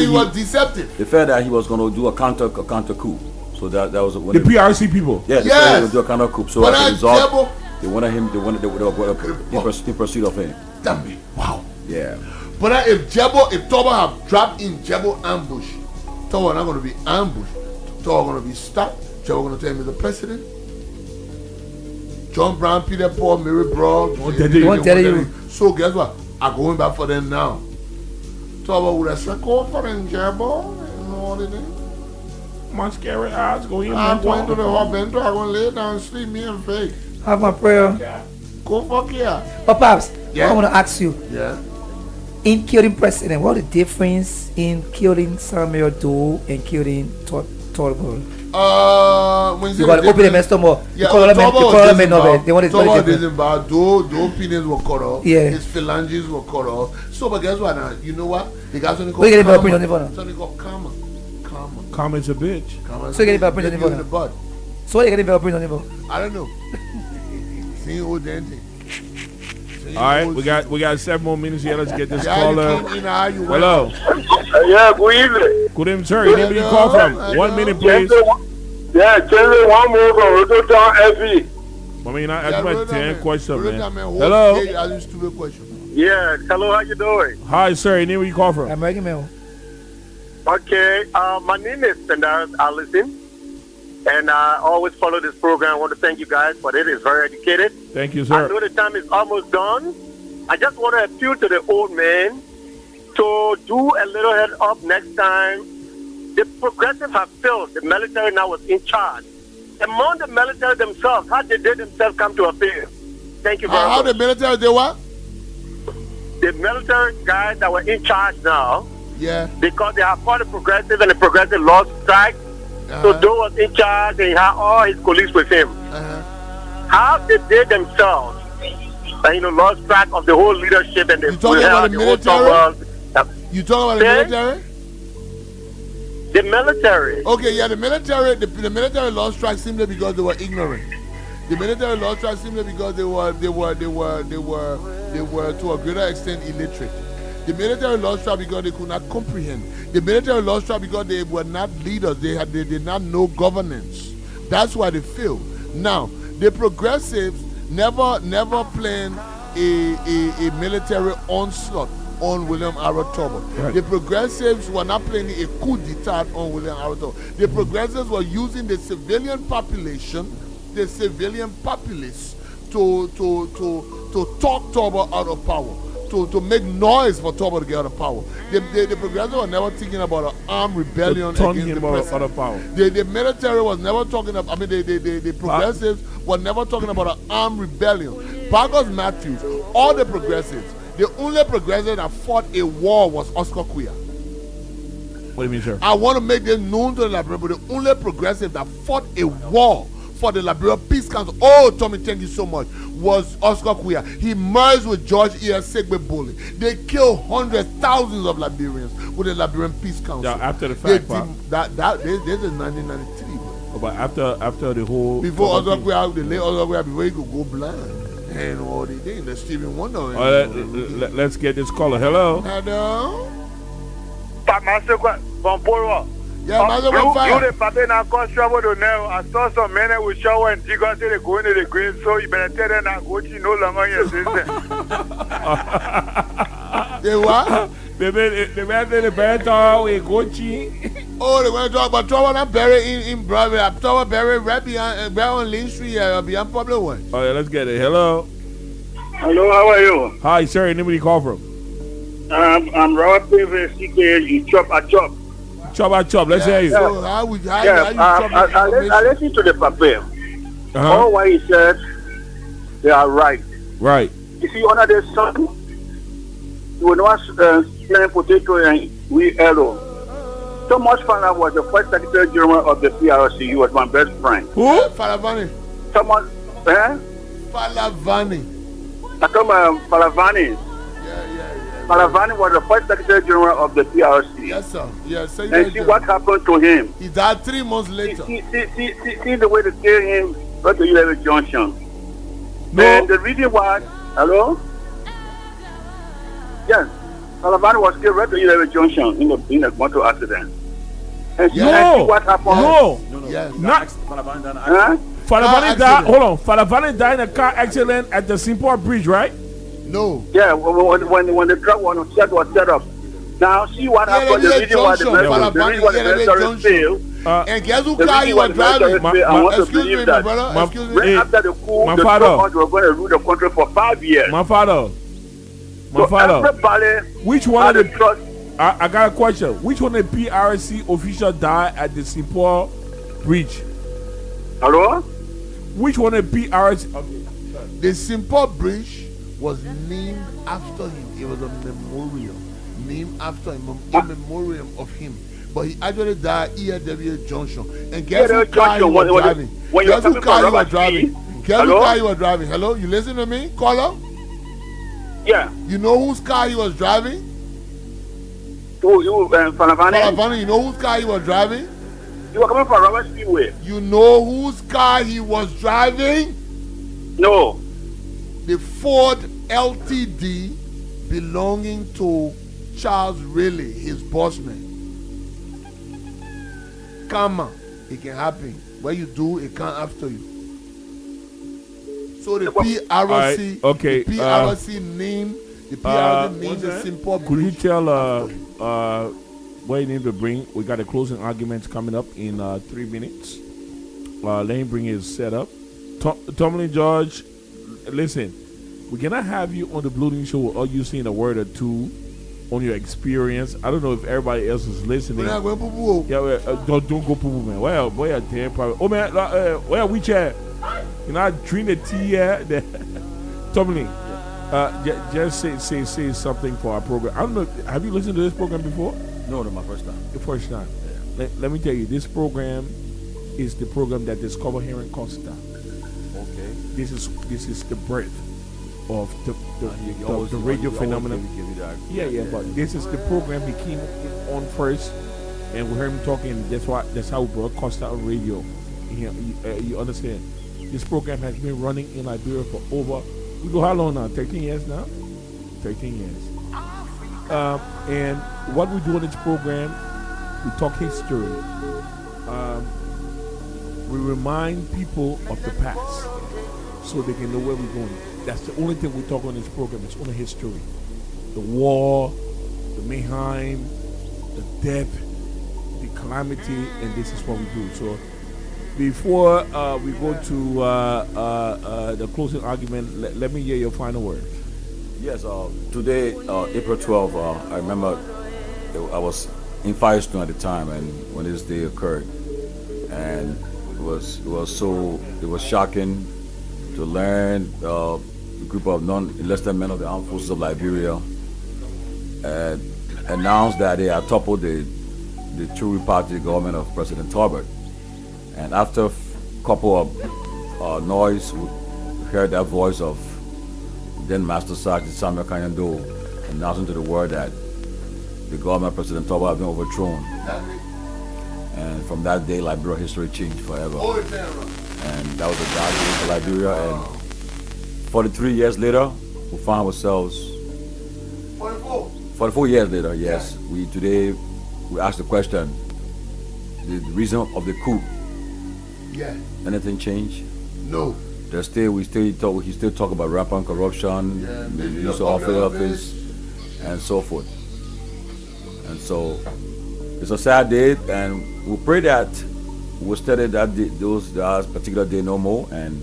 was deceptive. They felt that he was going to do a counter coup. So that was the PRC people. Yeah, they were going to do a counter coup. So as a result, they wanted him. They were in pursuit of him. Damn me! Wow. Yeah. But if Toba have dropped in Jebo ambush, Toba not going to be ambushed. Toba going to be stopped. Jebo going to tell me the president. John Brown, Peter Paul, Mary Broad. So guess what? I'm going back for them now. Toba would have said, "Go for them, Jebo." You know what it is? My scary eyes go in. I'm going to the hot bento. I'm going to lay down and sleep me and fake. Have my prayer. Go fuck yeah. But Pops, I want to ask you. Yeah. In killing president, what is the difference in killing Samuel Doe and killing Talbot? When you got to open the mess more. Yeah, They want Talbot isn't bad. Doe penis were cut off. Yeah. His phalanges were cut off. So, but guess what now? You know what? The guy's only called Karma. Karma's a bitch. So you get it print on the butt. So what you get it print on the butt? I don't know. Same old damn thing. All right, we got 7 more minutes here. Let's get this caller. Hello. Yeah, good evening. Good evening, sir. Where did you call from? 1 minute, please. Yeah, tell me one more from Rototown FE. I mean, I asked my 10 question, man. Hello. I asked stupid question. Yeah, hello, how you doing? Hi, sir. Your name, where you call from? American Mail. Okay, my name is Sendar Allison, and I always follow this program. I want to thank you guys for it. It's very educated. Thank you, I sir. know the time is almost done. I just want to appeal to the old man to do a little head up next time. The progressive have failed. The military now was in charge. Among the military themselves, how did they themselves come to a fail? Thank you very much. How the military, they what? The military guys that were in charge now, yeah, because they have fought the progressive and the progressive lost strike. So Doe was in charge and he had all his colleagues with him. How did they themselves, lost track of the whole leadership and you talking about the military? You talking about the military? The military. Okay, yeah, the military. The military lost track simply because they were ignorant. The military lost track simply because they were to a greater extent illiterate. The military lost track because they could not comprehend. The military lost track because they were not leaders. They did not know governance. That's why they failed. Now, the progressives never planned a military onslaught on William R. Tubman. Right. The progressives were not planning a coup d'etat on William R. Tubman. The progressives were using the civilian population, the civilian populace, to talk Tubman out of power. To make noise for Tubman to get out of power. The progressives were never thinking about an armed rebellion against the president. Out of power. The military was never talking about, the progressives were never talking about an armed rebellion. Vargas Matthews, all the progressives, the only progressive that fought a war was Oscar Quia. What do you mean, sir? I want to make this known to the Liberia, but the only progressive that fought a war for the Liberia Peace Council, oh, Tommy, thank you so much, was Oscar Quia. He merged with George E. Segbe Bole. They killed hundreds, thousands of Liberians with the Liberian Peace Council. Yeah, after the fact, this is 1993. Oh, but after the whole... Before Oscar Quia, the late Oscar Quia, before he could go blind. And all the thing, the Stephen Wonder. Let's get this caller. Hello. Hello. Yeah, Master you the pattern and cause trouble to know. I saw some men with shower and because they go into the green, so you better tell them that Gucci no longer your sister. They what? The man said the better with Gucci. Oh, they want to talk about trouble and bury in Broadway. I'm talking bury right behind on Lane Street beyond Public Way. Oh, yeah, let's get it. Hello. Hello, how are you? Hi, sir. Anybody call from? I'm Robert Davis, CK. You chop. Chop. Let's hear you. So I listen to the paper. All what he said, they are right. Right. You see, under the sun, you will not plant potato and wheat arrow. Thomas Fana was the first Secretary General of the PRC. He was my best friend. Who? Falavani. Thomas, Falavani. I told him Falavani. Falavani was the first Secretary General of the PRC. Yes, sir. Yes, sir. And see what happened to him. He died 3 months later. See the way they kill him right to Liberia Junction. No. And the reason why, hello? Yes. Falavani was killed right to Liberia Junction in a motor accident. And see what happened. No. Yes. Not Falavani died. Hold on. Falavani died in a car accident at the Simport Bridge, right? No. Yeah, when the truck was set up. Now see what happened. The reason why the military failed. And guess who car you were driving? Excuse me, my brother. Excuse me. Right after the coup, the truck was going to rule the country for 5 years. My father. Which one of the I got a question. Which one of the PRC official died at the Simport Bridge? Hello? Which one of the PRC? Okay. The Simport Bridge was named after him. It was a memorial named after him, a memorial of him. But he actually died ERW Junction. And guess who car he was driving? Guess who car you were driving? Guess who car you were driving? Hello? You listen to me, caller? Yeah. You know whose car he was driving? Falavani, you know whose car he was driving? You were coming from Robert Speedway. You know whose car he was driving? No. The Ford LTD belonging to Charles Riley, his bossman. Come on, it can happen. When you do, it can't after you. So the PRC, okay, the PRC named The PRC means a simple. Could you tell what you need to bring? We got a closing argument coming up in 3 minutes. Let him bring his setup. Tomlin George, listen, we cannot have you on the Blue News Show without you saying a word or two on your experience. I don't know if everybody else is listening. Yeah, don't go poo man. Well, boy, I tell you, probably. Oh man, where we chat? You know, I drink the tea here. Tomlin, just say something for our program. I don't know. Have you listened to this program before? No, my first time. The first time. Yeah. Let me tell you, this program is the program that discovered Henry Costa. Okay. This is the birth of the radio phenomenon. Yeah, but this is the program he came on first, and we heard him talking. That's how we brought Costa on radio. You understand? This program has been running in Liberia for we go how long now? 13 years now? 13 years. And what we do on this program, we talk history. We remind people of the past so they can know where we're going. That's the only thing we talk on this program. It's only history. The war, the mayhem, the death, the calamity, and this is what we do. So before we go to the closing argument, let me hear your final words. Yes, today, April 12th, I remember I was in Firestone at the time, and when this day occurred, and it was shocking to learn a group of non-enlisted men of the armed forces of Liberia announced that they had toppled the True Party government of President Talbot. And after a couple of noise, we heard that voice of then Master Sergeant Samuel Kanyando announcing to the world that the government of President Talbot had been overthrown. And from that day, Liberia history changed forever. And that was a dark day for Liberia. And 43 years later, we found ourselves. 44 years later, yes. Yeah. We asked the question: the reason of the coup. Yeah. Anything change? No. We still talk about rampant corruption, the use of office, and so forth. And so it's a sad day, and we pray that we'll study that particular day no more, and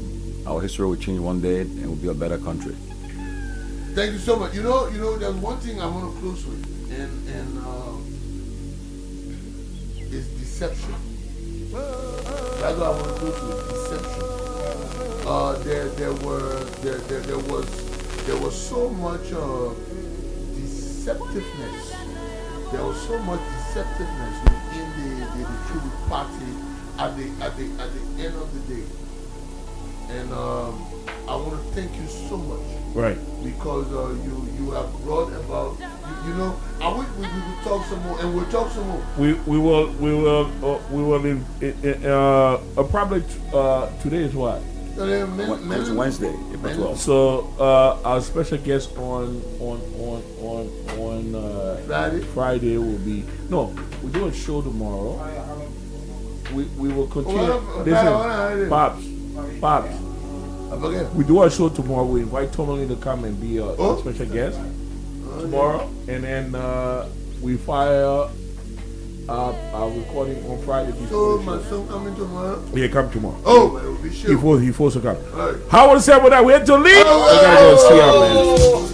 our history will change one day, and we'll be a better country. Thank you so much. You know, there's one thing I want to close with, and is deception. That's what I want to close with, deception. There was so much deceptiveness. There was so much deceptiveness within the Tribute Party at the end of the day. And I want to thank you so much. Right. Because you have brought about I wish we could talk some more, and we'll talk some more. We will probably today is what? It's Wednesday, April 12th. So our special guest on Friday will be we're doing a show tomorrow. We will continue. Listen, Pops. We do a show tomorrow. We invite Tomlin to come and be a special guest tomorrow, and then we fire our recording on Friday. So my son coming tomorrow? Yeah, come tomorrow. Oh, it will be sure. He forced to come. Right. How was that? We had to leave. We gotta go see our man.